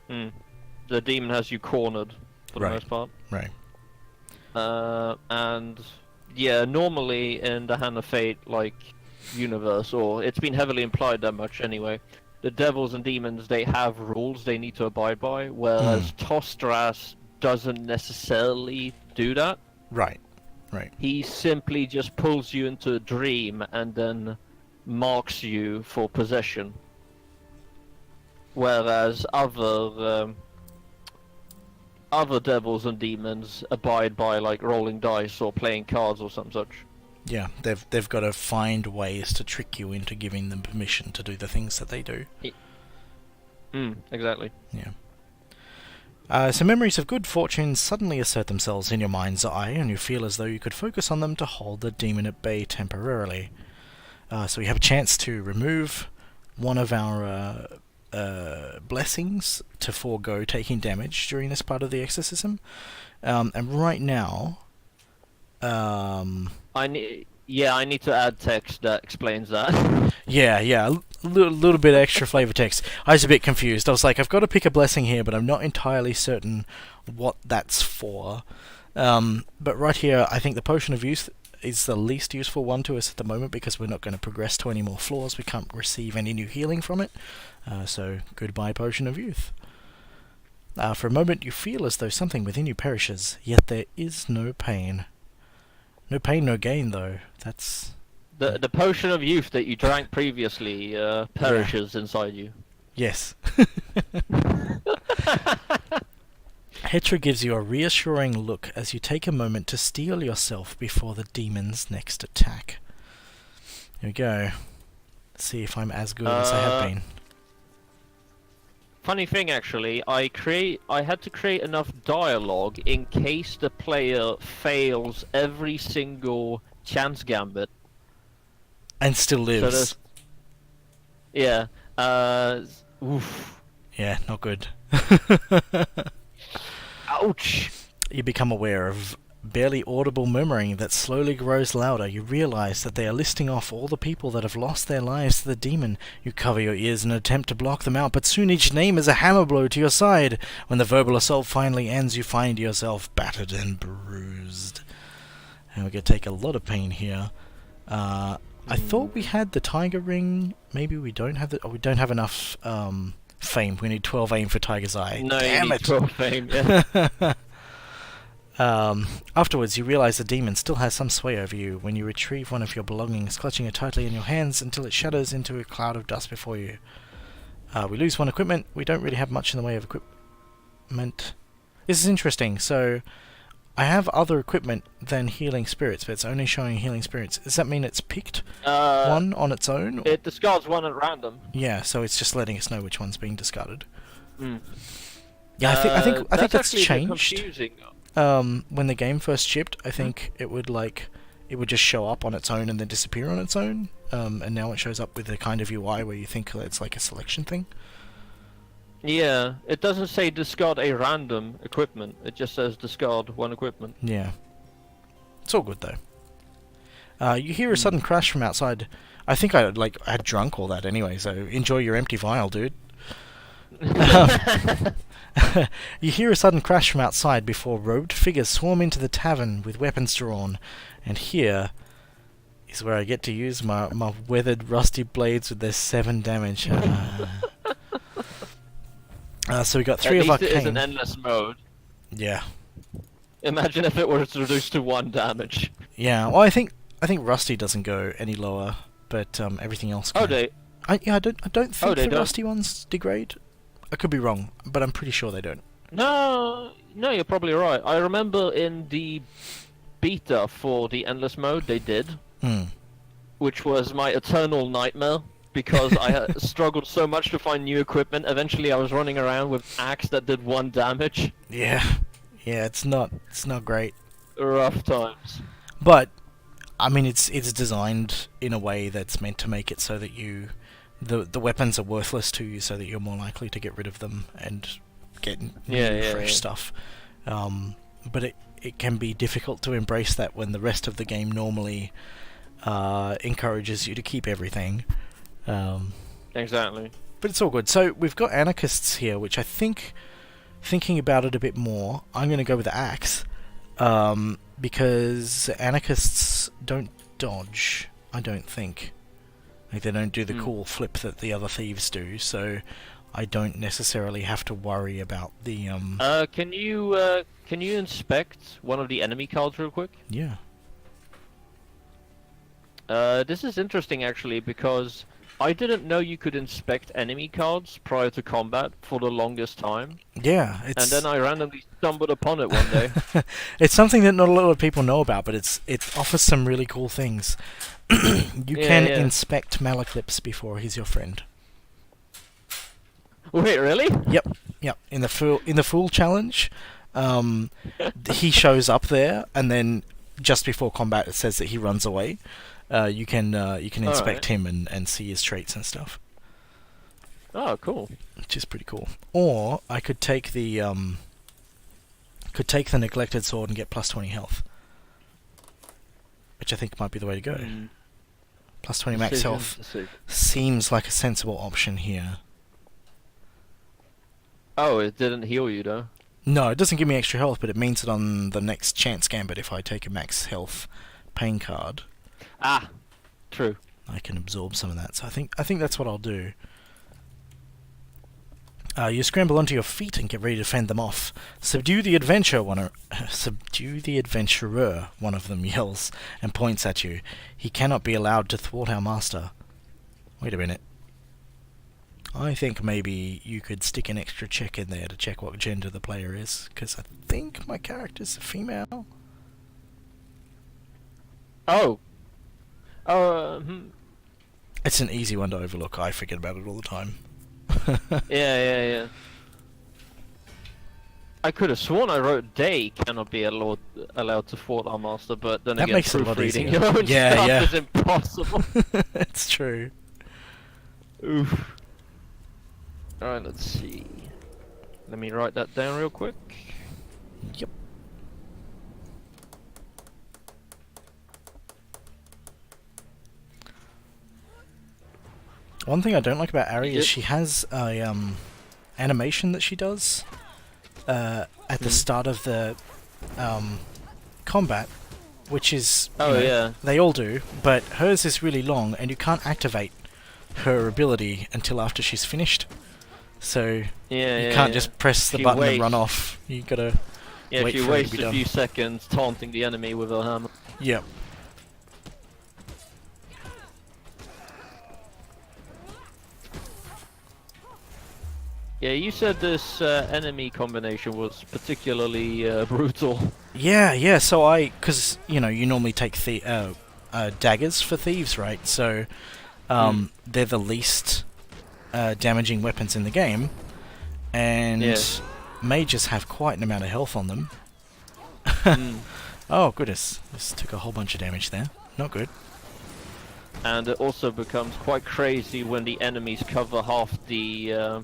The demon has you cornered for the Right. most part. Right. And yeah, normally in the Hand of Fate universe, or it's been heavily implied that much anyway, the devils and demons, they have rules they need to abide by, whereas Tostras doesn't necessarily do that. Right. Right. He simply just pulls you into a dream and then marks you for possession. Whereas other devils and demons abide by rolling dice or playing cards or some such. Yeah, they've got to find ways to trick you into giving them permission to do the things that they do. Exactly. Yeah. So memories of good fortune suddenly assert themselves in your mind's eye, and you feel as though you could focus on them to hold the demon at bay temporarily. So we have a chance to remove one of our blessings to forego taking damage during this part of the exorcism. And right now... I need to add text that explains that. Yeah, a little bit extra flavor text. I was a bit confused. I was like, I've got to pick a blessing here, but I'm not entirely certain what that's for. But right here, I think the Potion of Youth is the least useful one to us at the moment because we're not going to progress to any more floors. We can't receive any new healing from it. So, goodbye Potion of Youth. For a moment, you feel as though something within you perishes, yet there is no pain. No pain, no gain, though. That's... The Potion of Youth that you drank previously perishes inside you. Yes. Hetra gives you a reassuring look as you take a moment to steel yourself before the demon's next attack. Here we go. Let's see if I'm as good as I have been. Funny thing, actually, I had to create enough dialogue in case the player fails every single chance gambit. And still lives. So yeah. Oof. Yeah, not good. Ouch! You become aware of barely audible murmuring that slowly grows louder. You realize that they are listing off all the people that have lost their lives to the demon. You cover your ears in an attempt to block them out, but soon each name is a hammer blow to your side. When the verbal assault finally ends, you find yourself battered and bruised. And we're going to take a lot of pain here. I thought we had the Tiger Ring. Maybe we don't have we don't have enough fame. We need 12 aim for Tiger's Eye. No, Damn you need it! 12 fame, yeah. Afterwards, you realize the demon still has some sway over you when you retrieve one of your belongings, clutching it tightly in your hands until it shatters into a cloud of dust before you. We lose one equipment. We don't really have much in the way of equipment. This is interesting. So, I have other equipment than healing spirits, but it's only showing healing spirits. Does that mean it's picked one on its own? It discards one at random. Yeah, so it's just letting us know which one's being discarded. Mm. Yeah, I think that's actually changed. A bit confusing. When the game first shipped, I think it would just show up on its own and then disappear on its own. And now it shows up with a kind of UI where you think it's like a selection thing. Yeah, it doesn't say discard a random equipment. It just says discard one equipment. Yeah. It's all good though. You hear a sudden crash from outside. I think I had drunk all that anyway, so enjoy your empty vial, dude. You hear a sudden crash from outside before robed figures swarm into the tavern with weapons drawn, and here is where I get to use my weathered rusty blades with their 7 damage. So we got 3 of arcane. At least it is an endless mode. Yeah. Imagine if it was reduced to 1 damage. Yeah. Well, I think Rusty doesn't go any lower, but everything else can. Oh, they. I don't think the don't? Rusty ones degrade. I could be wrong, but I'm pretty sure they don't. No, you're probably right. I remember in the beta for the endless mode they did, which was my eternal nightmare because I had struggled so much to find new equipment. Eventually, I was running around with axe that did 1 damage. Yeah, Yeah, it's not great. Rough times. But I mean, it's designed in a way that's meant to make it so that the weapons are worthless to you, so that you're more likely to get rid of them and get new fresh stuff. But it can be difficult to embrace that when the rest of the game normally encourages you to keep everything. Exactly. But it's all good. So we've got anarchists here, which I think, thinking about it a bit more, I'm going to go with the axe. Because anarchists don't dodge, I don't think. Like, they don't do the cool flip that the other thieves do, so I don't necessarily have to worry about the Can you inspect one of the enemy cards real quick? Yeah. This is interesting actually, because I didn't know you could inspect enemy cards prior to combat for the longest time. Yeah, it's... And then I randomly stumbled upon it one day. It's something that not a lot of people know about, but it offers some really cool things. You can inspect Malaclips before he's your friend. Wait, really? Yep. In the Fool challenge, he shows up there, and then just before combat, it says that he runs away. You can inspect him and see his traits and stuff. Oh, cool. Which is pretty cool. Or I could take the neglected sword and get plus 20 health, which I think might be the way to go. Plus 20 max health seems like a sensible option here. Oh, it didn't heal you though. No, it doesn't give me extra health, but it means that on the next chance gambit, if I take a max health pain card, true, I can absorb some of that. So I think that's what I'll do. You scramble onto your feet and get ready to fend them off. Subdue the adventurer, one of them yells and points at you. He cannot be allowed to thwart our master. Wait a minute. I think maybe you could stick an extra check in there to check what gender the player is, because I think my character's a female. Oh. It's an easy one to overlook. I forget about it all the time. Yeah. I could have sworn I wrote they cannot be allowed to thwart our master, but then That again, makes it a lot proofreading easier. your own stuff is impossible. It's true. Oof. Alright, let's see. Let me write that down real quick. Yep. One thing I don't like about Ari is she has a animation that she does at the start of the combat, which is they all do, but hers is really long, and you can't activate her ability until after she's finished. So you can't just press the button and run off. You gotta wait she for it to wastes be done. a few seconds taunting the enemy with her hammer. Yep. Yeah, you said this enemy combination was particularly brutal. Yeah. So because you normally take daggers for thieves, right? So they're the least damaging weapons in the game, and mages have quite an amount of health on them. Oh goodness, this took a whole bunch of damage there. Not good. And it also becomes quite crazy when the enemies cover half the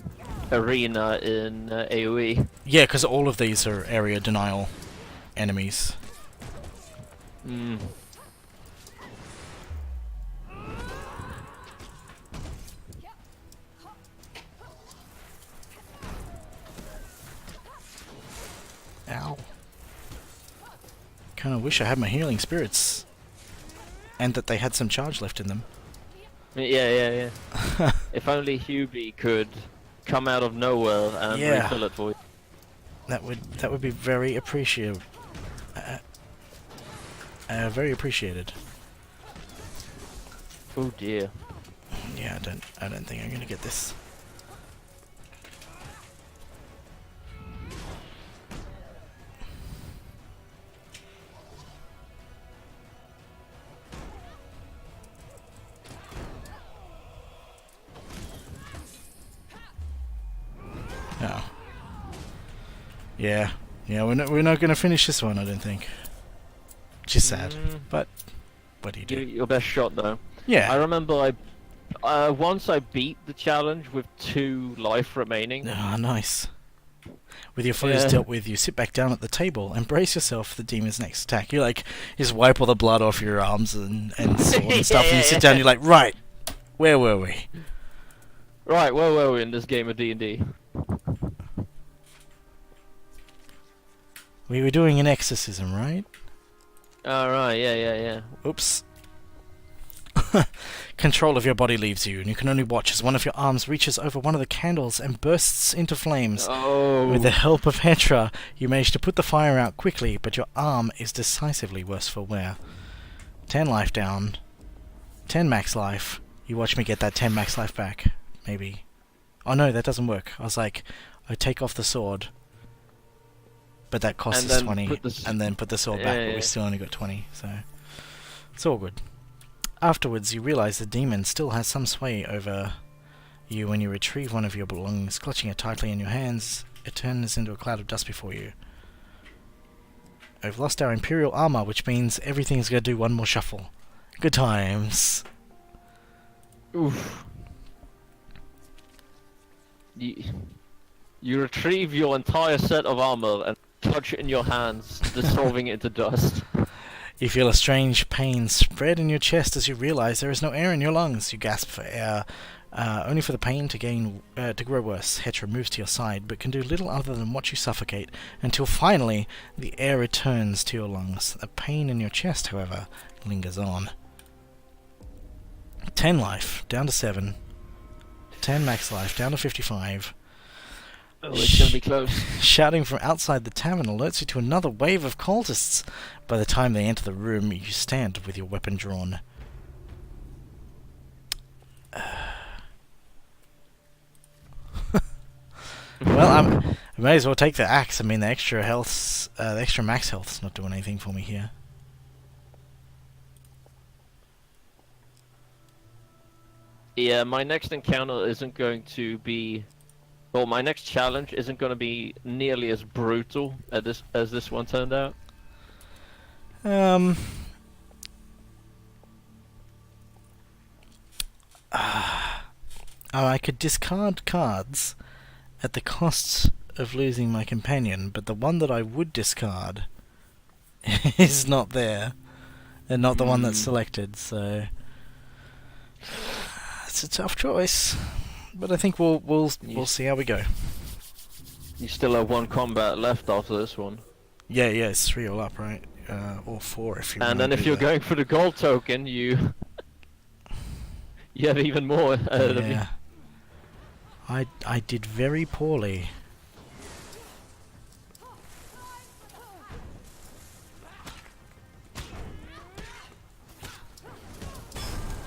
arena in AoE. Yeah, because all of these are area denial enemies. Ow. Kind of wish I had my healing spirits, and that they had some charge left in them. Yeah. If only Hubie could come out of nowhere and refill it for you. That would be very appreciated. Very appreciated. Oh dear. Yeah, I don't think I'm gonna get this. No. Yeah. Yeah, we're not going to finish this one, I don't think. Which is sad, but what do you do? Your best shot, though. Yeah. I remember once I beat the challenge with 2 life remaining. Ah, nice. With your foes dealt with, you sit back down at the table and brace yourself for the demon's next attack. You just wipe all the blood off your arms and sword and stuff, and you sit down. You're like, right, where were we? Right, where were we in this game of D&D? We were doing an exorcism, right? Right, yeah. Oops. Control of your body leaves you, and you can only watch as one of your arms reaches over one of the candles and bursts into flames. Oh. With the help of Hetra, you manage to put the fire out quickly, but your arm is decisively worse for wear. 10 life down. 10 max life. You watch me get that 10 max life back. Maybe. Oh no, that doesn't work. I was like, I take off the sword, but that costs us 20, and then put the sword back, but we still only got 20, so it's all good. Afterwards, you realize the demon still has some sway over you when you retrieve one of your belongings. Clutching it tightly in your hands, it turns into a cloud of dust before you. I've lost our Imperial armor, which means everything's going to do one more shuffle. Good times. Oof. You retrieve your entire set of armor and clutch it in your hands, dissolving it into dust. You feel a strange pain spread in your chest as you realize there is no air in your lungs. You gasp for air, only for the pain to grow worse. Hetra moves to your side, but can do little other than watch you suffocate, until finally the air returns to your lungs. The pain in your chest, however, lingers on. 10 life, down to 7. 10 max life, down to 55. Oh, it's gonna be close. Shouting from outside the tavern alerts you to another wave of cultists. By the time they enter the room, you stand with your weapon drawn. Well, I may as well take the axe. I mean, the extra health's, the extra max health's not doing anything for me here. Yeah, my next encounter isn't going to be... Well, my next challenge isn't going to be nearly as brutal as this one turned out. I could discard cards at the cost of losing my companion, but the one that I would discard is not there, and not the one that's selected, so it's a tough choice. But I think we'll see how we go. You still have 1 combat left after this one. Yeah, it's 3 all up, right? Or 4 if you. And then if you're going for the gold token, you have even more ahead of you. I did very poorly.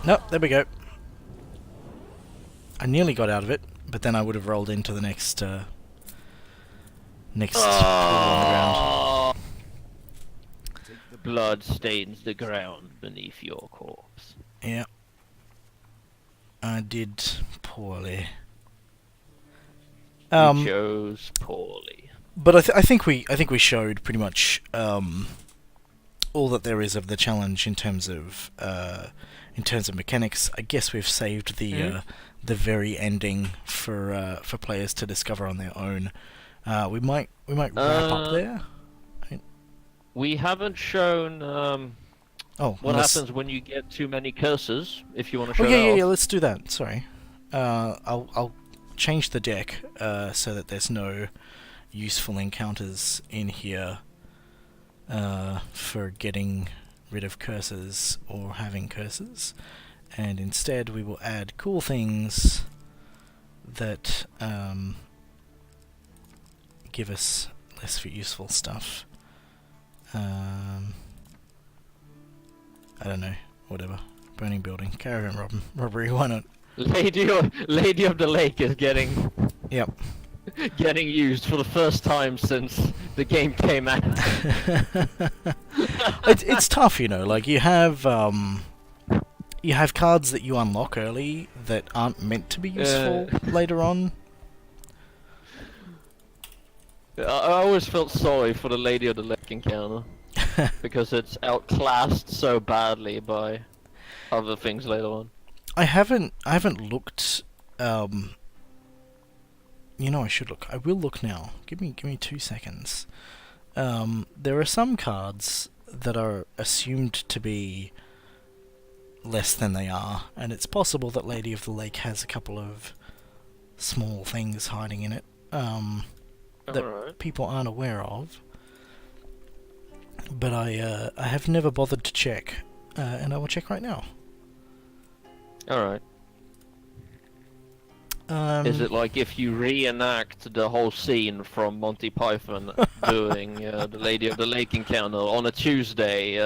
Nope, there we go. I nearly got out of it, but then I would have rolled into the next pool on the ground. The blood stains the ground beneath your corpse. Yeah, I did poorly. You chose poorly. But I think we showed pretty much all that there is of the challenge in terms of mechanics. I guess we've saved the very ending for players to discover on their own. We might wrap up there. We haven't shown what happens when you get too many curses. If you want to show that yeah, let's do that. Sorry, I'll change the deck so that there's no useful encounters in here for getting rid of curses or having curses, and instead we will add cool things that give us less useful stuff. I don't know, whatever. Burning building, caravan robbery, why not? Lady of the Lake is getting getting used for the first time since the game came out. It's tough, you know. Like you have cards that you unlock early that aren't meant to be useful later on. I always felt sorry for the Lady of the Lake encounter because it's outclassed so badly by other things later on. I haven't looked. You know, I should look. I will look now. Give me 2 seconds. There are some cards that are assumed to be less than they are, and it's possible that Lady of the Lake has a couple of small things hiding in it that people aren't aware of. But I have never bothered to check, and I will check right now. Alright. Is it like if you reenact the whole scene from Monty Python doing the Lady of the Lake encounter on a Tuesday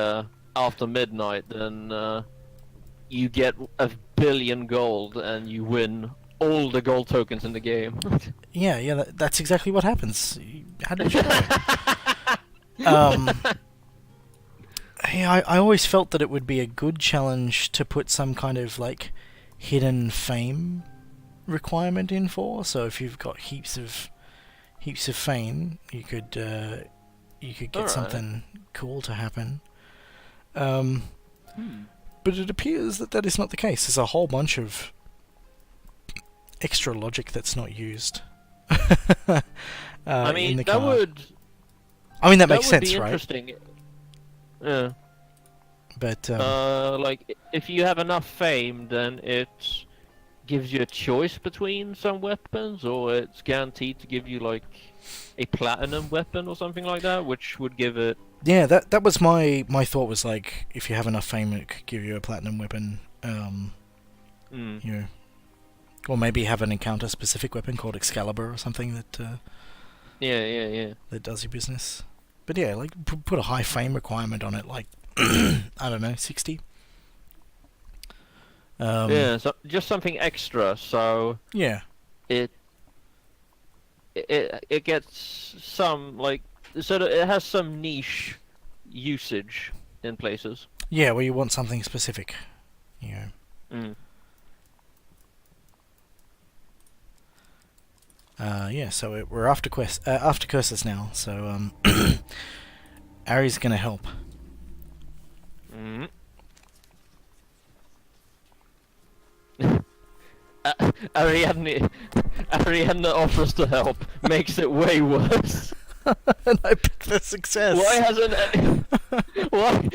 after midnight, then you get 1 billion gold and you win all the gold tokens in the game? Yeah, that's exactly what happens. How did you know? I always felt that it would be a good challenge to put some kind of like hidden fame requirement in for. So if you've got heaps of fame, you could get something cool to happen. But it appears that is not the case. There's a whole bunch of extra logic that's not used. I mean, in the that card. would. I mean, that That makes would sense, be right? interesting. Yeah. But Like if you have enough fame, then it gives you a choice between some weapons, or it's guaranteed to give you like a platinum weapon or something like that, which would give it. yeah, that was my thought. Was like, if you have enough fame, it could give you a platinum weapon. You know, or maybe have an encounter-specific weapon called Excalibur or something that Yeah. that does your business. But yeah, like put a high fame requirement on it, like I don't know, 60. Yeah, so just something extra, so Yeah. it gets some like, so that it has some niche usage in places. Yeah, where you want something specific. Yeah. Yeah, so we're after curses now, so Ari's gonna help. Ariadne offers to help, makes it way worse. And I picked the success. Why hasn't why?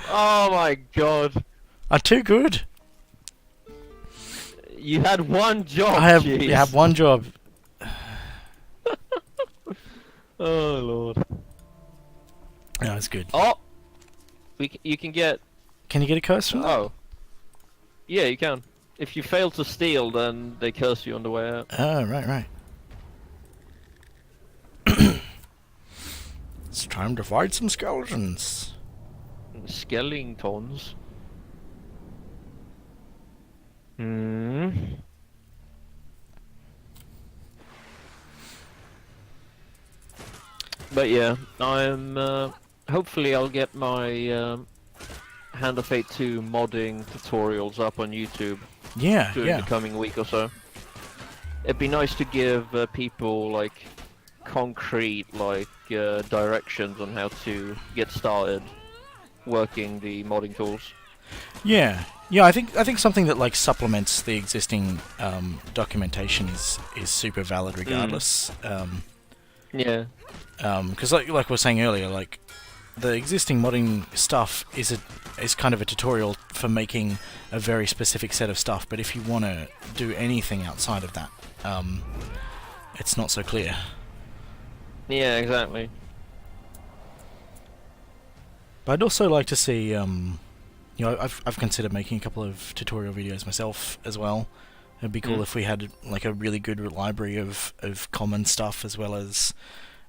Oh my god! I'm too good. You had one job. I jeez. have one job. Oh lord. No, it's good. Oh, you can get. Can you get a curse from that? Oh. Yeah, you can. If you fail to steal, then they curse you on the way out. Oh, right. It's time to fight some skeletons. Skeletons. But yeah, I'm. Hopefully, I'll get my Hand of Fate 2 modding tutorials up on YouTube Yeah, during the coming week or so. It'd be nice to give people like concrete directions on how to get started working the modding tools. Yeah. I think something that like supplements the existing documentation is super valid regardless. Yeah. Because like we were saying earlier, like the existing modding stuff is kind of a tutorial for making a very specific set of stuff. But if you want to do anything outside of that, it's not so clear. Yeah, exactly. But I'd also like to see, I've considered making a couple of tutorial videos myself as well. It'd be cool if we had like a really good library of common stuff, as well as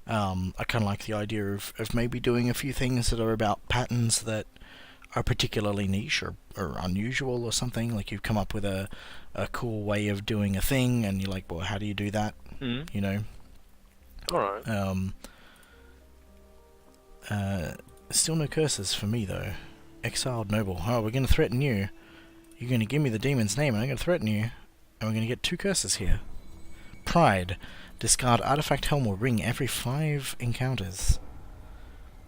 I kind of like the idea of maybe doing a few things that are about patterns that are particularly niche or unusual or something. Like you've come up with a cool way of doing a thing, and you're like, well, how do you do that? You know. All right. Still no curses for me though. Exiled noble. Oh, we're gonna threaten you. You're gonna give me the demon's name, and I'm gonna threaten you, and we're gonna get 2 curses here. Pride. Discard artifact helm or ring every 5 encounters.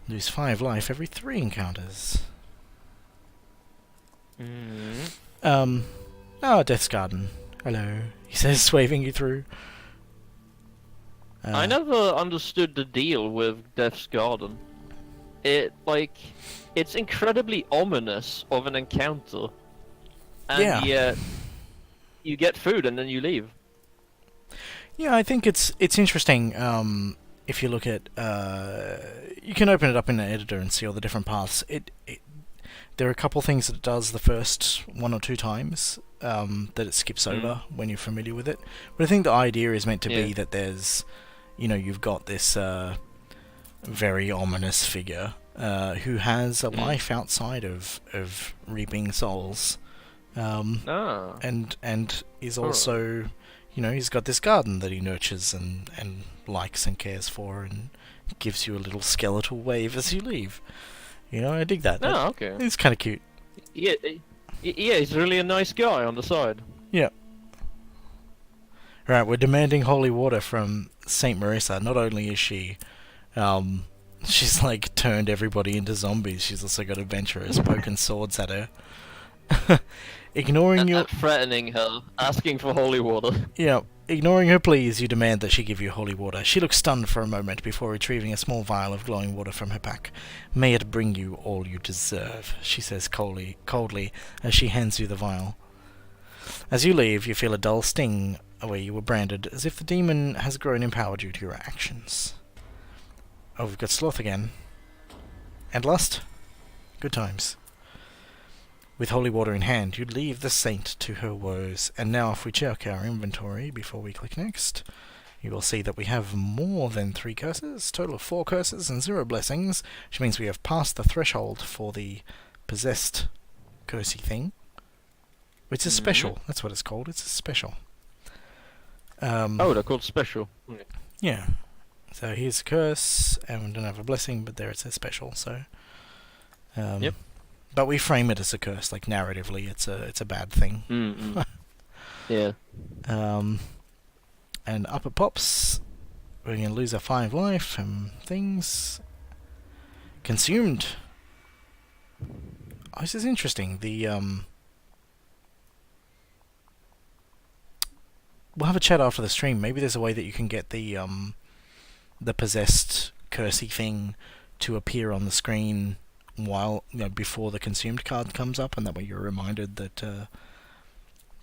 Lose 5 life every 3 encounters. Death's Garden. Hello, he says, waving you through. I never understood the deal with Death's Garden. It's incredibly ominous of an encounter. And yet, you get food and then you leave. Yeah, I think it's interesting. If you look at, you can open it up in the editor and see all the different paths. There are a couple things that it does the first 1 or 2 times that it skips over when you're familiar with it. But I think the idea is meant to be that there's, you've got this very ominous figure who has a life outside of reaping souls, and is also, he's got this garden that he nurtures and likes and cares for, and gives you a little skeletal wave as you leave. I dig that. Oh, okay. It's kind of cute. Yeah, he's really a nice guy on the side. Yeah. Right, we're demanding holy water from Saint Marissa. Not only is she, she's like turned everybody into zombies, she's also got adventurers poking swords at her. Ignoring your... threatening her, asking for holy water. Yeah, ignoring her pleas, you demand that she give you holy water. She looks stunned for a moment before retrieving a small vial of glowing water from her pack. May it bring you all you deserve, she says coldly as she hands you the vial. As you leave, you feel a dull sting where you were branded, as if the demon has grown in power due to your actions. Oh, we've got sloth again. And lust? Good times. With holy water in hand, you leave the saint to her woes. And now if we check our inventory before we click next, you will see that we have more than 3 curses, total of 4 curses and 0 blessings, which means we have passed the threshold for the possessed cursey thing. Which is special, that's what it's called, it's a special. They're called special. Yeah. So here's a curse, and we don't have a blessing, but there it says special, so... Yep. But we frame it as a curse, like narratively, it's a bad thing. Yeah. And up it pops. We're going to lose our 5 life and things. Consumed. Oh, this is interesting. We'll have a chat after the stream. Maybe there's a way that you can get the possessed cursey thing to appear on the screen while before the consumed card comes up, and that way you're reminded that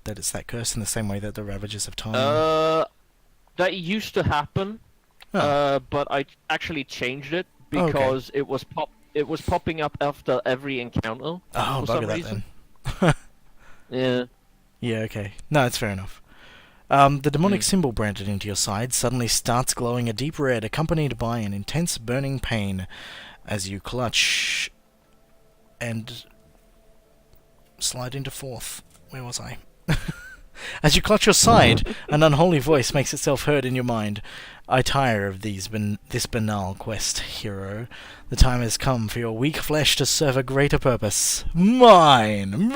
it's that curse, in the same way that the Ravagers of Time. That used to happen, but I actually changed it because it was popping up after every encounter. Oh, for some bugger that reason. then. Yeah. Yeah, okay. No, it's fair enough. The demonic symbol branded into your side suddenly starts glowing a deep red, accompanied by an intense burning pain as you clutch and slide into 4th. Where was I? As you clutch your side, an unholy voice makes itself heard in your mind. I tire of this banal quest, hero. The time has come for your weak flesh to serve a greater purpose. Mine!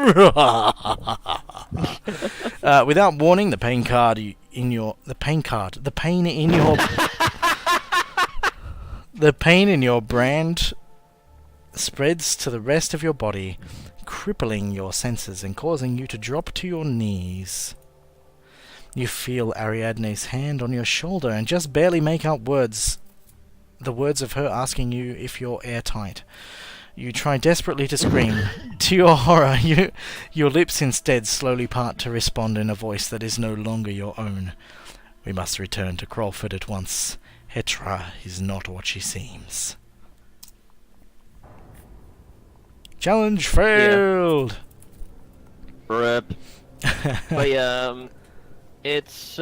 Without warning, the pain in your brand spreads to the rest of your body, crippling your senses and causing you to drop to your knees. You feel Ariadne's hand on your shoulder and just barely make out the words of her asking you if you're airtight. You try desperately to scream. To your horror, your lips instead slowly part to respond in a voice that is no longer your own. We must return to Crullford at once. Hetra is not what she seems. Challenge failed! Rip. But it's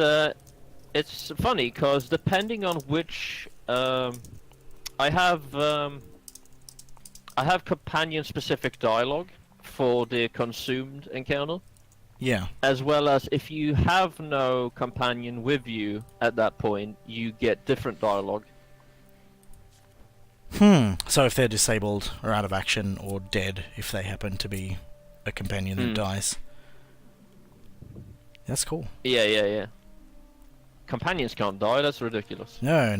funny because depending on which I have companion specific dialogue for the consumed encounter. Yeah. As well as if you have no companion with you at that point, you get different dialogue. So if they're disabled or out of action or dead, if they happen to be a companion that dies. That's cool. Yeah. companions can't die. That's ridiculous. No.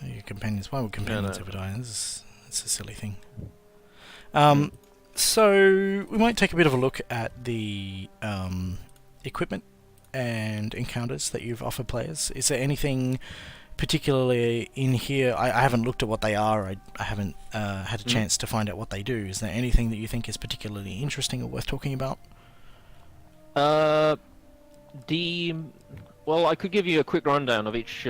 Your companions. Why would No, companions no. ever die? It's a silly thing. Mm. So we might take a bit of a look at the equipment and encounters that you've offered players. Is there anything particularly in here? I haven't looked at what they are. I haven't had a chance to find out what they do. Is there anything that you think is particularly interesting or worth talking about? Well, I could give you a quick rundown of each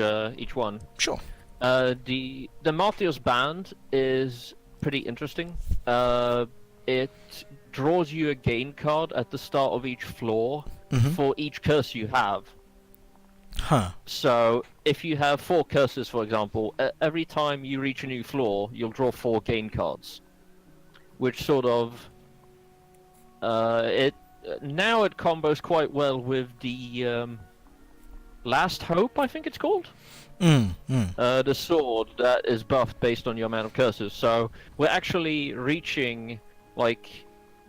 one. Sure. The Martius band is pretty interesting. It draws you a gain card at the start of each floor for each curse you have. Huh. So if you have 4 curses, for example, every time you reach a new floor, you'll draw 4 gain cards, which sort of now it combos quite well with the Last Hope, I think it's called. The sword that is buffed based on your amount of curses. So we're actually reaching like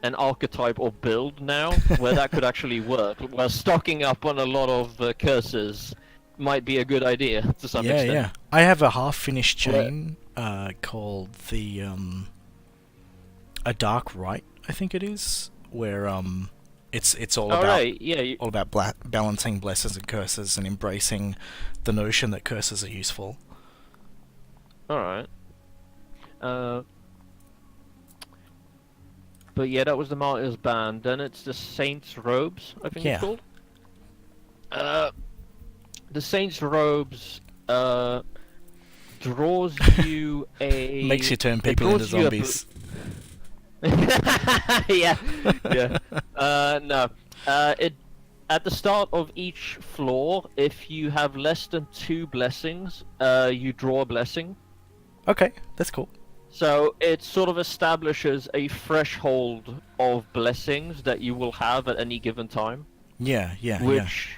an archetype or build now where that could actually work. Where stocking up on a lot of curses might be a good idea to some extent. Yeah. I have a half-finished chain called the A Dark Rite, I think it is, where it's all about all about balancing blessings and curses and embracing the notion that curses are useful. All right. But yeah, that was the Martyrs band. Then it's the Saints robes, I think it's called. The Saints robes draws you a makes you turn people into zombies. yeah. No. It at the start of each floor, if you have less than 2 blessings, you draw a blessing. Okay, that's cool. So it sort of establishes a threshold of blessings that you will have at any given time. Yeah. Which,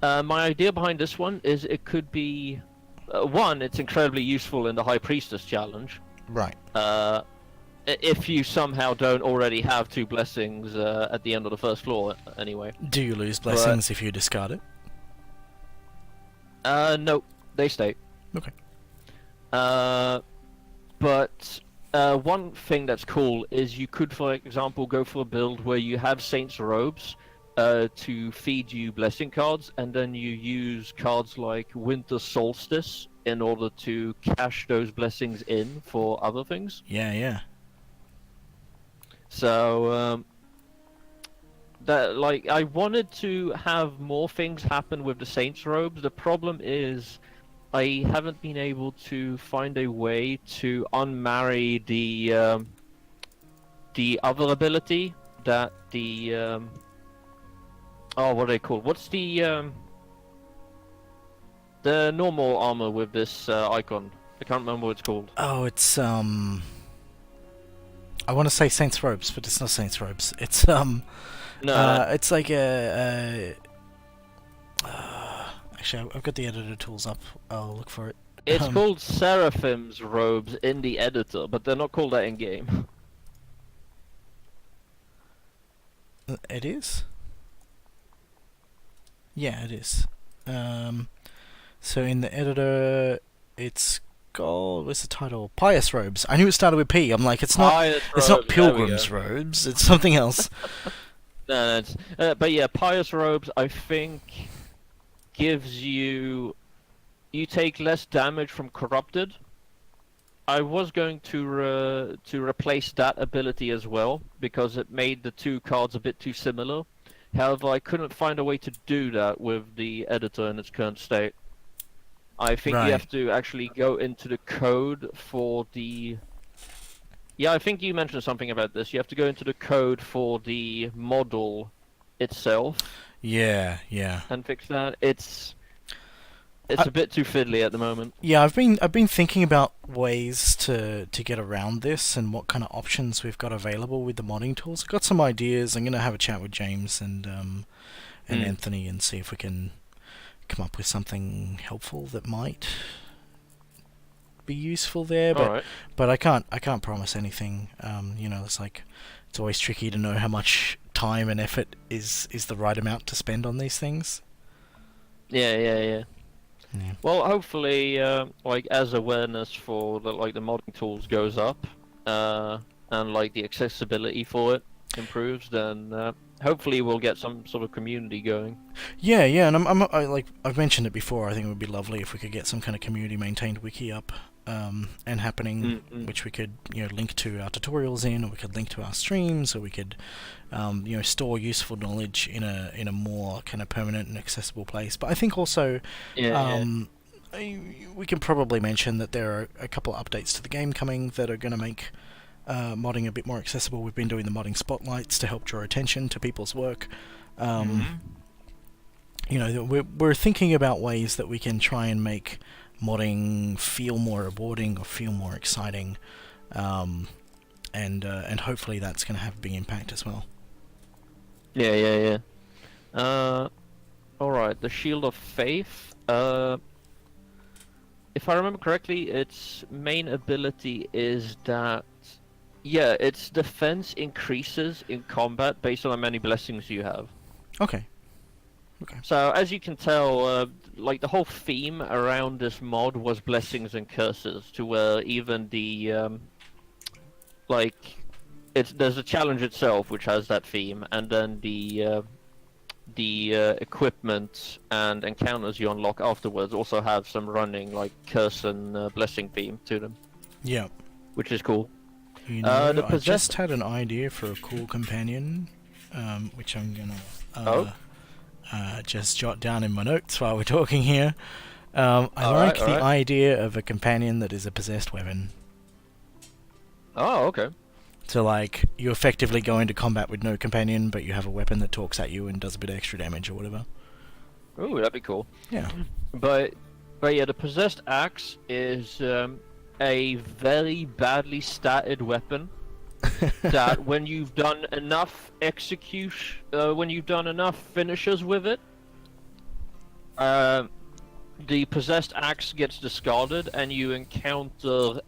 my idea behind this one is it could be, one, it's incredibly useful in the High Priestess challenge. Right. If you somehow don't already have 2 blessings at the end of the first floor, anyway. Do you lose blessings if you discard it? No, they stay. Okay. But one thing that's cool is you could, for example, go for a build where you have Saints robes to feed you blessing cards, and then you use cards like Winter Solstice in order to cash those blessings in for other things. Yeah. So that, like, I wanted to have more things happen with the Saints robes. The problem is I haven't been able to find a way to unmarry the other ability that the what are they called? What's the normal armor with this icon? I can't remember what it's called. Oh, it's I want to say Saints robes, but it's not Saints robes. It's it's like a actually, I've got the editor tools up. I'll look for it. It's called Seraphim's robes in the editor, but they're not called that in game. It is? Yeah, it is. So in the editor, it's called, what's the title? Pious robes. I knew it started with P. I'm like, it's not pilgrim's robes. It's something else. No, it's, but yeah, pious robes, I think, gives you take less damage from corrupted. I was going to replace that ability as well because it made the 2 cards a bit too similar. However, I couldn't find a way to do that with the editor in its current state. I think you have to actually go into the code for the... Yeah, I think you mentioned something about this. You have to go into the code for the model itself. Yeah. And fix that. It's a bit too fiddly at the moment. Yeah, I've been thinking about ways to get around this and what kind of options we've got available with the modding tools. I've got some ideas. I'm going to have a chat with James and Anthony and see if we can come up with something helpful that might be useful there. But I can't promise anything. It's always tricky to know how much time and effort is the right amount to spend on these things. Yeah. Yeah. Well, hopefully, like as awareness for the modding tools goes up, and like the accessibility for it improves, then hopefully we'll get some sort of community going. Yeah, and like I've mentioned it before. I think it would be lovely if we could get some kind of community-maintained wiki up and happening, which we could link to our tutorials in, or we could link to our streams, or we could store useful knowledge in a more kind of permanent and accessible place. But I think also we can probably mention that there are a couple of updates to the game coming that are going to make modding a bit more accessible. We've been doing the modding spotlights to help draw attention to people's work. We're thinking about ways that we can try and make modding feel more rewarding or feel more exciting, and hopefully that's going to have a big impact as well. Yeah. Alright, the Shield of Faith. If I remember correctly, its main ability is that its defense increases in combat based on how many blessings you have. Okay. So as you can tell, like the whole theme around this mod was blessings and curses, to where even the there's a challenge itself which has that theme, and then the equipment and encounters you unlock afterwards also have some running like curse and blessing theme to them. Yeah. Which is cool. I just had an idea for a cool companion, which I'm gonna just jot down in my notes while we're talking here. I like the idea of a companion that is a possessed weapon. Oh, okay. So, like, you effectively go into combat with no companion, but you have a weapon that talks at you and does a bit of extra damage or whatever. Ooh, that'd be cool. Yeah. But yeah, the possessed axe is a very badly statted weapon that when you've done enough when you've done enough finishes with it, the possessed axe gets discarded, and you encounter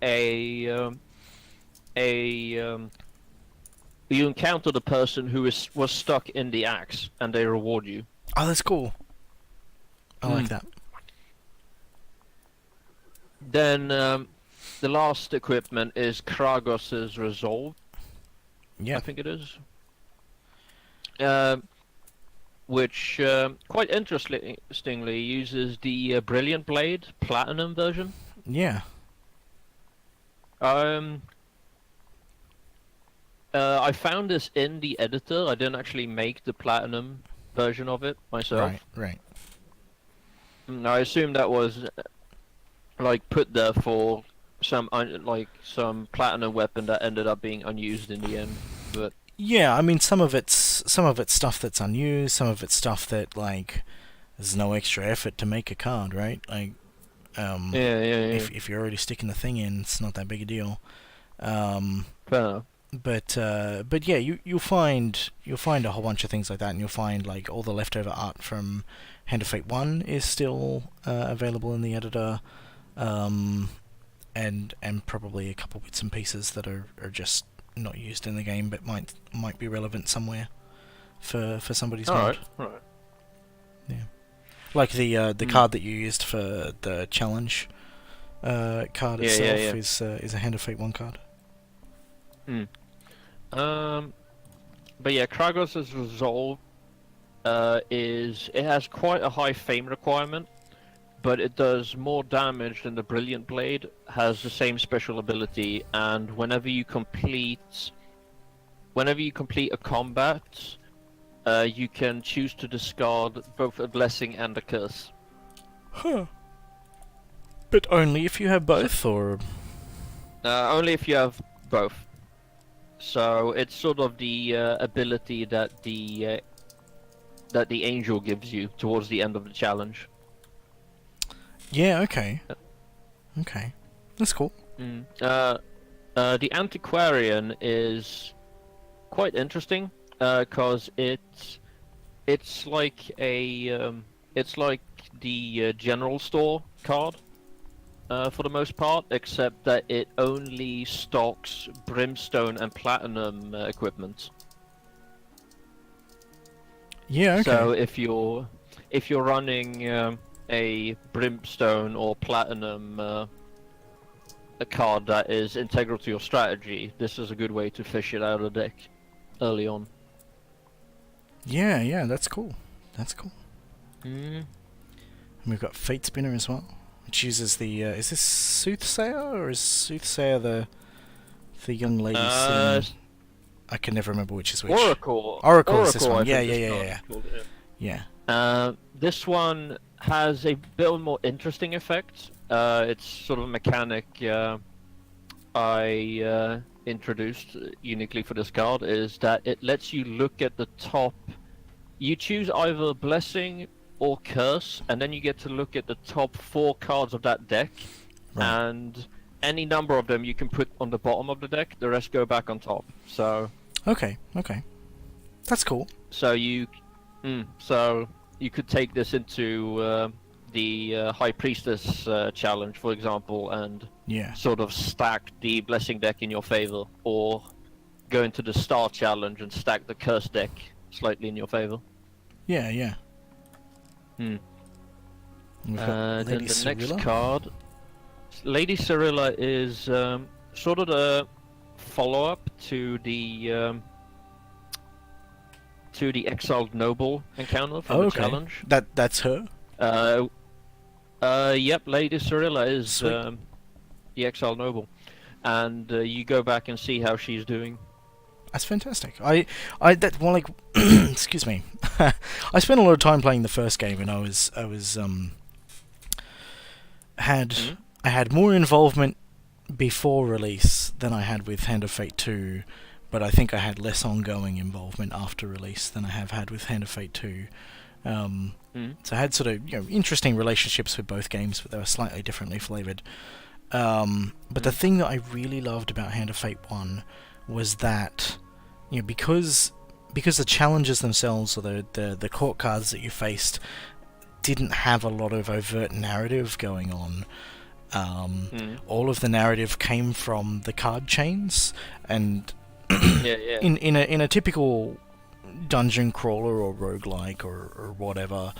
you encounter the person who was stuck in the axe, and they reward you. Oh, that's cool. I like that. Then the last equipment is Kragos's Resolve. Yeah. I think it is. Which quite interestingly uses the Brilliant Blade Platinum version. Yeah. I found this in the editor. I didn't actually make the Platinum version of it myself. Right. I assume that was like put there for some Platinum weapon that ended up being unused in the end. But yeah, I mean, some of it's stuff that's unused, some of it's stuff that like there's no extra effort to make a card, right? Like, if you're already sticking the thing in, it's not that big a deal. Fair enough. But yeah, you'll find a whole bunch of things like that, and you'll find like all the leftover art from Hand of Fate 1 is still available in the editor, and probably a couple bits and pieces that are just not used in the game, but might be relevant somewhere for somebody's mod. Alright. Yeah, like the card that you used for the challenge card itself is a Hand of Fate 1 card. But yeah, Kragos' Resolve it has quite a high fame requirement, but it does more damage than the Brilliant Blade, has the same special ability, and whenever you complete a combat, you can choose to discard both a blessing and a curse. Huh. But only if you have both, or? Only if you have both. So it's sort of the ability that the angel gives you towards the end of the challenge. Yeah. Okay. That's cool. The Antiquarian is quite interesting because it's like the general store card. For the most part, except that it only stocks Brimstone and Platinum equipment. Yeah, okay. So if you're running a Brimstone or Platinum a card that is integral to your strategy, this is a good way to fish it out of the deck early on. Yeah, that's cool. That's cool. Mm. And we've got Fate Spinner as well, which uses the is this Soothsayer, or is Soothsayer the young lady sitting? I can never remember which is which. Oracle is this one. Yeah. This one has a bit more interesting effect. It's sort of a mechanic I introduced uniquely for this card, is that it lets you look at the top. You choose either Blessing or Curse, and then you get to look at the top 4 cards of that deck, Right. and any number of them you can put on the bottom of the deck. The rest go back on top. So. Okay. That's cool. So you could take this into the High Priestess challenge, for example, and sort of stack the Blessing deck in your favor, or go into the Star challenge and stack the Curse deck slightly in your favor. Yeah. Hmm. We've got Then Lady the Cirilla. next card, Lady Cirilla, is sort of the follow-up to the Exiled Noble encounter from the challenge. That's her. Yep, Lady Cirilla is Sweet. the Exiled Noble, and you go back and see how she's doing. That's fantastic. Excuse me. I spent a lot of time playing the first game, and I had more involvement before release than I had with Hand of Fate 2, but I think I had less ongoing involvement after release than I have had with Hand of Fate 2. So I had sort of interesting relationships with both games, but they were slightly differently flavoured. But the thing that I really loved about Hand of Fate 1 was that because the challenges themselves, or the court cards that you faced, didn't have a lot of overt narrative going on. All of the narrative came from the card chains, and in a typical dungeon crawler or roguelike or whatever,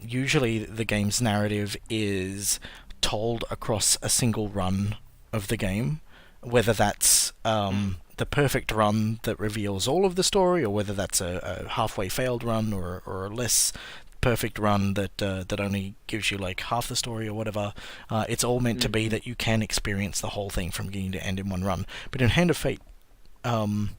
usually the game's narrative is told across a single run of the game, whether that's the perfect run that reveals all of the story, or whether that's a halfway failed run, or a less perfect run that only gives you like half the story or whatever. It's all meant to be that you can experience the whole thing from beginning to end in one run. But in Hand of Fate 1,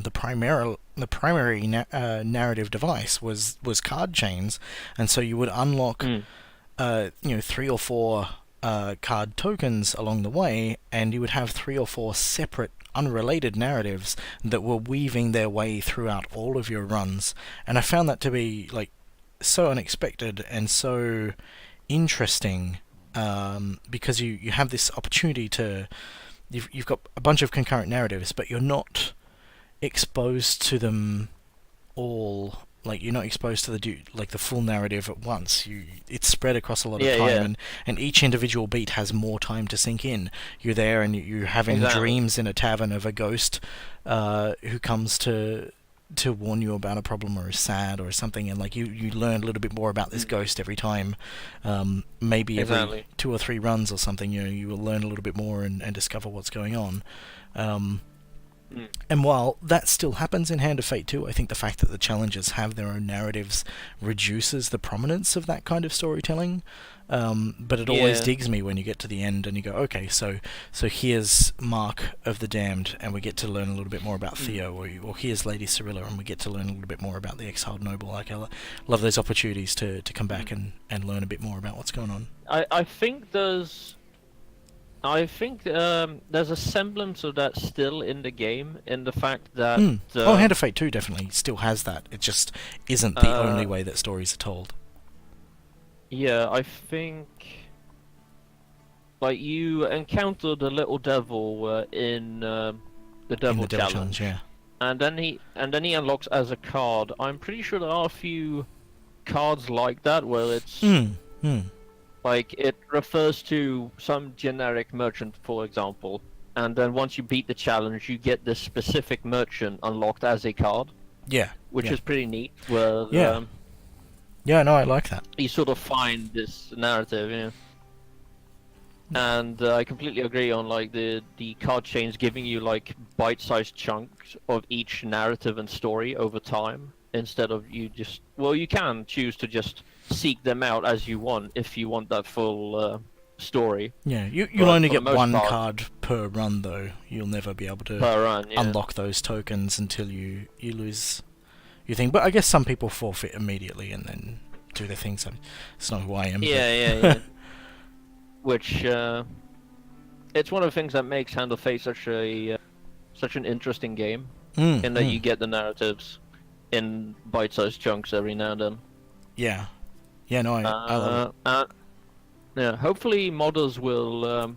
the primary narrative device was card chains, and so you would unlock 3 or 4 card tokens along the way, and you would have 3 or 4 separate unrelated narratives that were weaving their way throughout all of your runs. And I found that to be like so unexpected and so interesting, because you have this opportunity to you've got a bunch of concurrent narratives, but you're not exposed to them all. Like, you're not exposed to the full narrative at once. It's spread across a lot of time, and each individual beat has more time to sink in. You're there, and you're having dreams in a tavern of a ghost who comes to warn you about a problem, or is sad or something, and like you learn a little bit more about this ghost every time. Maybe every 2 or 3 runs or something, you will learn a little bit more and discover what's going on. And while that still happens in Hand of Fate 2, I think the fact that the challenges have their own narratives reduces the prominence of that kind of storytelling. But it always digs me when you get to the end and you go, okay, so here's Mark of the Damned, and we get to learn a little bit more about Theo, or here's Lady Cirilla, and we get to learn a little bit more about the Exiled Noble. Like, I love those opportunities to come back and learn a bit more about what's going on. I think there's a semblance of that still in the game, in the fact that Hand of Fate 2 definitely still has that. It just isn't the only way that stories are told. Yeah, I think like you encounter the little devil in the Devil Challenge, yeah. And then he unlocks as a card. I'm pretty sure there are a few cards like that where it's like it refers to some generic merchant, for example, and then once you beat the challenge, you get this specific merchant unlocked as a card. Yeah, which is pretty neat. Where Yeah, no, I like that. You sort of find this narrative, you know. And I completely agree on like the card chains giving you like bite-sized chunks of each narrative and story over time, instead of you just, well, you can choose to just seek them out as you want if you want that full story. Yeah, you'll But only for the get most one part- card per run, though. You'll never be able to Per run, yeah. unlock those tokens until you lose your thing. But I guess some people forfeit immediately and then do their thing, so it's not who I am. Yeah. Which it's one of the things that makes Hand of Fate such an interesting game, in that you get the narratives in bite-sized chunks every now and then. Yeah. Yeah, no, I love it. Yeah, hopefully modders will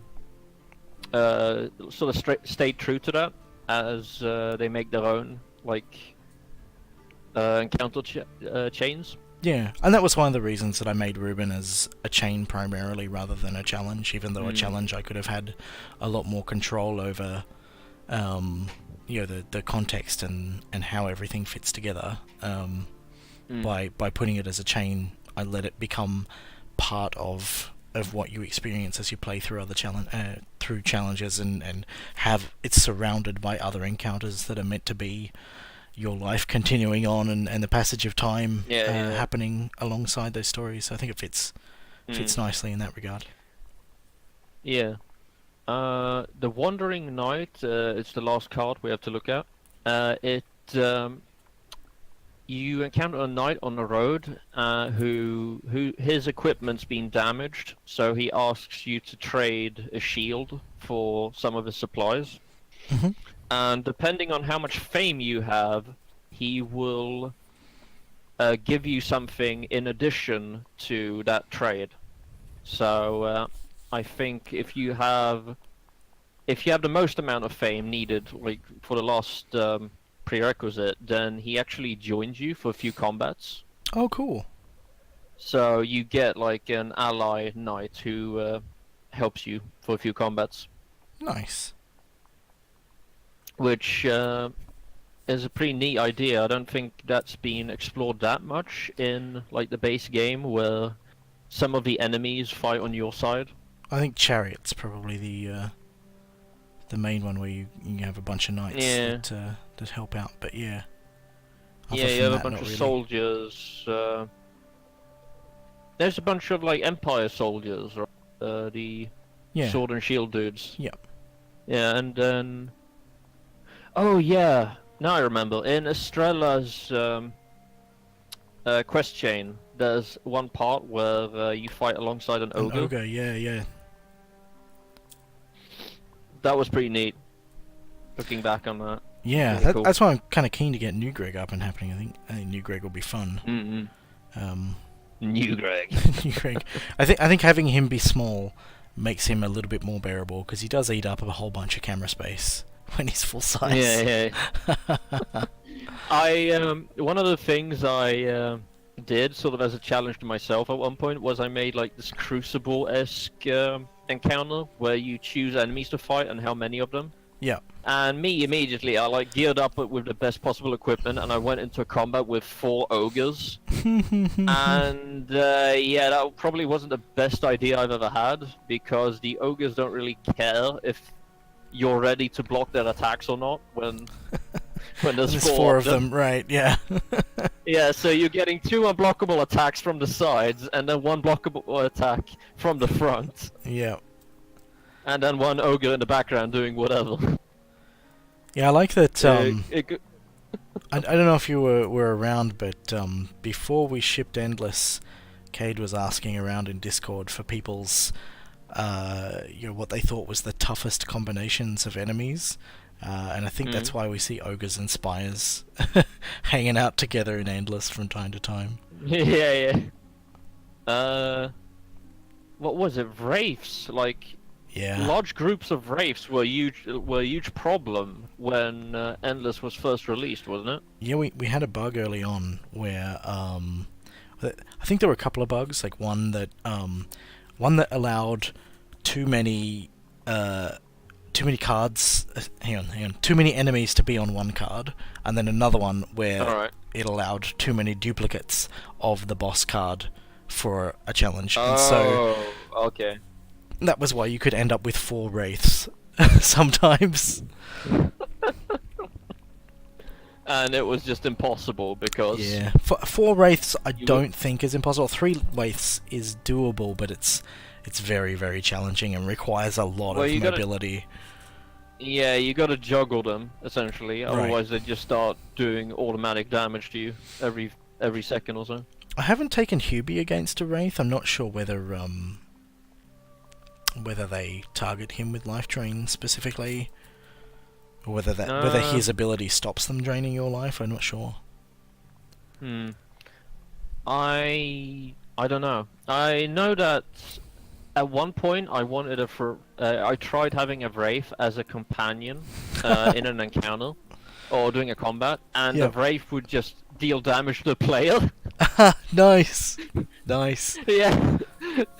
sort of stay true to that as they make their own like encounter chains. Yeah, and that was one of the reasons that I made Ruben as a chain primarily rather than a challenge, even though a challenge I could have had a lot more control over, the context and how everything fits together. By putting it as a chain, I let it become part of what you experience as you play through other through challenges, and have it's surrounded by other encounters that are meant to be your life continuing on, and the passage of time happening alongside those stories. So I think it fits nicely in that regard. Yeah. The Wandering Knight, it's the last card we have to look at. You encounter a knight on the road who his equipment's been damaged, so he asks you to trade a shield for some of his supplies. Mm-hmm. And depending on how much fame you have, he will give you something in addition to that trade. So I think if you have the most amount of fame needed, like for the last prerequisite, then he actually joins you for a few combats. Oh, cool. So you get like an ally knight who helps you for a few combats. Nice. Which is a pretty neat idea. I don't think that's been explored that much in like the base game, where some of the enemies fight on your side. I think Chariot's probably the main one where you have a bunch of knights that help out. But yeah. Yeah, you have a bunch of soldiers. There's a bunch of like Empire soldiers, right? The sword and shield dudes. Yep. Yeah, and then. Oh yeah, now I remember. In Estrella's quest chain, there's one part where you fight alongside an ogre. An ogre, yeah. That was pretty neat. Looking back on that. Yeah, really cool. That's why I'm kind of keen to get New Greg up and happening. I think New Greg will be fun. New Greg. New Greg. I think having him be small makes him a little bit more bearable, because he does eat up a whole bunch of camera space when he's full size. Yeah. One of the things I did sort of as a challenge to myself at one point was I made like this Crucible-esque encounter where you choose enemies to fight and how many of them. Yeah. And me immediately, I like geared up with the best possible equipment, and I went into a combat with 4 ogres. And that probably wasn't the best idea I've ever had, because the ogres don't really care if you're ready to block their attacks or not when there's 4 of them. Right? Yeah. Yeah, so you're getting 2 unblockable attacks from the sides, and then 1 blockable attack from the front. Yeah. And then 1 ogre in the background doing whatever. Yeah, I like that. I don't know if you were around, but before we shipped Endless, Cade was asking around in Discord for people's, what they thought was the toughest combinations of enemies, and I think that's why we see ogres and spires hanging out together in Endless from time to time. Yeah. What was it? Wraiths, like. Yeah. Large groups of wraiths were a huge problem when Endless was first released, wasn't it? Yeah, we had a bug early on where I think there were a couple of bugs, like one that allowed too many cards. Hang on. Too many enemies to be on one card, and then another one where it allowed too many duplicates of the boss card for a challenge, and so okay. that was why you could end up with 4 wraiths sometimes. And it was just impossible because Yeah, 4 wraiths I don't think is impossible. 3 wraiths is doable, but it's very, very challenging and requires a lot of mobility. Yeah, you got to juggle them essentially, Right. otherwise they just start doing automatic damage to you every second or so. I haven't taken Hubie against a wraith. I'm not sure whether they target him with life drain specifically, or whether his ability stops them draining your life. I'm not sure. I don't know. I know that at one point I wanted I tried having a wraith as a companion in an encounter or doing a combat, and the wraith would just deal damage to the player. Nice. Yeah.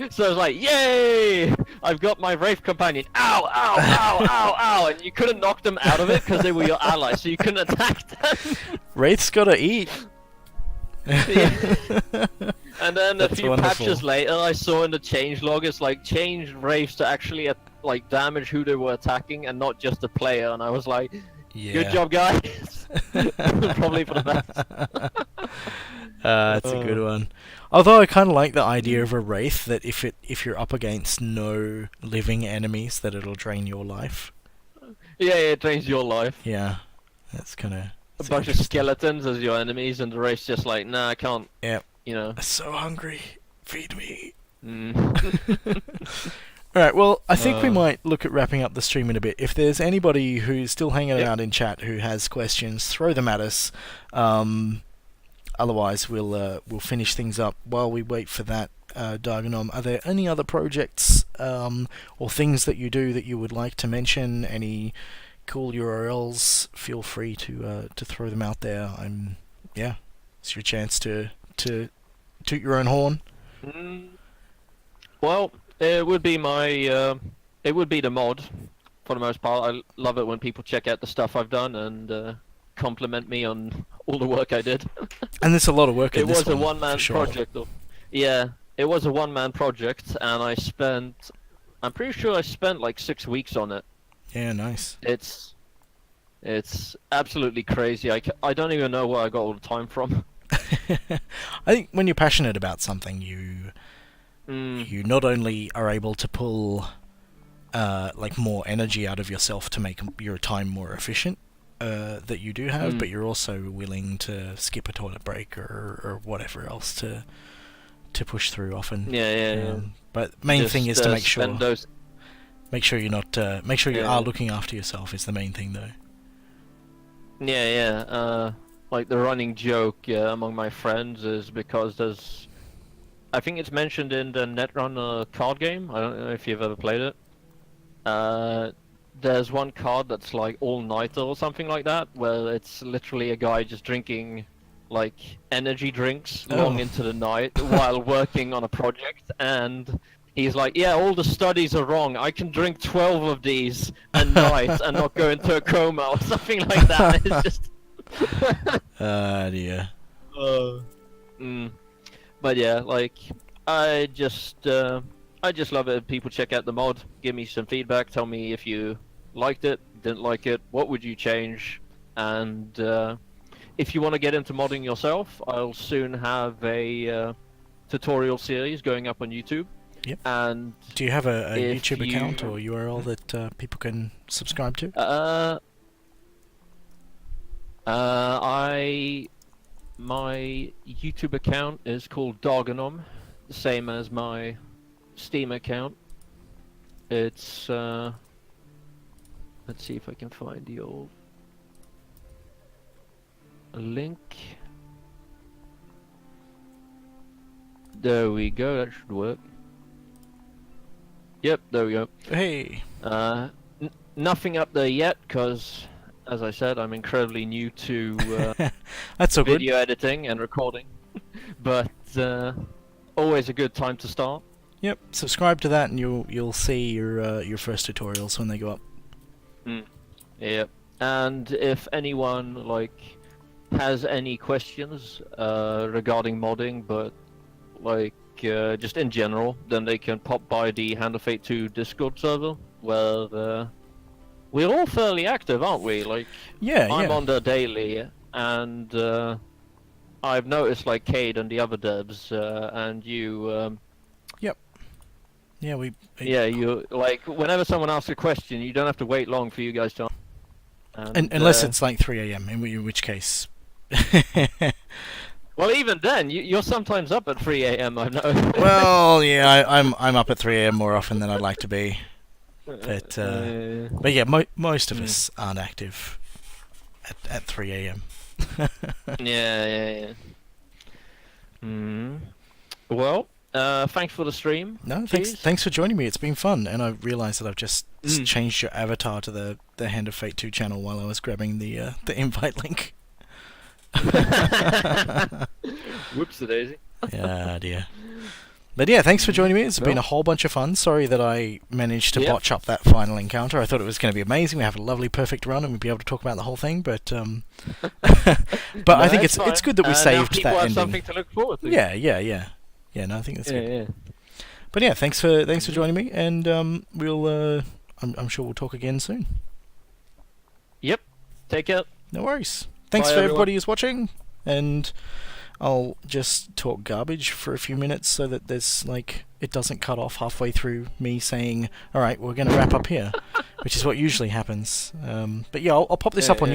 So I was like, yay! I've got my wraith companion. Ow, ow, ow, ow, ow! And you couldn't knock them out of it because they were your allies, so you couldn't attack them. Wraith's gotta eat. Yeah. And then That's a few wonderful. patches later, I saw in the changelog, it's like changed wraiths to actually like damage who they were attacking and not just the player. And I was like, good job, guys. Probably for the best. That's a good one. Although I kind of like the idea of a wraith that if you're up against no living enemies, that it'll drain your life. Yeah, it drains your life. Yeah, that's kind of A bunch of skeletons as your enemies, and the wraith's just like, nah, I can't. Yep. You know. I'm so hungry. Feed me. Mm. Alright, well, I think we might look at wrapping up the stream in a bit. If there's anybody who's still hanging around in chat who has questions, throw them at us. Otherwise, we'll finish things up while we wait for that. Dargenom, are there any other projects or things that you do that you would like to mention? Any cool URLs? Feel free to throw them out there. It's your chance to toot your own horn. Well, it would be the mod for the most part. I love it when people check out the stuff I've done and compliment me on all the work I did. And there's a lot of work in It this was a one, one-man for sure. project. Yeah, it was a one-man project, and I'm pretty sure I spent like 6 weeks on it. Yeah, nice. It's absolutely crazy. I don't even know where I got all the time from. I think when you're passionate about something, you not only are able to pull like more energy out of yourself to make your time more efficient that you do have, but you're also willing to skip a toilet break or whatever else to push through often. Yeah. But main thing is to make sure you're not make sure you are looking after yourself is the main thing though. Yeah. Like the running joke among my friends is because I think it's mentioned in the Netrunner card game. I don't know if you've ever played it. There's one card that's like all-nighter or something like that, where it's literally a guy just drinking like energy drinks long into the night while working on a project, and he's like, yeah, all the studies are wrong. I can drink 12 of these a night and not go into a coma or something like that. It's just... Dear. But yeah, like, I just love it if people check out the mod, give me some feedback, tell me if you liked it, didn't like it, what would you change, and if you want to get into modding yourself, I'll soon have a tutorial series going up on YouTube. Yep. And do you have a YouTube account or URL that people can subscribe to? My YouTube account is called Dargenom, the same as my Steam account. It's let's see if I can find the old link. There we go, that should work. Yep, there we go. Hey. Nothing up there yet, because, as I said, I'm incredibly new to That's so video editing and recording. But always a good time to start. Yep, subscribe to that, and you'll see your first tutorials when they go up. Yep. And if anyone like has any questions regarding modding, but like just in general, then they can pop by the Hand of Fate 2 Discord server, where we're all fairly active, aren't we? Like, I'm on there daily, and I've noticed like Cade and the other devs, and you. Yeah, Yeah, you like whenever someone asks a question, you don't have to wait long for you guys to. Unless it's like 3 a.m., in which case. Well, even then, you're sometimes up at 3 a.m. I know. Well, yeah, I'm up at 3 a.m. more often than I'd like to be, but yeah, most of us aren't active at 3 a.m. Yeah. Well, thanks for the stream. No, thanks for joining me. It's been fun, and I realised that I've just changed your avatar to the Hand of Fate 2 channel while I was grabbing the invite link. Whoops-a-daisy. Yeah, dear. But yeah, thanks for joining me. It's been a whole bunch of fun. Sorry that I managed to botch up that final encounter. I thought it was going to be amazing. We have a lovely, perfect run, and we'd be able to talk about the whole thing. But I think it's good that we saved that ending. Something to look forward to. Yeah. No, I think that's good. Yeah. But yeah, thanks for joining me, and we'll I'm sure we'll talk again soon. Yep. Take care. No worries. Thanks for everybody who's watching, and I'll just talk garbage for a few minutes so that there's like it doesn't cut off halfway through me saying, "All right, we're going to wrap up here," which is what usually happens. But yeah, I'll pop this up on